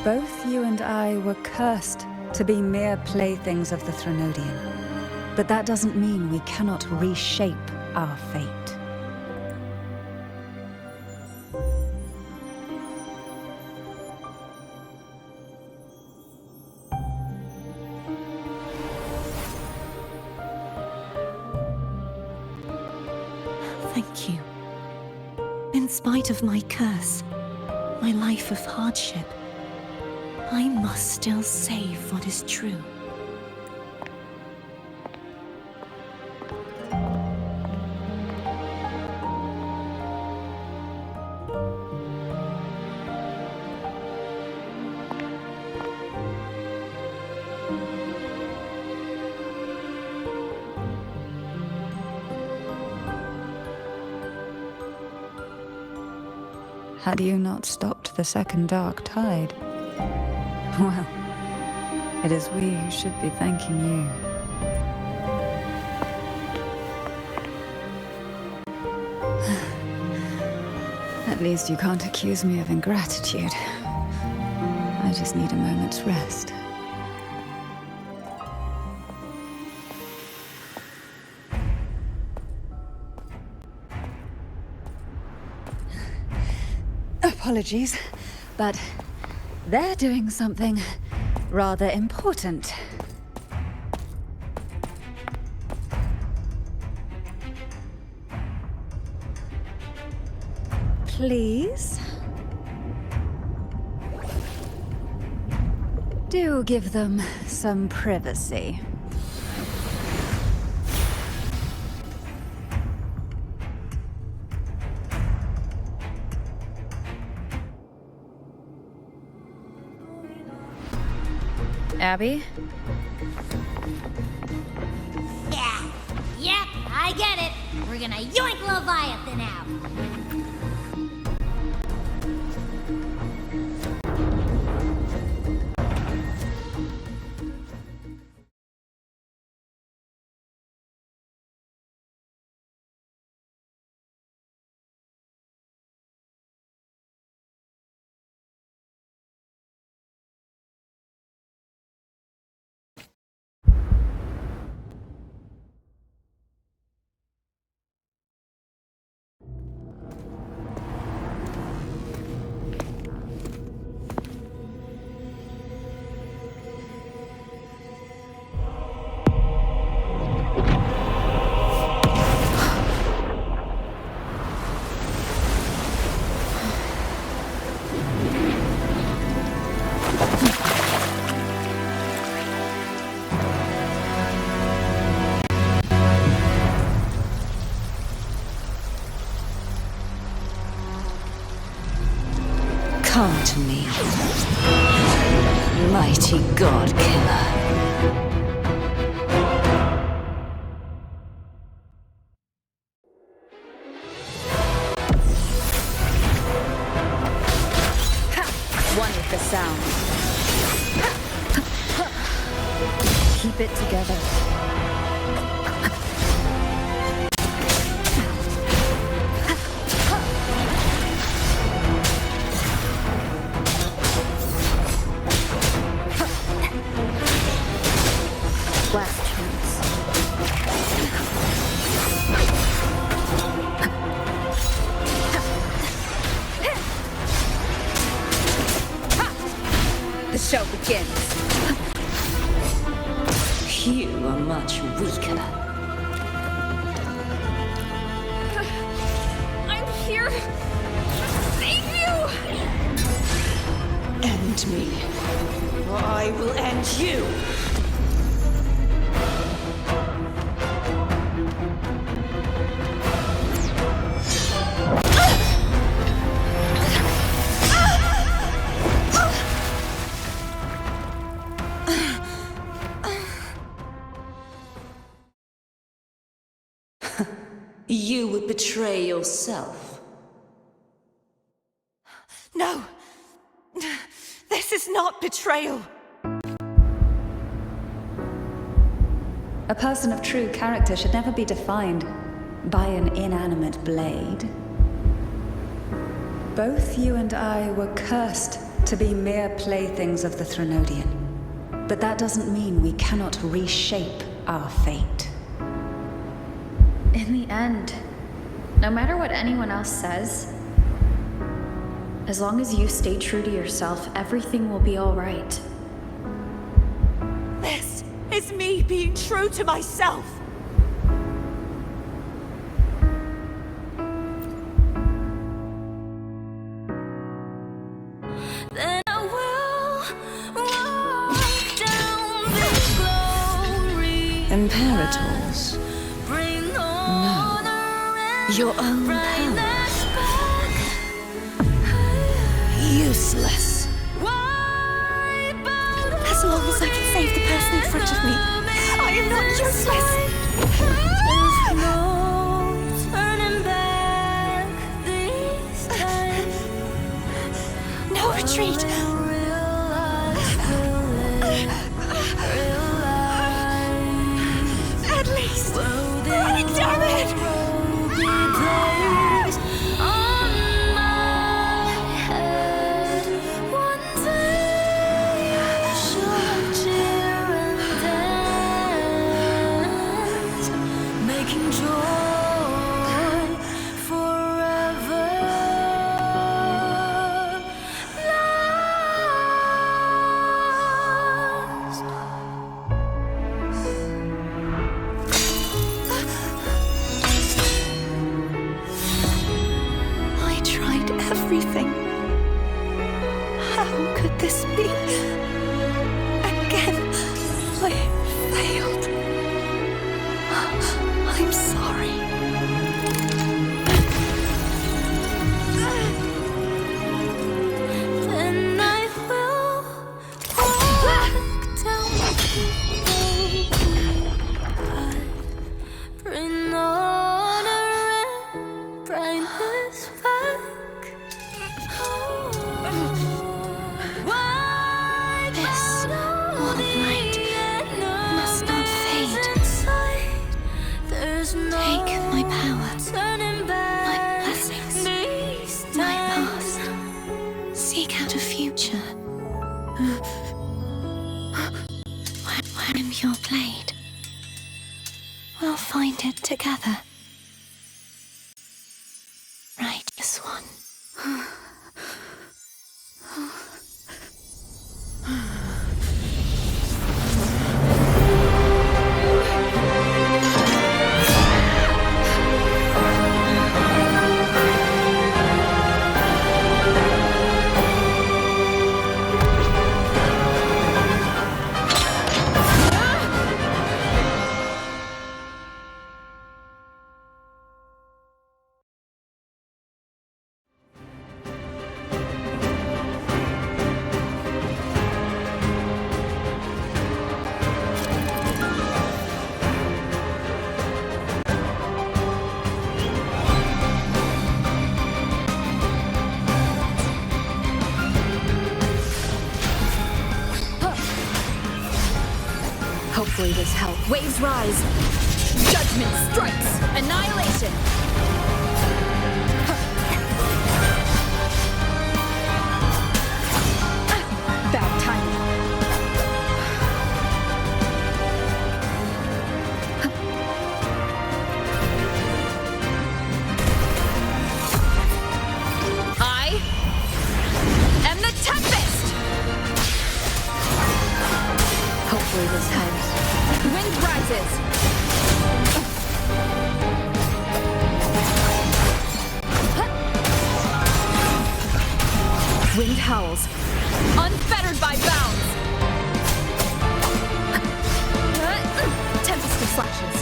Both you and I were cursed to be mere playthings of the Threnodian. But that doesn't mean we cannot reshape our fate. Thank you. In spite of my curse, my life of hardship, I must still save what is true. Had you not stopped the second dark tide? Well, it is we who should be thanking you. At least you can't accuse me of ingratitude. I just need a moment's rest. Apologies, but they're doing something rather important. Please? Do give them some privacy. Abby? Yeah. Yep, I get it. We're gonna yoink Leviathan out. Come to me, mighty God Killer. One with the sound. Keep it together. Last chance. weaker. I'm here to save you! End me, or I will end you! You would betray yourself. No! This is not betrayal! A person of true character should never be defined by an inanimate blade. Both you and I were cursed to be mere playthings of the Threnodian. But that doesn't mean we cannot reshape our fate. In the end, no matter what anyone else says, as long as you stay true to yourself, everything will be all right. This is me being true to myself! Then I will walk down this glory. Imperators. Your own power. Useless. As long as I can save the person in front of me, I am not useless. There's no turning back this time. No retreat. At least, run, damn it! Everything. How could this be? Again, I failed. I'm sorry. Then I will walk down the bring honor and brightness back. This warm light must not fade. Take my power, my blessings, my past. Seek out a future. Where am your blade? We'll find it together. Righteous one. Hopefully this helps. Waves rise. Judgment strikes. Annihilation. Bad timing. I am the Tempest. Hopefully this helps. Wind rises. howls, unfettered by bounds. Tempest of slashes.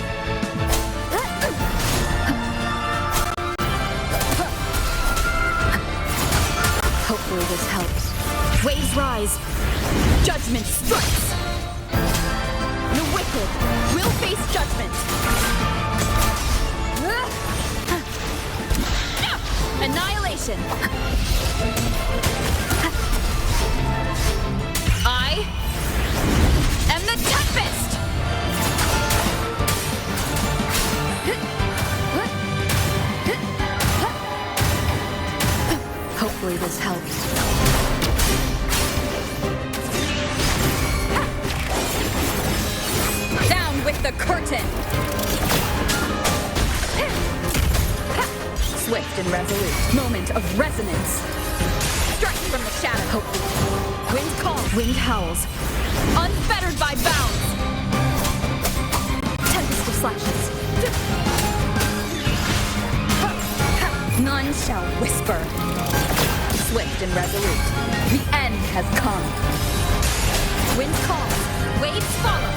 Hopefully this helps. Waves rise. Judgment strikes. The wicked will face judgment. Annihilation. I am the Tempest. Hopefully this helps. Down with the curtain! Swift and resolute. Moment of resonance. Strikes from the shadow. Hope. Wind calls. Wind howls. Unfettered by bounds. Tempest of slashes. None shall whisper. Swift and resolute. The end has come. Wind calls. Waves follow.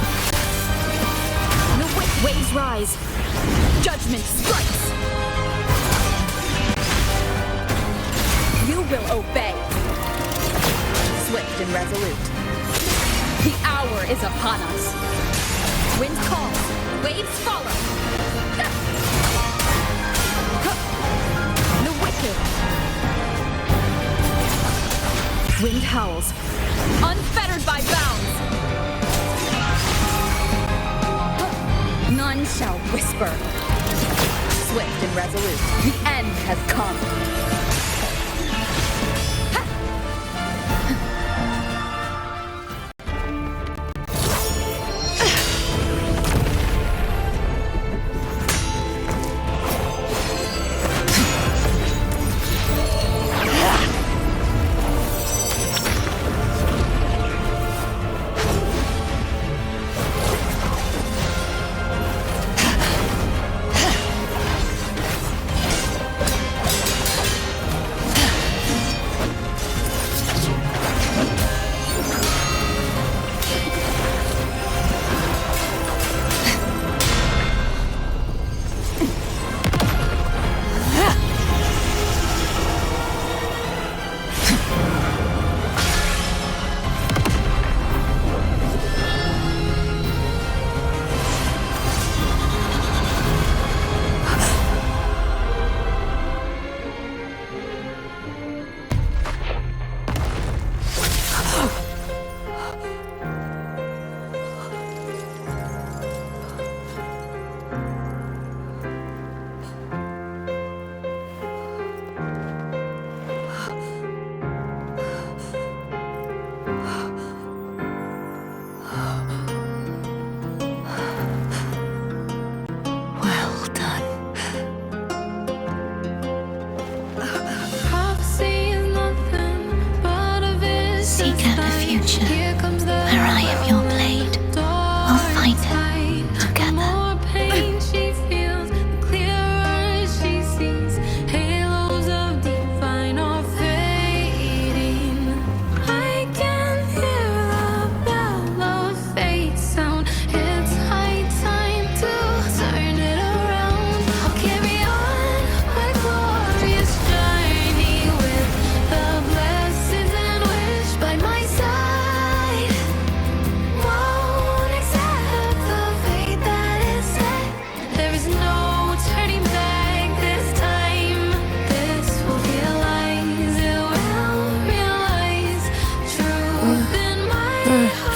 The waves rise. Judgment strikes. You will obey. Swift and resolute. The hour is upon us. Wind calls. Waves follow. The wicked. Wind howls. Unfettered by bounds. None shall whisper. Swift and resolute. The end has come.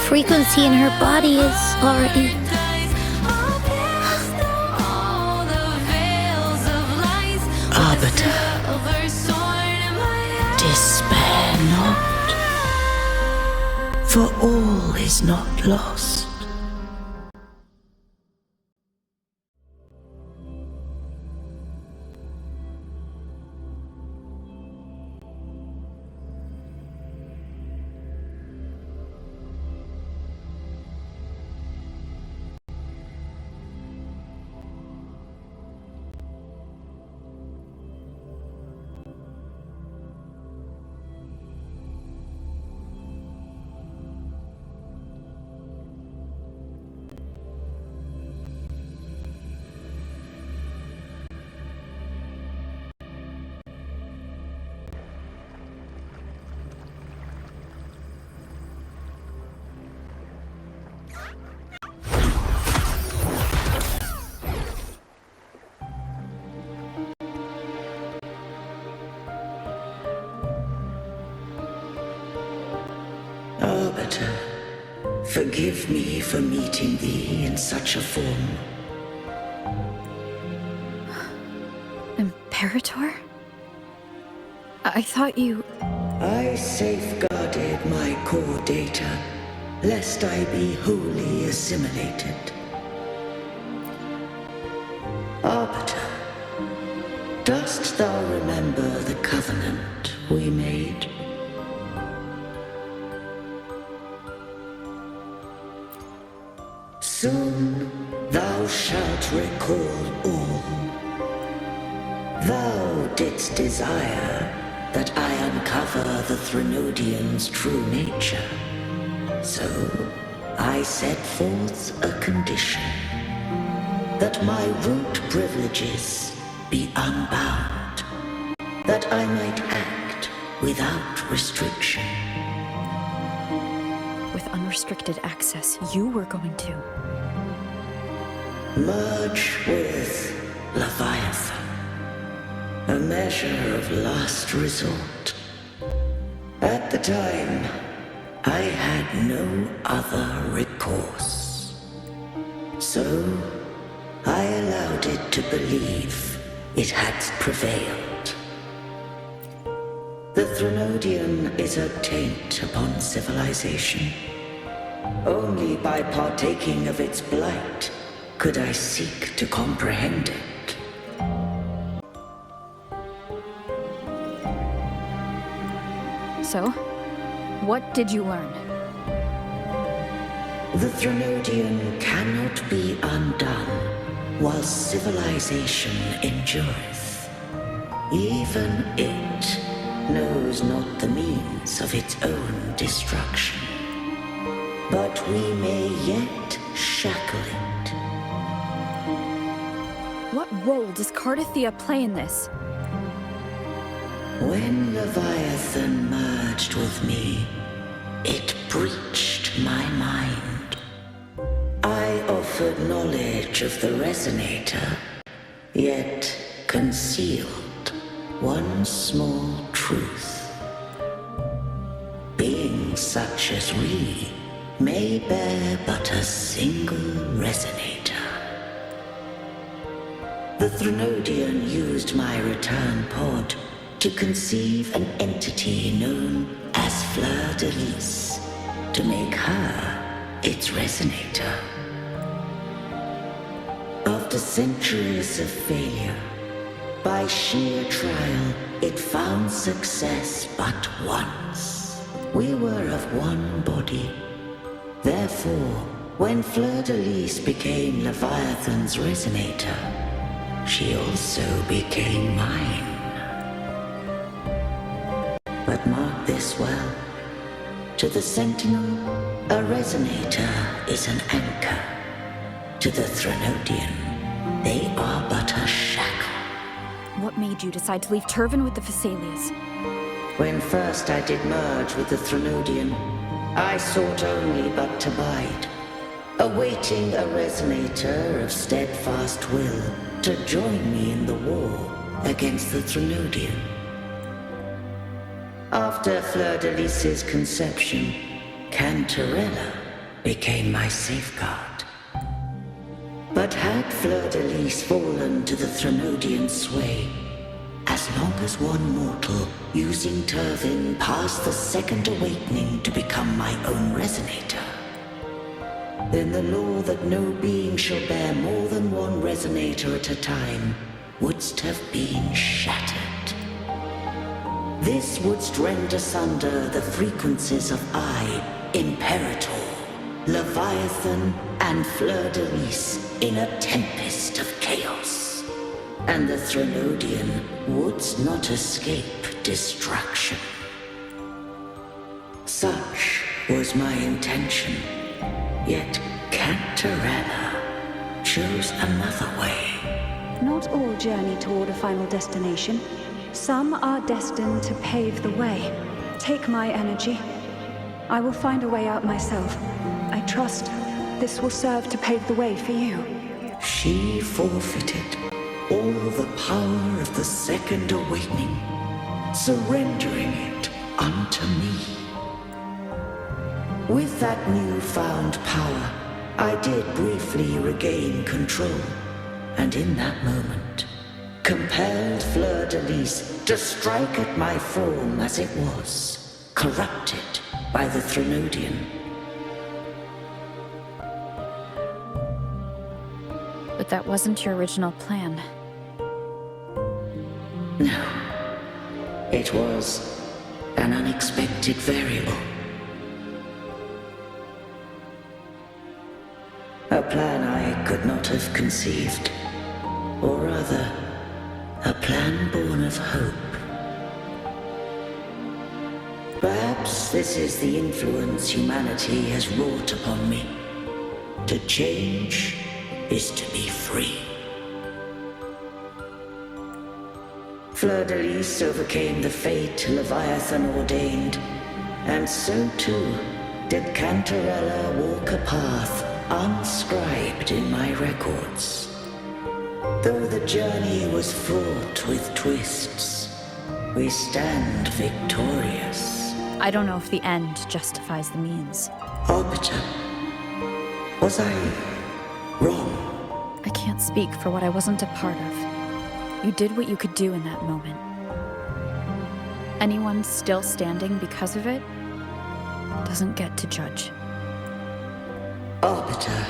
Frequency in her body is already... Arbiter, despair not, for all is not lost. Arbiter, forgive me for meeting thee in such a form. Imperator? I thought you... I safeguarded my core data, lest I be wholly assimilated. Arbiter, dost thou remember the covenant we made? Soon thou shalt recall all. Thou didst desire that I uncover the Threnodian's true nature. So I set forth a condition, that my root privileges be unbound, that I might act without restriction. With unrestricted access, you were going to... merge with Leviathan. A measure of last resort. At the time, I had no other recourse. So, I allowed it to believe it had prevailed. The Threnodian is a taint upon civilization. Only by partaking of its blight could I seek to comprehend it. So, what did you learn? The Threnodian cannot be undone while civilization endureth. Even it knows not the means of its own destruction. But we may yet shackle it. What role does Cardathia play in this? When Leviathan merged with me, it breached my mind. I offered knowledge of the Resonator, yet concealed one small truth. Beings such as we may bear but a single Resonator. The Threnodian used my return pod to conceive an entity known as Fleur-de-Lis, to make her its Resonator. After centuries of failure, by sheer trial, it found success but once. We were of one body. Therefore, when Fleur-de-Lis became Leviathan's Resonator, she also became mine. But mark this well. To the Sentinel, a Resonator is an anchor. To the Threnodian, they are but a shackle. What made you decide to leave Turvan with the Phasalias? When first I did merge with the Threnodian, I sought only but to bide, awaiting a Resonator of steadfast will to join me in the war against the Threnodian. After Fleur-de-Lis's conception, Cantarella became my safeguard. But had Fleur-de-Lis fallen to the Threnodian sway, as long as one mortal using Turvan passed the second awakening to become my own Resonator, then the law that no being shall bear more than one Resonator at a time wouldst have been shattered. This wouldst rend asunder the frequencies of I, Imperator, Leviathan, and Fleur-de-Lis in a tempest of chaos. And the Threnodian wouldst not escape destruction. Such was my intention, yet Cantarella chose another way. Not all journey toward a final destination. Some are destined to pave the way. Take my energy. I will find a way out myself. I trust this will serve to pave the way for you. She forfeited all the power of the second awakening, surrendering it unto me. With that newfound power, I did briefly regain control, and in that moment, compelled Fleur-de-Lis to strike at my form as it was, corrupted by the Threnodian. But that wasn't your original plan. No. It was an unexpected variable. A plan I could not have conceived. Or rather, a plan born of hope. Perhaps this is the influence humanity has wrought upon me. To change is to be free. Fleur-de-Lis overcame the fate Leviathan ordained, and so too did Cantarella walk a path unscribed in my records. Though the journey was fraught with twists, we stand victorious. I don't know if the end justifies the means. Arbiter, was I wrong? I can't speak for what I wasn't a part of. You did what you could do in that moment. Anyone still standing because of it doesn't get to judge. Arbiter,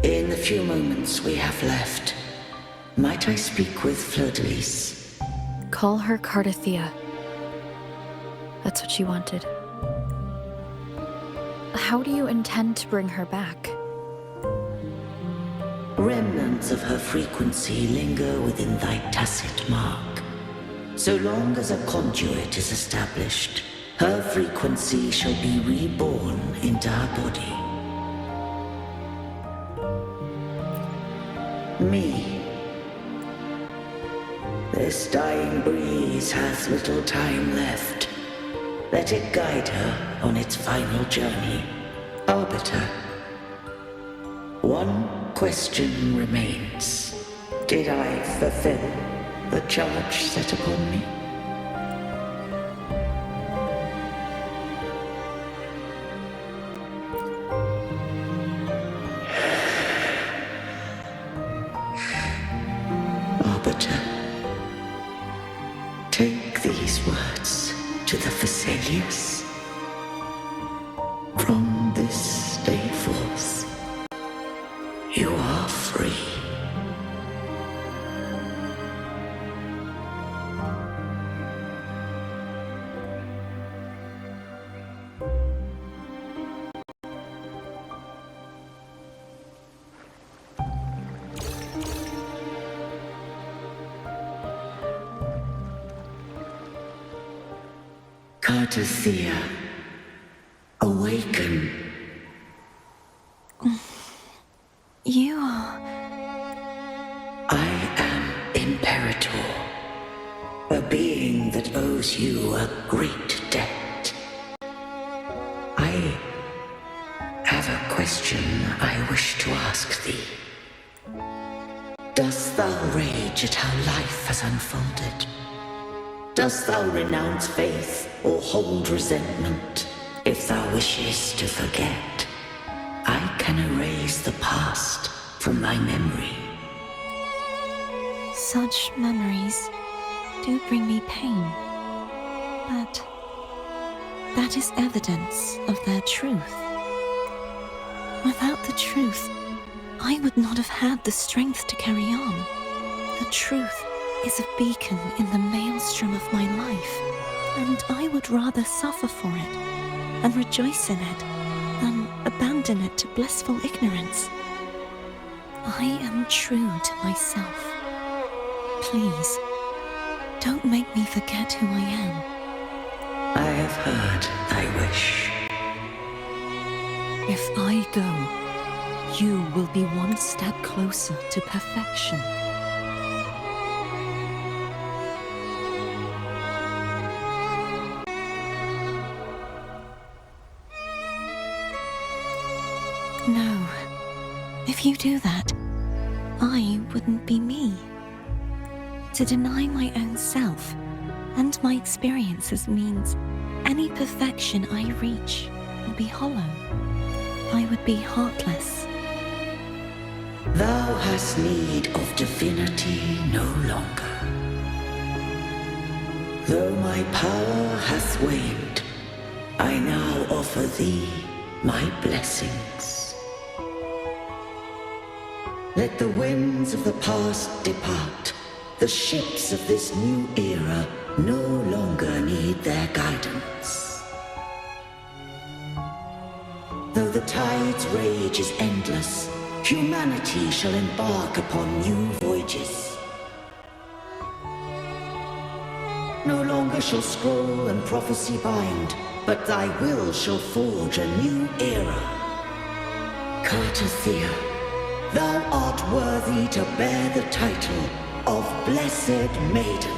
in the few moments we have left, might I speak with Fleur-de-Lis? Call her Cardathea. That's what she wanted. How do you intend to bring her back? Remnants of her frequency linger within thy tacit mark. So long as a conduit is established, her frequency shall be reborn into her body. Me. This dying breeze hath little time left. Let it guide her on its final journey. Arbiter, one question remains. Did I fulfill the charge set upon me? Arbiter, take these words to the Thessalians. From this day forth, you are free. Cardathea, awaken. You are... I am Imperator, a being that owes you a great debt. I have a question I wish to ask thee. Dost thou rage at how life has unfolded? Dost thou renounce faith or hold resentment? If thou wishes to forget, I can erase the past from thy memory. Such memories do bring me pain, but that is evidence of their truth. Without the truth, I would not have had the strength to carry on. The truth is a beacon in the maelstrom of my life, and I would rather suffer for it and rejoice in it than abandon it to blissful ignorance. I am true to myself. Please, don't make me forget who I am. I have heard thy wish. If I go, you will be one step closer to perfection. No. If you do that, I wouldn't be me. To deny my own self and my experiences means any perfection I reach will be hollow. I would be heartless. Thou hast need of divinity no longer. Though my power hath waned, I now offer thee my blessings. Let the winds of the past depart. The ships of this new era no longer need their guidance. Though the tide's rage is endless, humanity shall embark upon new voyages. No longer shall scroll and prophecy bind, but thy will shall forge a new era. Cartathea, thou art worthy to bear the title of Blessed Maiden.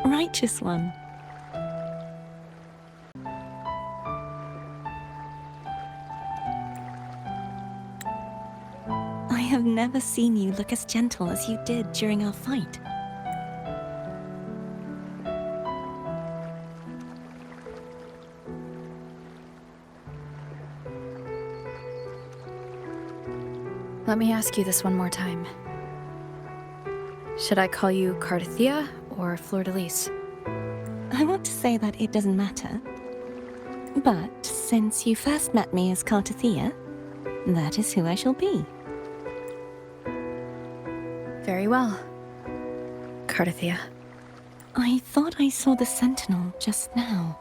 Righteous one. I have never seen you look as gentle as you did during our fight. Let me ask you this one more time. Should I call you Cartathea or Fleur-de-Lis? I want to say that it doesn't matter. But since you first met me as Cartathea, that is who I shall be. Very well. Cartathea. I thought I saw the Sentinel just now.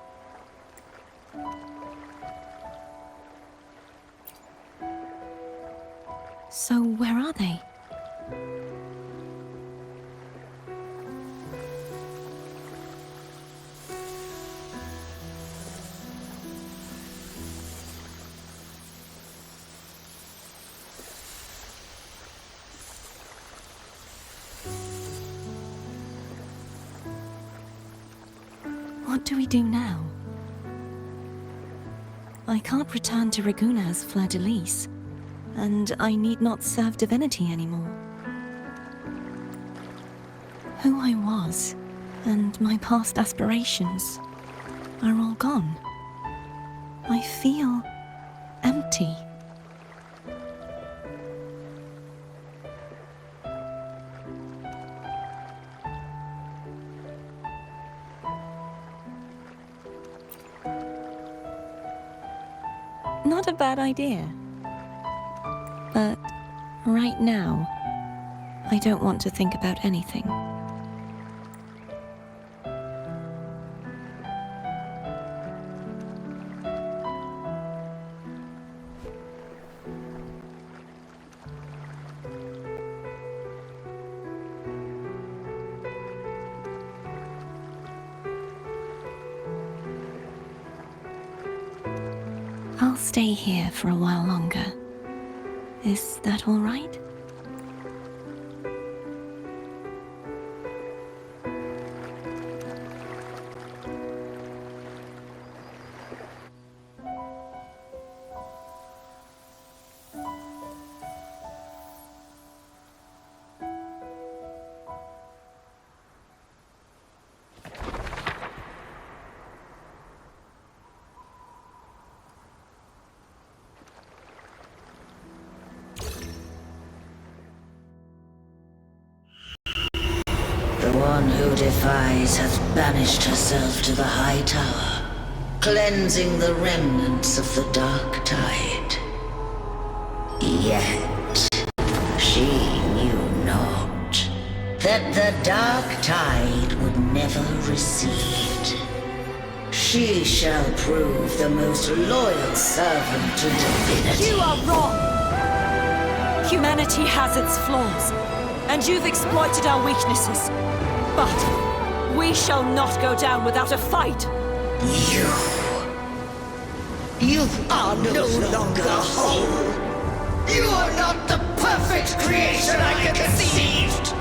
So where are they? What do we do now? I can't return to Raguna as Fleur-de-Lis, and I need not serve divinity anymore. Who I was, and my past aspirations, are all gone. I feel empty. Not a bad idea. But right now, I don't want to think about anything. I'll stay here for a while longer. Is that all right? The one who defies hath banished herself to the high tower, cleansing the remnants of the dark tide. Yet, she knew not that the dark tide would never recede. She shall prove the most loyal servant to divinity. You are wrong! Humanity has its flaws. and you've exploited our weaknesses. But we shall not go down without a fight. You are no longer whole. You are not the perfect creation I conceived.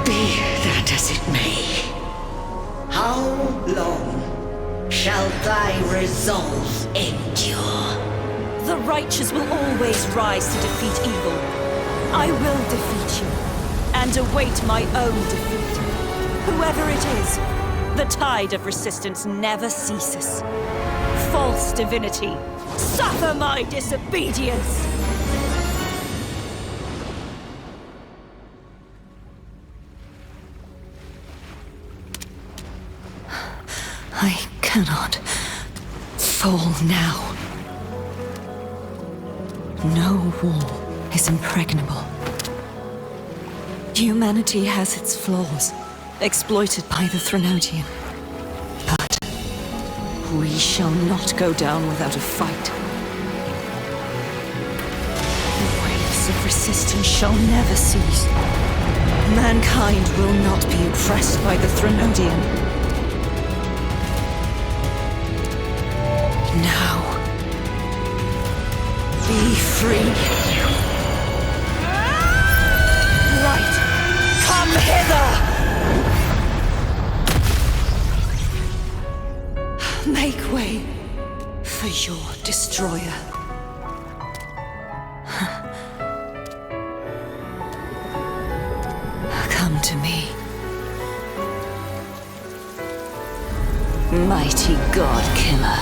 Be that as it may, how long shall thy resolve endure? The righteous will always rise to defeat evil. I will defeat you, and await my own defeat. Whoever it is, the tide of resistance never ceases. False divinity, suffer my disobedience! I cannot fall now. No wall is impregnable. Humanity has its flaws, exploited by the Threnodian. But we shall not go down without a fight. The waves of resistance shall never cease. Mankind will not be oppressed by the Threnodian. Now, be free. Light, come hither! Make way for your destroyer. Come to me. Mighty God Killer.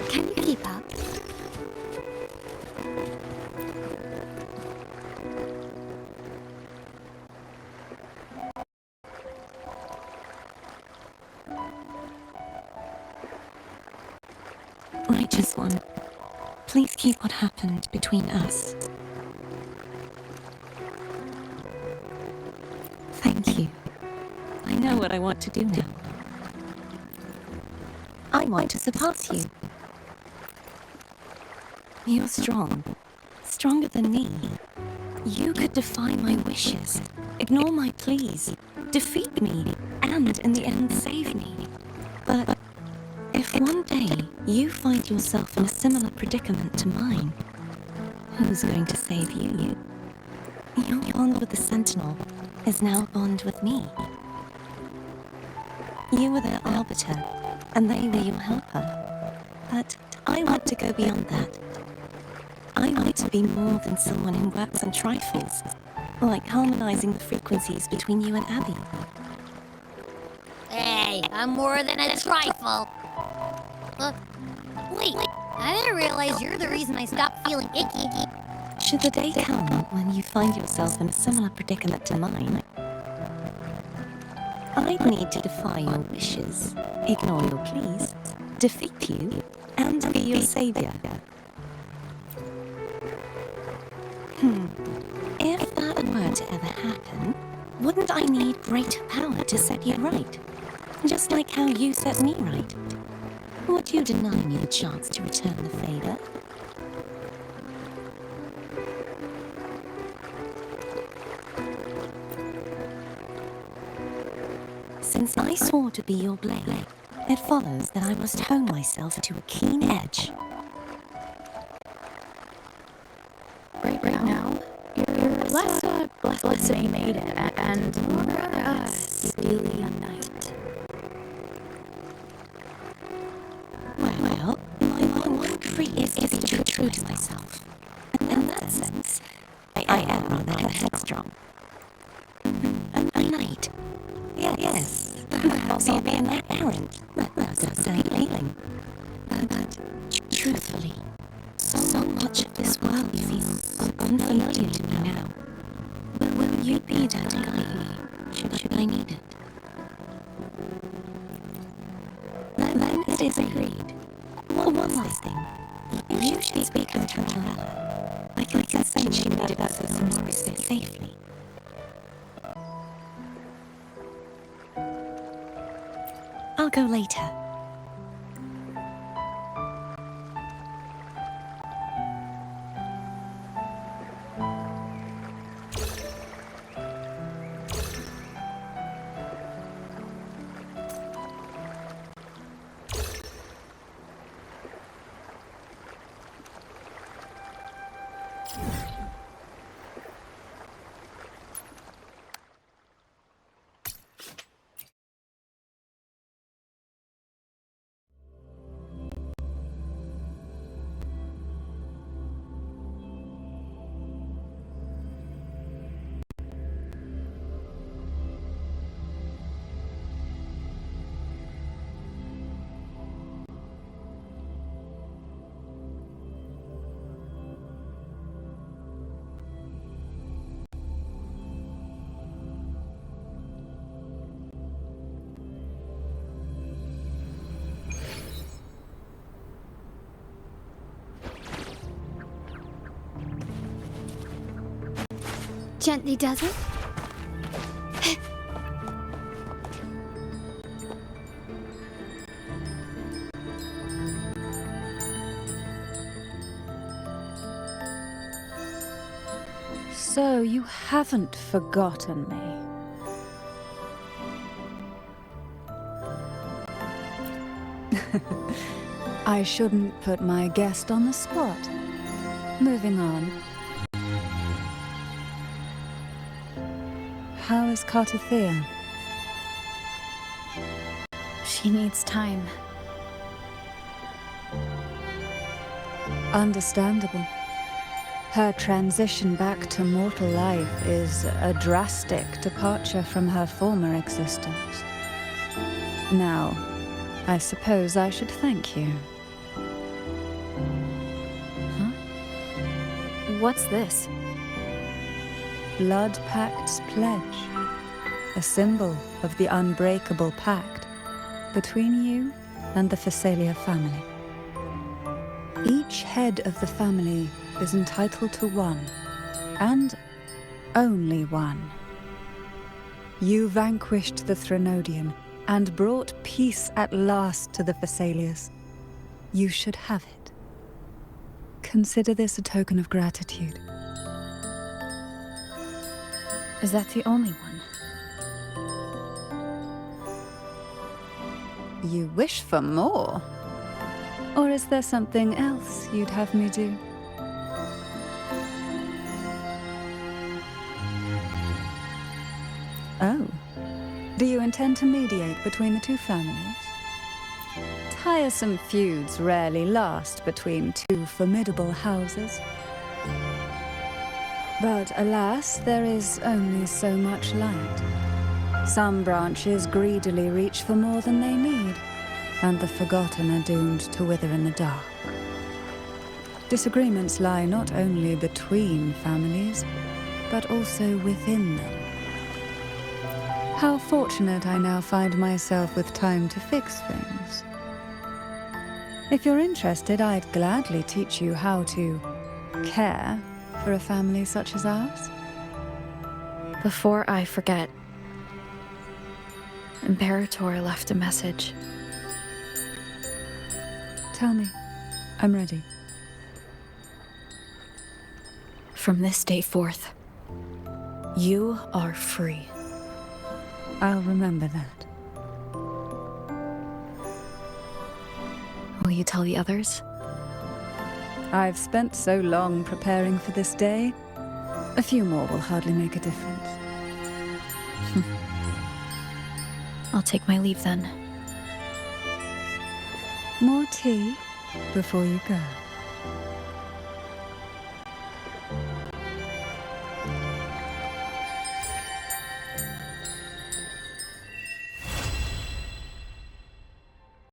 Can you keep up? Righteous One, please keep what happened between us. Thank you. I know what I want to do now. I want to surpass you. You're strong. Stronger than me. You could defy my wishes, ignore my pleas, defeat me, and in the end save me. But if one day you find yourself in a similar predicament to mine, who's going to save you? Your bond with the Sentinel is now a bond with me. You were their arbiter, and they were your helper. But I want to go beyond that. I want to be more than someone who works on trifles, like harmonizing the frequencies between you and Abby. Hey, I'm more than a trifle. Wait, I didn't realize you're the reason I stopped feeling icky. Should the day come when you find yourself in a similar predicament to mine, I need to defy your wishes, ignore your pleas, defeat you, and be your savior. If that were to ever happen, wouldn't I need greater power to set you right? Just like how you set me right. Would you deny me the chance to return the favor? Since I swore to be your blade, it follows that I must hone myself to a keen edge. Right now, you're less animated and more steely at night. Well, my one creed is to be true to myself. And in that sense, I am rather headstrong. A knight? Yes. Perhaps I'll be an errand. That's appealing. But truthfully, so much of this world feels unfamiliar to me now. Will you be there to guide me, should I need it? Then it is agreed. One last thing. You should speak with Tangled. I can sense she made it out of some safely. I'll go later. Gently does it? So you haven't forgotten me. I shouldn't put my guest on the spot. Moving on. How is Cartothea? She needs time. Understandable. Her transition back to mortal life is a drastic departure from her former existence. Now, I suppose I should thank you. Huh? What's this? Blood Pact's pledge. A symbol of the unbreakable pact between you and the Phasalia family. Each head of the family is entitled to one, and only one. You vanquished the Threnodian and brought peace at last to the Phasalias. You should have it. Consider this a token of gratitude. Is that the only one? You wish for more? Or is there something else you'd have me do? Oh. Do you intend to mediate between the two families? Tiresome feuds rarely last between two formidable houses. But alas, there is only so much light. Some branches greedily reach for more than they need, and the forgotten are doomed to wither in the dark. Disagreements lie not only between families, but also within them. How fortunate I now find myself with time to fix things. If you're interested, I'd gladly teach you how to care for a family such as ours. Before I forget, Imperator left a message. Tell me. I'm ready. From this day forth, you are free. I'll remember that. Will you tell the others? I've spent so long preparing for this day. A few more will hardly make a difference. I'll take my leave then. More tea before you go.